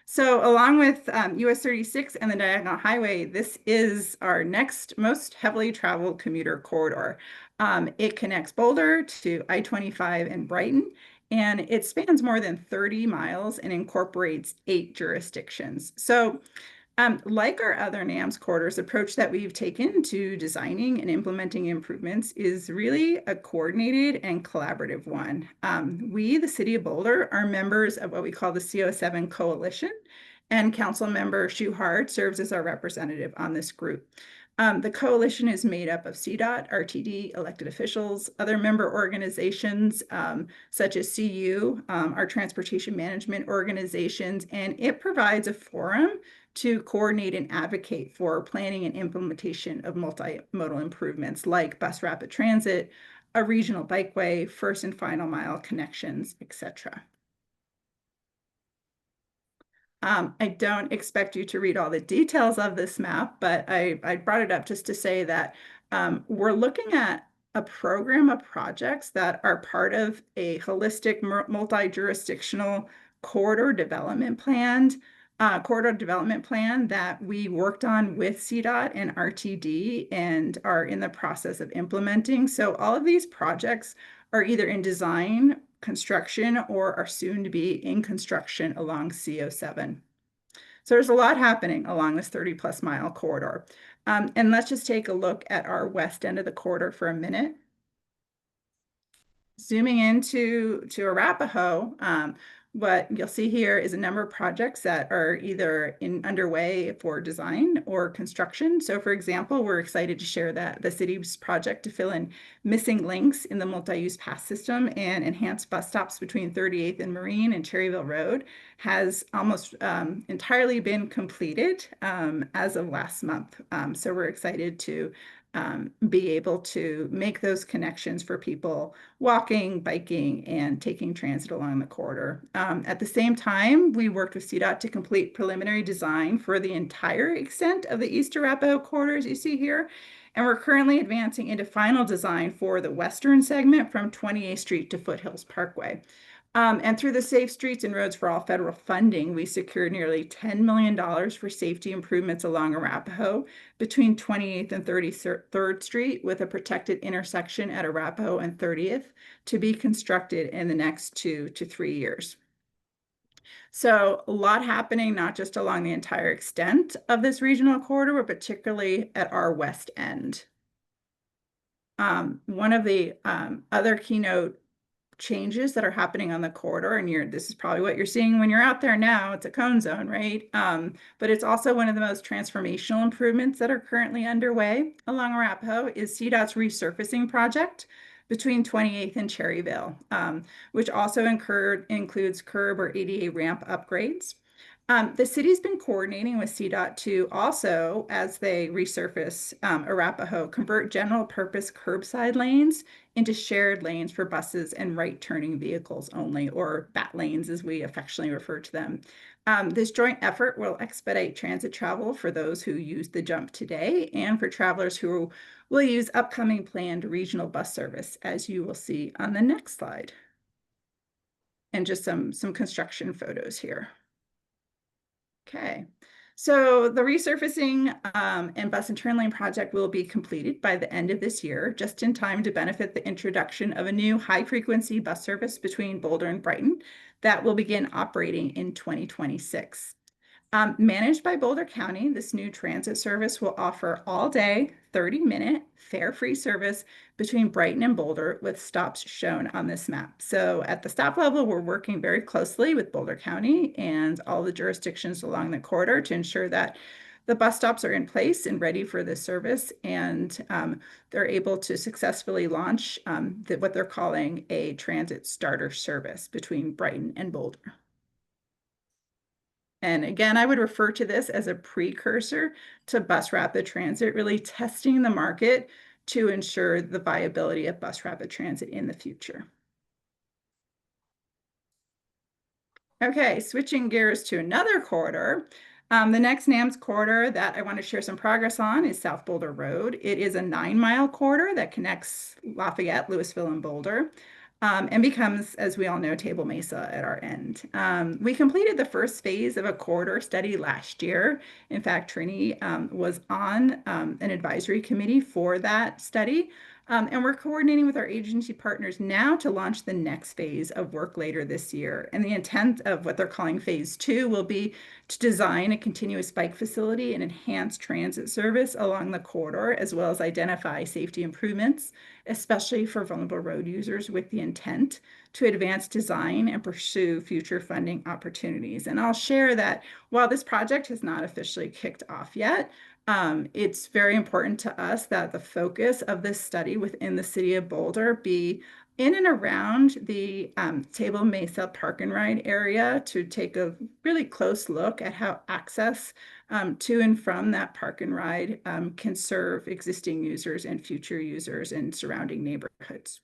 So along with US 36 and the Diagonal Highway, this is our next most heavily traveled commuter corridor. It connects Boulder to I-25 and Brighton, and it spans more than 30 miles and incorporates 8 jurisdictions. So like our other NAMS corridors, approach that we've taken to designing and implementing improvements is really a coordinated and collaborative one. We, the City of Boulder, are members of what we call the CO7 Coalition, and Council Member Shuhart serves as our representative on this group. The coalition is made up of CDOT, RTD, elected officials, other member organizations such as CU, our transportation management organizations, and it provides a forum to coordinate and advocate for planning and implementation of multimodal improvements like bus rapid transit, a regional bikeway, first and final mile connections, etc. I don't expect you to read all the details of this map, but I brought it up just to say that we're looking at a program of projects that are part of a holistic multi-jurisdictional corridor development plan that we worked on with CDOT and RTD and are in the process of implementing. So all of these projects are either in design, construction, or are soon to be in construction along CO7. So there's a lot happening along this 30+ mile corridor. And let's just take a look at our west end of the corridor for a minute. Zooming into Arapahoe, what you'll see here is a number of projects that are either underway for design or construction. So for example, we're excited to share that the city's project to fill in missing links in the multi-use pass system and enhance bus stops between 38th and Marine and Cherryville Road has almost entirely been completed as of last month. So we're excited to be able to make those connections for people walking, biking, and taking transit along the corridor. At the same time, we worked with CDOT to complete preliminary design for the entire extent of the East Arapahoe corridor, as you see here. And we're currently advancing into final design for the western segment from 28th Street to Foothills Parkway. And through the Safe Streets and Roads for All federal funding, we secured nearly $10 million for safety improvements along Arapahoe between 28th and 33rd Street, with a protected intersection at Arapahoe and 30th to be constructed in the next 2 to 3 years. So a lot happening, not just along the entire extent of this regional corridor, but particularly at our west end. One of the other keynote changes that are happening on the corridor, and this is probably what you're seeing when you're out there now, it's a cone zone, right? But it's also one of the most transformational improvements that are currently underway along Arapahoe is CDOT's resurfacing project between 28th and Cherryville, which also includes curb or ADA ramp upgrades. The city's been coordinating with CDOT to also, as they resurface Arapahoe, convert general purpose curbside lanes into shared lanes for buses and right turning vehicles only, or BAT lanes as we affectionately refer to them. This joint effort will expedite transit travel for those who use the jump today and for travelers who will use upcoming planned regional bus service, as you will see on the next slide. And just some construction photos here. Okay, so the resurfacing and bus and turn lane project will be completed by the end of this year, just in time to benefit the introduction of a new high-frequency bus service between Boulder and Brighton that will begin operating in 2026. Managed by Boulder County, this new transit service will offer all-day, 30-minute, fare-free service between Brighton and Boulder with stops shown on this map. So at the stop level, we're working very closely with Boulder County and all the jurisdictions along the corridor to ensure that the bus stops are in place and ready for this service, and they're able to successfully launch what they're calling a transit starter service between Brighton and Boulder. And again, I would refer to this as a precursor to bus rapid transit, really testing the market to ensure the viability of bus rapid transit in the future. Okay, switching gears to another corridor. The next NAMS corridor that I want to share some progress on is South Boulder Road. It is a 9-mile corridor that connects Lafayette, Louisville, and Boulder. And becomes, as we all know, Table Mesa at our end. We completed the first phase of a corridor study last year. In fact, Trini was on an advisory committee for that study. And we're coordinating with our agency partners now to launch the next phase of work later this year. And the intent of what they're calling phase 2 will be to design a continuous bike facility and enhance transit service along the corridor, as well as identify safety improvements, especially for vulnerable road users, with the intent to advance design and pursue future funding opportunities. And I'll share that while this project has not officially kicked off yet, it's very important to us that the focus of this study within the city of Boulder be in and around the Table Mesa Park and Ride area to take a really close look at how access to and from that park and ride can serve existing users and future users in surrounding neighborhoods.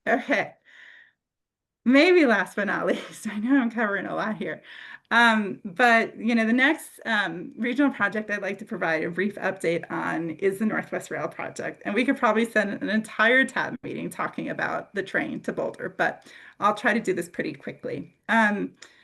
Okay. maybe last but not least, I know I'm covering a lot here. But the next regional project I'd like to provide a brief update on is the Northwest Rail project. And we could probably spend an entire TAB meeting talking about the train to Boulder, but I'll try to do this pretty quickly.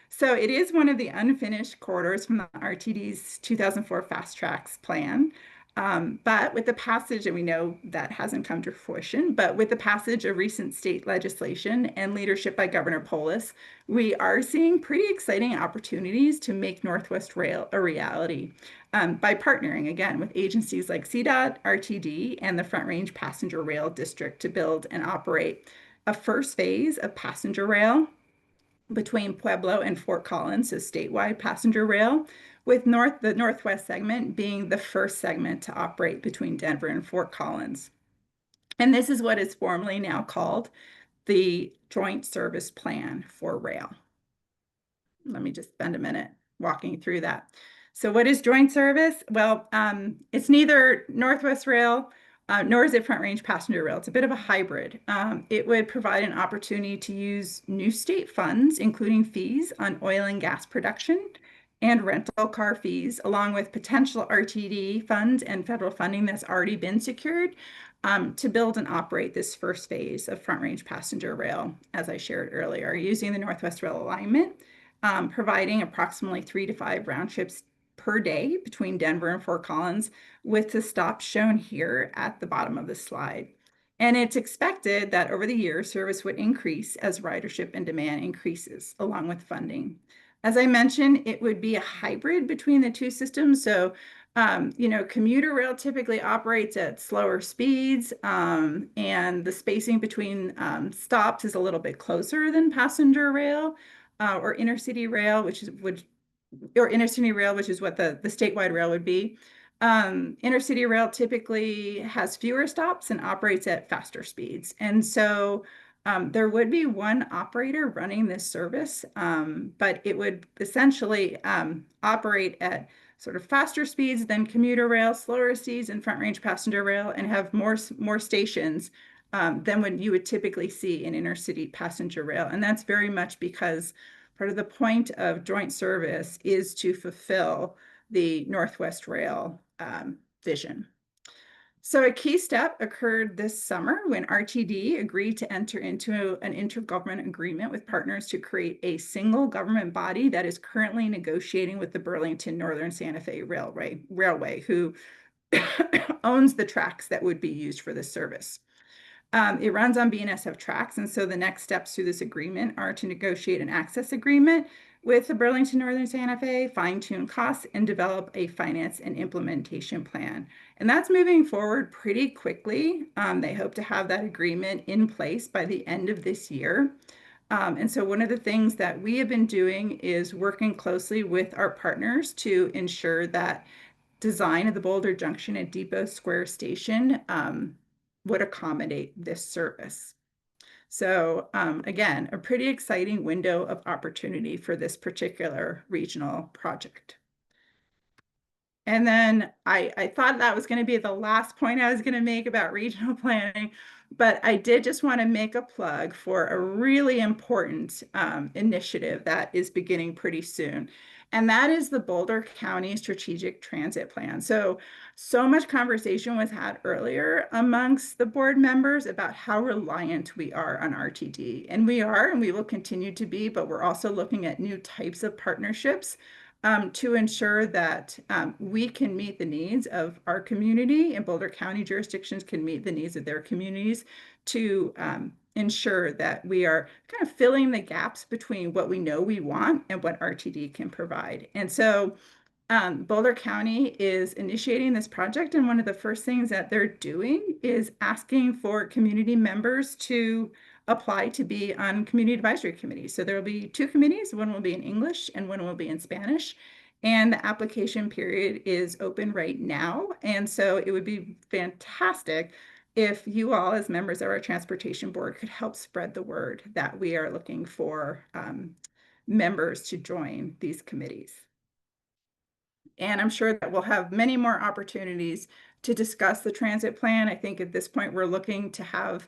So it is one of the unfinished corridors from the RTD's 2004 Fast Tracks plan. But with the passage, and we know that hasn't come to fruition, but with the passage of recent state legislation and leadership by Governor Polis, we are seeing pretty exciting opportunities to make Northwest Rail a reality by partnering again with agencies like CDOT, RTD, and the Front Range Passenger Rail District to build and operate a first phase of passenger rail between Pueblo and Fort Collins, so statewide passenger rail, with the Northwest segment being the first segment to operate between Denver and Fort Collins. And this is what is formally now called the Joint Service Plan for Rail. Let me just spend a minute walking through that. So what is joint service? Well, it's neither Northwest Rail nor is it Front Range Passenger Rail. It's a bit of a hybrid. It would provide an opportunity to use new state funds, including fees on oil and gas production and rental car fees, along with potential RTD funds and federal funding that's already been secured to build and operate this first phase of Front Range Passenger Rail, as I shared earlier, using the Northwest Rail alignment, providing approximately 3 to 5 round trips per day between Denver and Fort Collins, with the stops shown here at the bottom of the slide. And it's expected that over the years, service would increase as ridership and demand increases, along with funding. As I mentioned, it would be a hybrid between the two systems. So, commuter rail typically operates at slower speeds, and the spacing between stops is a little bit closer than passenger rail or intercity rail, which is what the statewide rail would be. Intercity rail typically has fewer stops and operates at faster speeds. And so there would be one operator running this service, but it would essentially operate at sort of faster speeds than commuter rail, slower speeds and Front Range Passenger Rail, and have more stations than what you would typically see in intercity passenger rail. And that's very much because part of the point of joint service is to fulfill the Northwest Rail vision. So a key step occurred this summer when RTD agreed to enter into an intergovernment agreement with partners to create a single government body that is currently negotiating with the Burlington Northern Santa Fe Railway, who owns the tracks that would be used for this service. It runs on BNSF tracks, and so the next steps through this agreement are to negotiate an access agreement with the Burlington Northern Santa Fe, fine-tune costs, and develop a finance and implementation plan. And that's moving forward pretty quickly. They hope to have that agreement in place by the end of this year. And so one of the things that we have been doing is working closely with our partners to ensure that design of the Boulder Junction and Depot Square Station would accommodate this service. So again, a pretty exciting window of opportunity for this particular regional project. And then I thought that was going to be the last point I was going to make about regional planning, but I did just want to make a plug for a really important initiative that is beginning pretty soon. And that is the Boulder County Strategic Transit Plan. So much conversation was had earlier amongst the board members about how reliant we are on RTD. And we are, and we will continue to be, but we're also looking at new types of partnerships to ensure that we can meet the needs of our community, and Boulder County jurisdictions can meet the needs of their communities to ensure that we are kind of filling the gaps between what we know we want and what RTD can provide. And so Boulder County is initiating this project, and one of the first things that they're doing is asking for community members to apply to be on community advisory committees. So there will be 2 committees, one will be in English and one will be in Spanish. And the application period is open right now. And so it would be fantastic if you all, as members of our transportation board, could help spread the word that we are looking for members to join these committees. And I'm sure that we'll have many more opportunities to discuss the transit plan. I think at this point, we're looking to have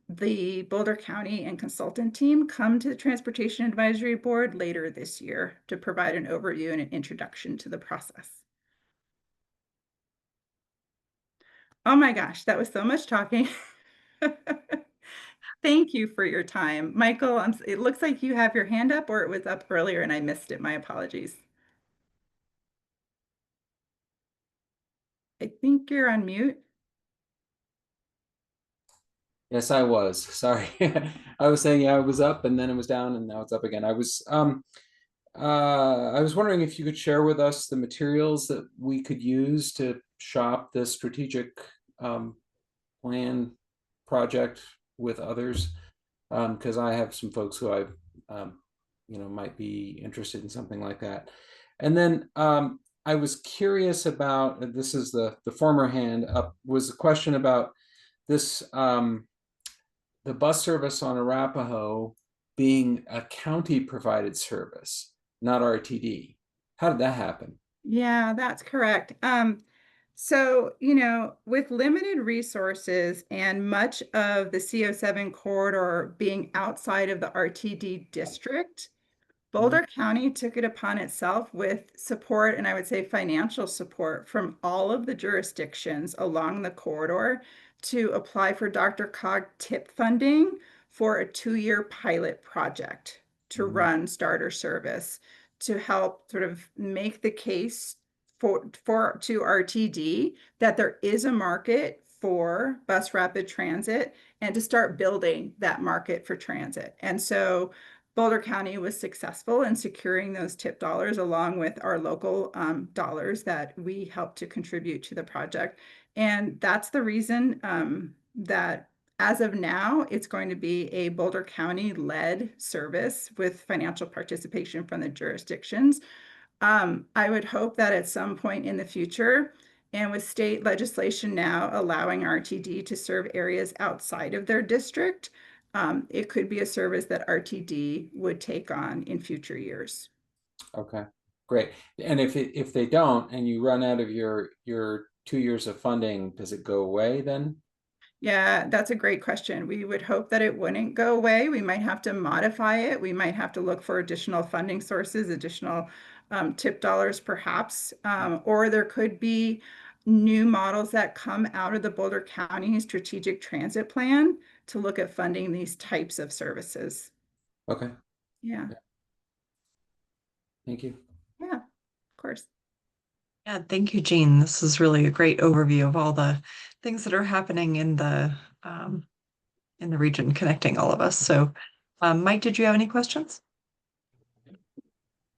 the Boulder County and consultant team come to the Transportation Advisory Board later this year to provide an overview and an introduction to the process. Oh my gosh, that was so much talking. Thank you for your time. Michael, it looks like you have your hand up, or it was up earlier and I missed it. My apologies. I think you're on mute. Yes, I was. Sorry. I was saying, yeah, I was up and then it was down and now it's up again. I was wondering if you could share with us the materials that we could use to shop the strategic plan project with others, because I have some folks who I might be interested in something like that. And then I was curious about, and this is the former hand up, was a question about this the bus service on Arapahoe being a county provided service, not RTD. How did that happen? Yeah, that's correct. So, with limited resources and much of the CO7 corridor being outside of the RTD district, Boulder County took it upon itself with support, and I would say financial support from all of the jurisdictions along the corridor to apply for DRCOG TIP funding for a 2-year pilot project to run starter service to help sort of make the case to RTD that there is a market for bus rapid transit and to start building that market for transit. And so Boulder County was successful in securing those tip dollars along with our local dollars that we helped to contribute to the project. And that's the reason that as of now, it's going to be a Boulder County led service with financial participation from the jurisdictions. I would hope that at some point in the future, and with state legislation now allowing RTD to serve areas outside of their district, it could be a service that RTD would take on in future years. Okay, great. And if they don't, and you run out of your 2 years of funding, does it go away then? Yeah, that's a great question. We would hope that it wouldn't go away. We might have to modify it. We might have to look for additional funding sources, additional tip dollars perhaps, or there could be new models that come out of the Boulder County Strategic Transit Plan to look at funding these types of services. Okay. Yeah. Thank you. Yeah, of course. Yeah, thank you, Jean. This is really a great overview of all the things that are happening in the region, connecting all of us. So, Mike, did you have any questions?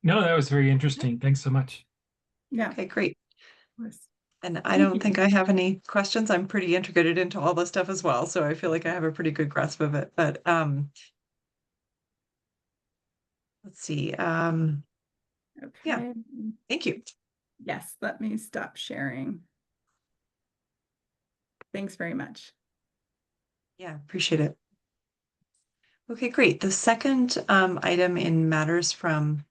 No, that was very interesting. Thanks so much. Yeah. Okay, great. Yes. And I don't think I have any questions. I'm pretty integrated into all this stuff as well, so I feel like I have a pretty good grasp of it. But let's see. Okay. Yeah, thank you. Yes, let me stop sharing. Thanks very much. Yeah, appreciate it. Okay, great. The second item in matters from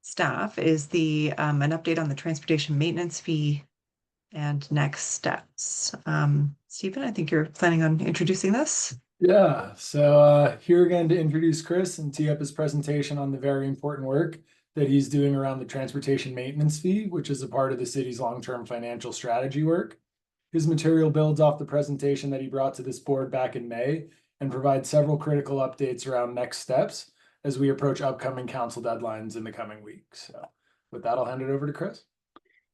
staff is the an update on the transportation maintenance fee and next steps. Stephen, I think you're planning on introducing this. Yeah, so here again to introduce Chris and tee up his presentation on the very important work that he's doing around the transportation maintenance fee, which is a part of the city's long-term financial strategy work. His material builds off the presentation that he brought to this board back in May and provides several critical updates around next steps as we approach upcoming council deadlines in the coming weeks. So with that, I'll hand it over to Chris.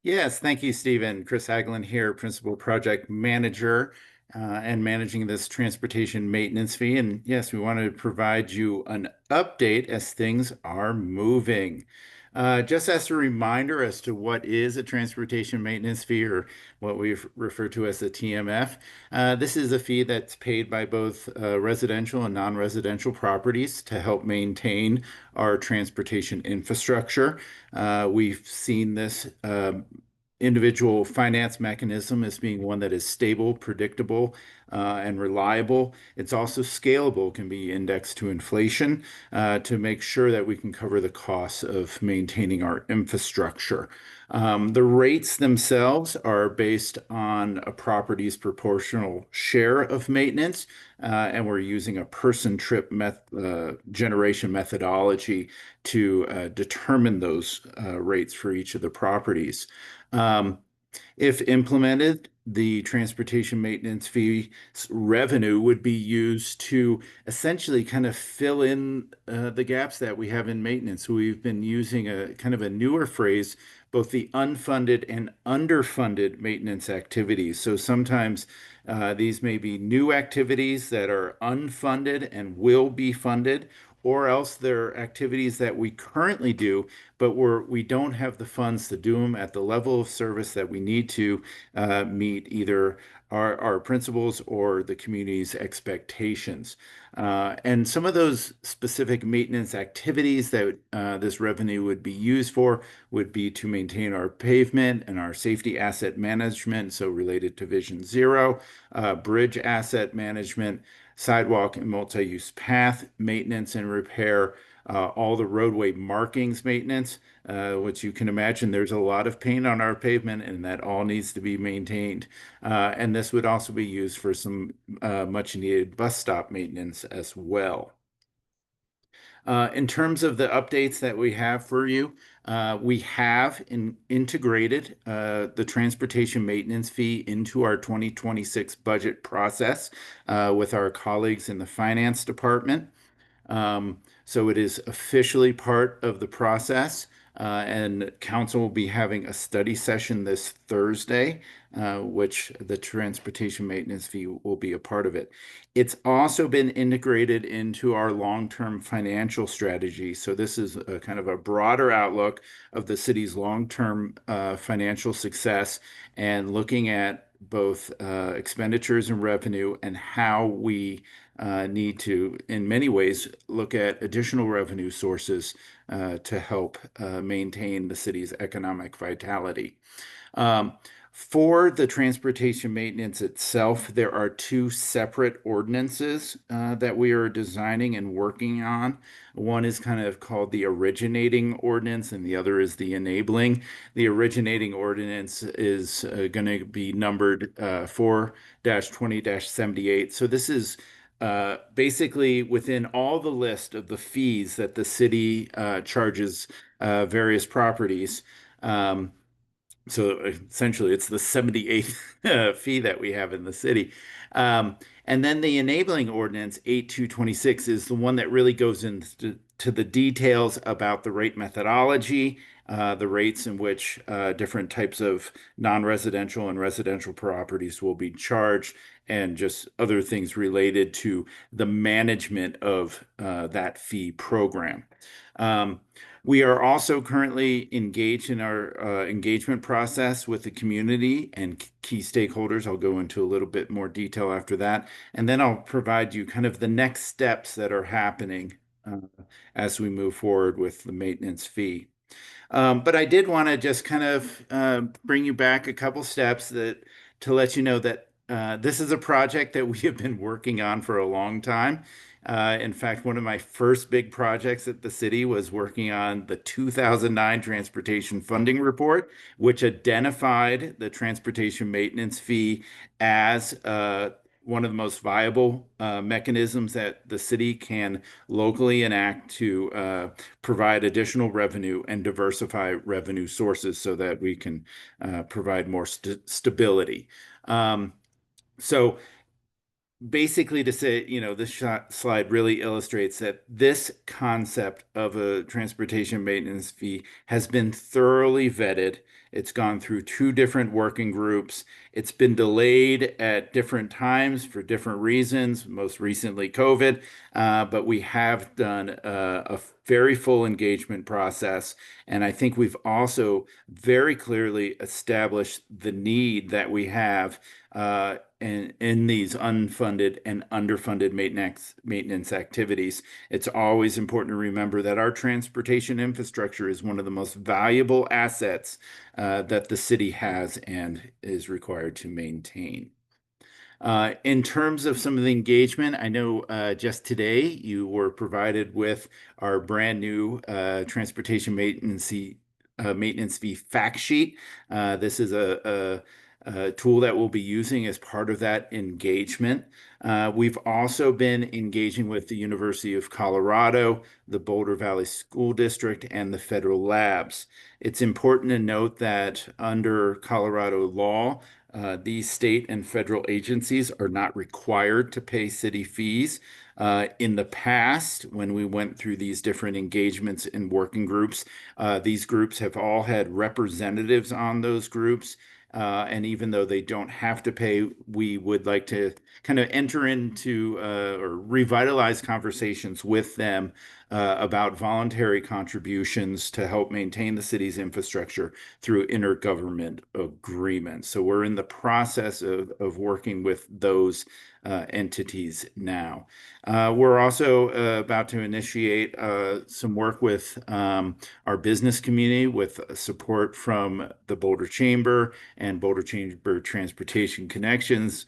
Yes, thank you, Stephen. Chris Hagelin here, Principal Project Manager and managing this transportation maintenance fee. And yes, we want to provide you an update as things are moving. Just as a reminder as to what is a transportation maintenance fee, or what we refer to as the TMF. This is a fee that's paid by both residential and non-residential properties to help maintain our transportation infrastructure. We've seen this individual finance mechanism as being one that is stable, predictable, and reliable. It's also scalable, can be indexed to inflation to make sure that we can cover the costs of maintaining our infrastructure. The rates themselves are based on a property's proportional share of maintenance, and we're using a person trip generation methodology to determine those rates for each of the properties. If implemented, the transportation maintenance fee revenue would be used to essentially kind of fill in the gaps that we have in maintenance. We've been using a kind of a newer phrase, both the unfunded and underfunded maintenance activities. So sometimes these may be new activities that are unfunded and will be funded, or else they're activities that we currently do, but we don't have the funds to do them at the level of service that we need to meet either our principals or the community's expectations. And some of those specific maintenance activities that this revenue would be used for would be to maintain our pavement and our safety asset management, so related to Vision Zero, bridge asset management, sidewalk and multi-use path maintenance and repair, all the roadway markings maintenance, which you can imagine there's a lot of paint on our pavement and that all needs to be maintained. And this would also be used for some much needed bus stop maintenance as well. In terms of the updates that we have for you, we have integrated the transportation maintenance fee into our 2026 budget process with our colleagues in the finance department. So it is officially part of the process, and council will be having a study session this Thursday, which the transportation maintenance fee will be a part of it. It's also been integrated into our long-term financial strategy. So this is a kind of a broader outlook of the city's long-term financial success and looking at both expenditures and revenue and how we need to, in many ways, look at additional revenue sources to help maintain the city's economic vitality. For the transportation maintenance itself, there are two separate ordinances that we are designing and working on. One is kind of called the originating ordinance, and the other is the enabling. The originating ordinance is going to be numbered 4-20-78. So this is basically within all the list of the fees that the city charges various properties. So essentially, it's the 78th fee that we have in the city. And then the enabling ordinance 8-226 is the one that really goes into the details about the rate methodology, the rates in which different types of non-residential and residential properties will be charged, and just other things related to the management of that fee program. We are also currently engaged in our engagement process with the community and key stakeholders. I'll go into a little bit more detail after that. And then I'll provide you kind of the next steps that are happening as we move forward with the maintenance fee. But I did want to just kind of bring you back a couple steps to let you know that this is a project that we have been working on for a long time. In fact, one of my first big projects at the city was working on the 2009 Transportation Funding Report, which identified the transportation maintenance fee as one of the most viable mechanisms that the city can locally enact to provide additional revenue and diversify revenue sources so that we can provide more stability. So basically to say, this slide really illustrates that this concept of a transportation maintenance fee has been thoroughly vetted. It's gone through 2 different working groups. It's been delayed at different times for different reasons, most recently COVID, but we have done a very full engagement process. And I think we've also very clearly established the need that we have in these unfunded and underfunded maintenance activities. It's always important to remember that our transportation infrastructure is one of the most valuable assets that the city has and is required to maintain. In terms of some of the engagement, I know just today you were provided with our brand new transportation maintenance fee fact sheet. This is a tool that we'll be using as part of that engagement. We've also been engaging with the University of Colorado, the Boulder Valley School District, and the federal labs. It's important to note that under Colorado law, these state and federal agencies are not required to pay city fees. In the past, when we went through these different engagements and working groups, these groups have all had representatives on those groups. And even though they don't have to pay, we would like to kind of enter into or revitalize conversations with them about voluntary contributions to help maintain the city's infrastructure through intergovernment agreements. So we're in the process of working with those entities now. We're also about to initiate some work with our business community with support from the Boulder Chamber and Boulder Chamber Transportation Connections.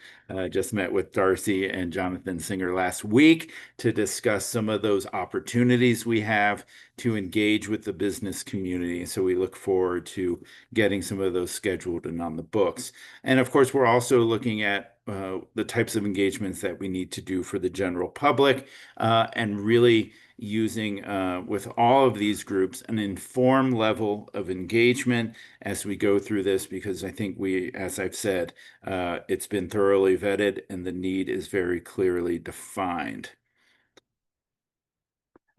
Just met with Darcy and Jonathan Singer last week to discuss some of those opportunities we have to engage with the business community. So we look forward to getting some of those scheduled and on the books. And of course, we're also looking at the types of engagements that we need to do for the general public and really using with all of these groups an informed level of engagement as we go through this, because I think we, as I've said, it's been thoroughly vetted and the need is very clearly defined.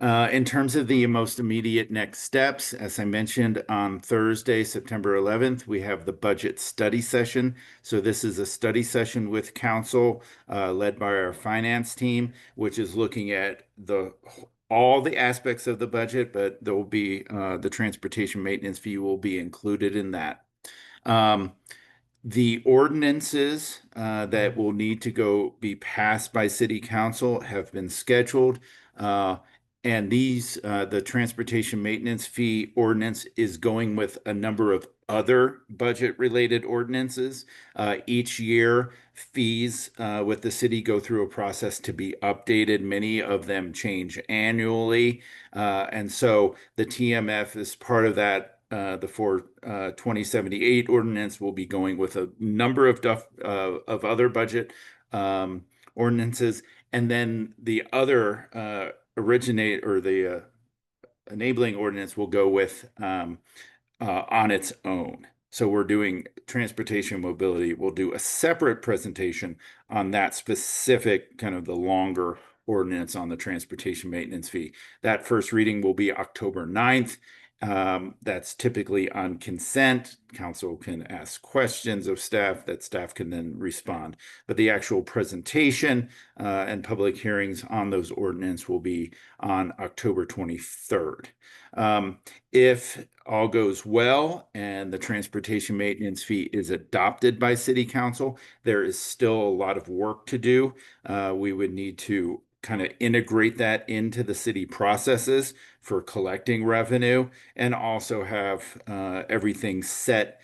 In terms of the most immediate next steps, as I mentioned, on Thursday, September 11th, we have the budget study session. So this is a study session with council led by our finance team, which is looking at all the aspects of the budget, but there will be the transportation maintenance fee will be included in that. The ordinances that will need to be passed by city council have been scheduled. And these, the transportation maintenance fee ordinance is going with a number of other budget-related ordinances. Each year, fees with the city go through a process to be updated. Many of them change annually. And so the TMF is part of that. The 2078 ordinance will be going with a number of other budget ordinances. And then the other the enabling ordinance will go with on its own. So we're doing transportation mobility. We'll do a separate presentation on that specific kind of the longer ordinance on the transportation maintenance fee. That first reading will be October 9th. That's typically on consent. Council can ask questions of staff that staff can then respond. But the actual presentation and public hearings on those ordinance will be on October 23rd. If all goes well and the transportation maintenance fee is adopted by City Council, there is still a lot of work to do. We would need to kind of integrate that into the city processes for collecting revenue and also have everything set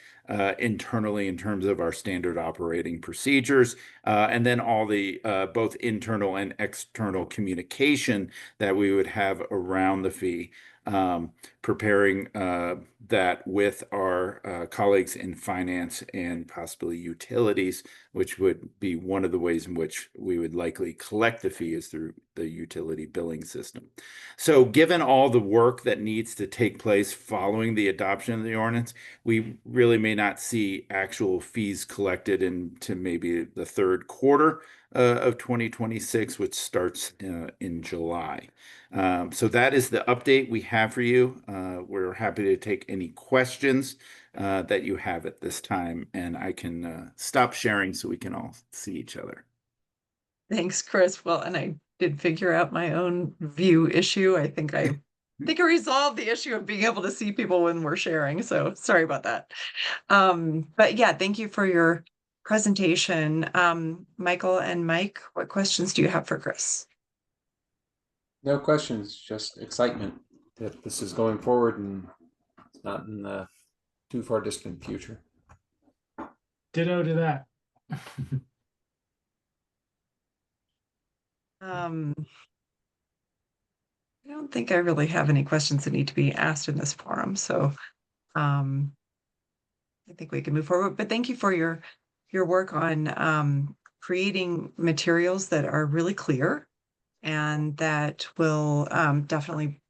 internally in terms of our standard operating procedures, and then all the both internal and external communication that we would have around the fee. Preparing that with our colleagues in finance and possibly utilities, which would be one of the ways in which we would likely collect the fee is through the utility billing system. So given all the work that needs to take place following the adoption of the ordinance, we really may not see actual fees collected into maybe the third quarter of 2026, which starts in July. So that is the update we have for you. We're happy to take any questions that you have at this time, and I can stop sharing so we can all see each other. Thanks, Chris. Well, and I did figure out my own view issue. I think I resolved the issue of being able to see people when we're sharing. So sorry about that. But yeah, thank you for your presentation. Michael and Mike, what questions do you have for Chris? No questions, just excitement that this is going forward and it's not in the too far distant future. Ditto to that. I don't think I really have any questions that need to be asked in this forum, so I think we can move forward. But thank you for your work on creating materials that are really clear and that will definitely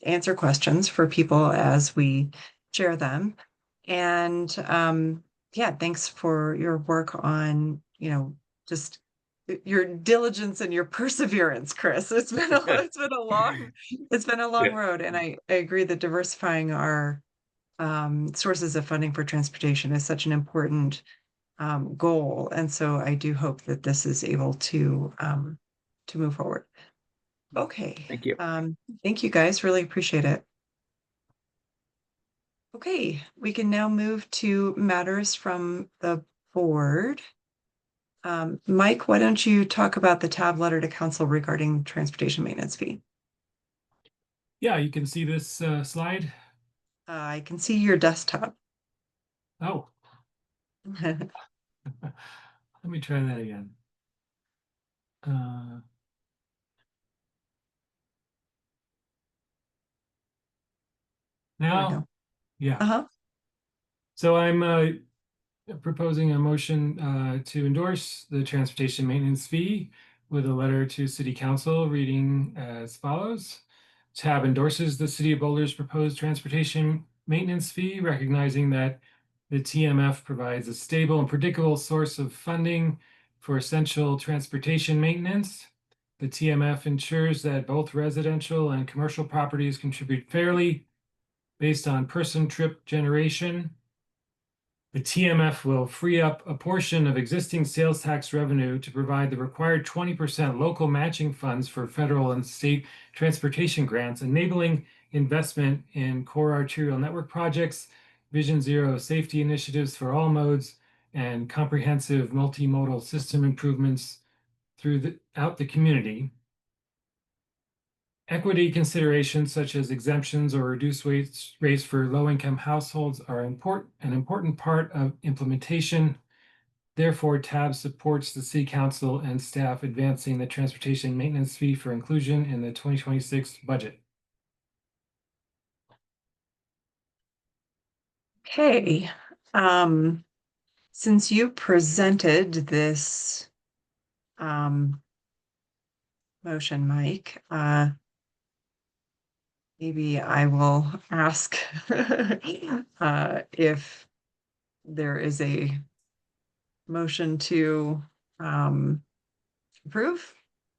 answer questions for people as we share them. And yeah, thanks for your work on, just your diligence and your perseverance, Chris. It's been a long road. And I agree that diversifying our sources of funding for transportation is such an important goal. And so I do hope that this is able to move forward. Okay. Thank you. Thank you guys. Really appreciate it. Okay, we can now move to matters from the board. Mike, why don't you talk about the tab letter to council regarding transportation maintenance fee? Yeah, you can see this slide. I can see your desktop. Oh, let me try that again. Now, yeah. Uh-huh. So I'm proposing a motion to endorse the transportation maintenance fee with a letter to City Council reading as follows. TAB endorses the City of Boulder's proposed transportation maintenance fee, recognizing that the TMF provides a stable and predictable source of funding for essential transportation maintenance. The TMF ensures that both residential and commercial properties contribute fairly based on person trip generation. The TMF will free up a portion of existing sales tax revenue to provide the required 20% local matching funds for federal and state transportation grants, enabling investment in core arterial network projects, Vision Zero safety initiatives for all modes, and comprehensive multimodal system improvements throughout the community. Equity considerations such as exemptions or reduced rates for low-income households are an important part of implementation. Therefore, TAB supports the City Council and staff advancing the transportation maintenance fee for inclusion in the 2026 budget. Okay. Since you presented this motion, Mike, maybe I will ask if there is a motion to approve.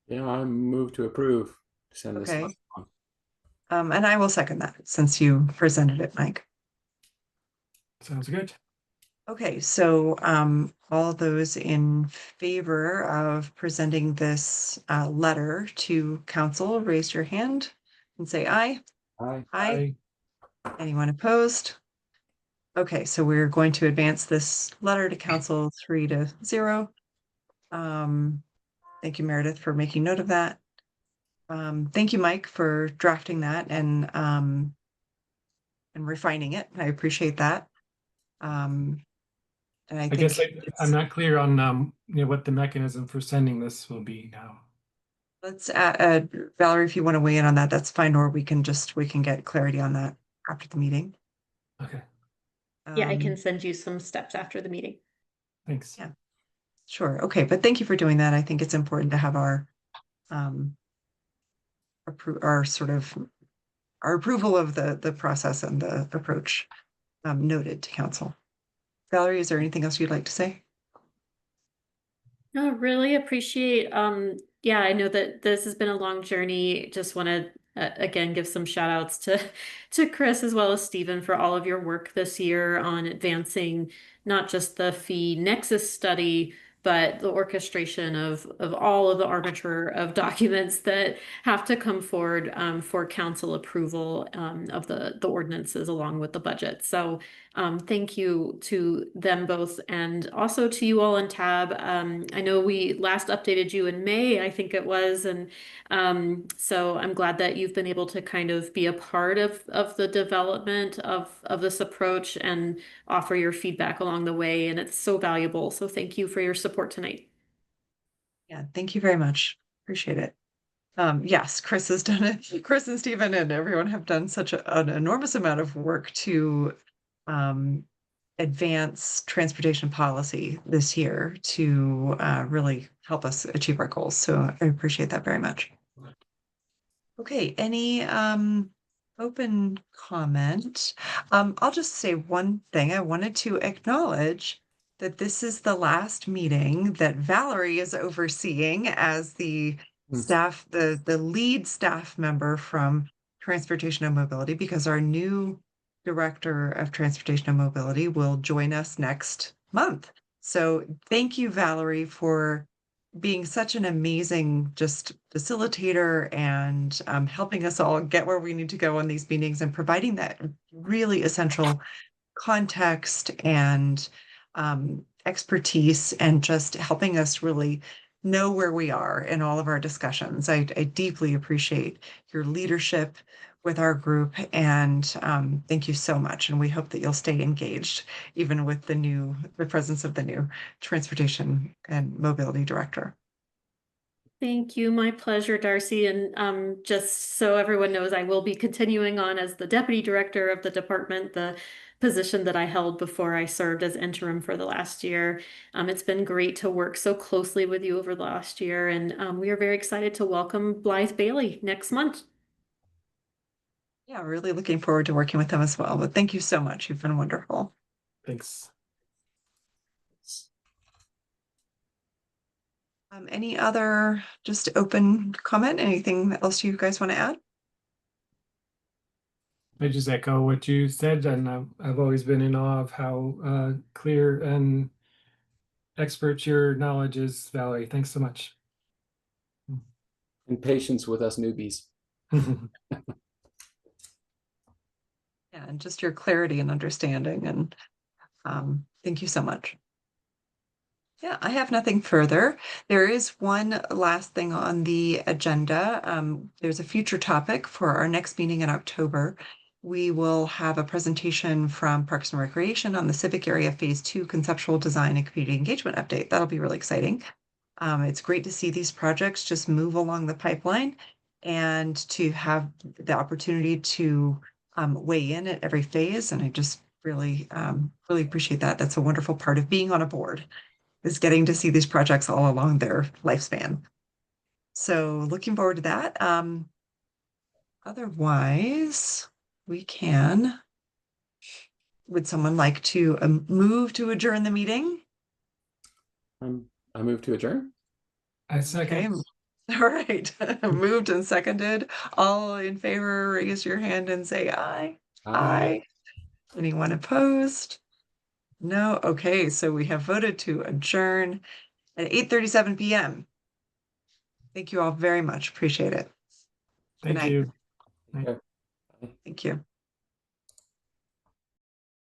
Yeah, I move to approve. Send this Okay. on. And I will second that since you presented it, Mike. Sounds good. Okay, so all those in favor of presenting this letter to council, raise your hand and say aye. Aye. Aye. Anyone opposed? Okay, so we're going to advance this letter to council 3-0. Thank you, Meredith, for making note of that. Thank you, Mike, for drafting that and refining it. I appreciate that. And I guess think I'm not clear on what the mechanism for sending this will be now. let's Valerie, if you want to weigh in on that, that's fine, or we can get clarity on that after the meeting. Okay. Yeah, I can send you some steps after the meeting. Thanks. Yeah, sure. Okay, but thank you for doing that. I think it's important to have our approval of the process and the approach noted to council. Valerie, is there anything else you'd like to say? No, really appreciate, yeah, I know that this has been a long journey. Just want to again give some shout outs to Chris as well as Stephen for all of your work this year on advancing not just the fee nexus study, but the orchestration of all of the arbiter of documents that have to come forward for council approval of the ordinances along with the budget. So Thank you to them both and also to you all in TAB. I know we last updated you in May, I think it was, and so I'm glad that you've been able to kind of be a part of the development of this approach and offer your feedback along the way, and it's so valuable. So thank you for your support tonight. Yeah, thank you very much. Appreciate it. Yes, Chris has done it. Chris and Stephen and everyone have done such an enormous amount of work to advance transportation policy this year to really help us achieve our goals. So I appreciate that very much. Okay, any open comment? I'll just say one thing. I wanted to acknowledge that this is the last meeting that Valerie is overseeing as the staff, the lead staff member from Transportation and Mobility, because our new Director of Transportation and Mobility will join us next month. So thank you, Valerie, for being such an amazing just facilitator and helping us all get where we need to go on these meetings and providing that really essential context and expertise and just helping us really know where we are in all of our discussions. I deeply appreciate your leadership with our group, and thank you so much. And we hope that you'll stay engaged even with the presence of the new Transportation and Mobility Director. Thank you. My pleasure, Darcy. And just so everyone knows, I will be continuing on as the Deputy Director of the department, the position that I held before I served as interim for the last year. It's been great to work so closely with you over the last year, and we are very excited to welcome Blythe Bailey next month. Yeah, really looking forward to working with them as well. But thank you so much. You've been wonderful. Thanks. Any other just open comment? Anything else you guys want to add? I just echo what you said, and I've always been in awe of how clear and expert your knowledge is, Valerie. Thanks so much. And patience with us newbies. Yeah, and just your clarity and understanding. And thank you so much. Yeah, I have nothing further. There is one last thing on the agenda. There's a future topic for our next meeting in October. We will have a presentation from Parks and Recreation on the Civic Area Phase 2 Conceptual Design and Community Engagement Update. That'll be really exciting. It's great to see these projects just move along the pipeline and to have the opportunity to weigh in at every phase. And I just really appreciate that. That's a wonderful part of being on a board, is getting to see these projects all along their lifespan. So looking forward to that. Otherwise, we can. Would someone like to move to adjourn the meeting? I move to adjourn. I second. Okay. All right. Moved and seconded. All in favor, raise your hand and say aye. Aye. Anyone opposed? No. Okay. So we have voted to adjourn at 8:37 p.m. Thank you all very much. Appreciate it. Thank night. you. Thank you.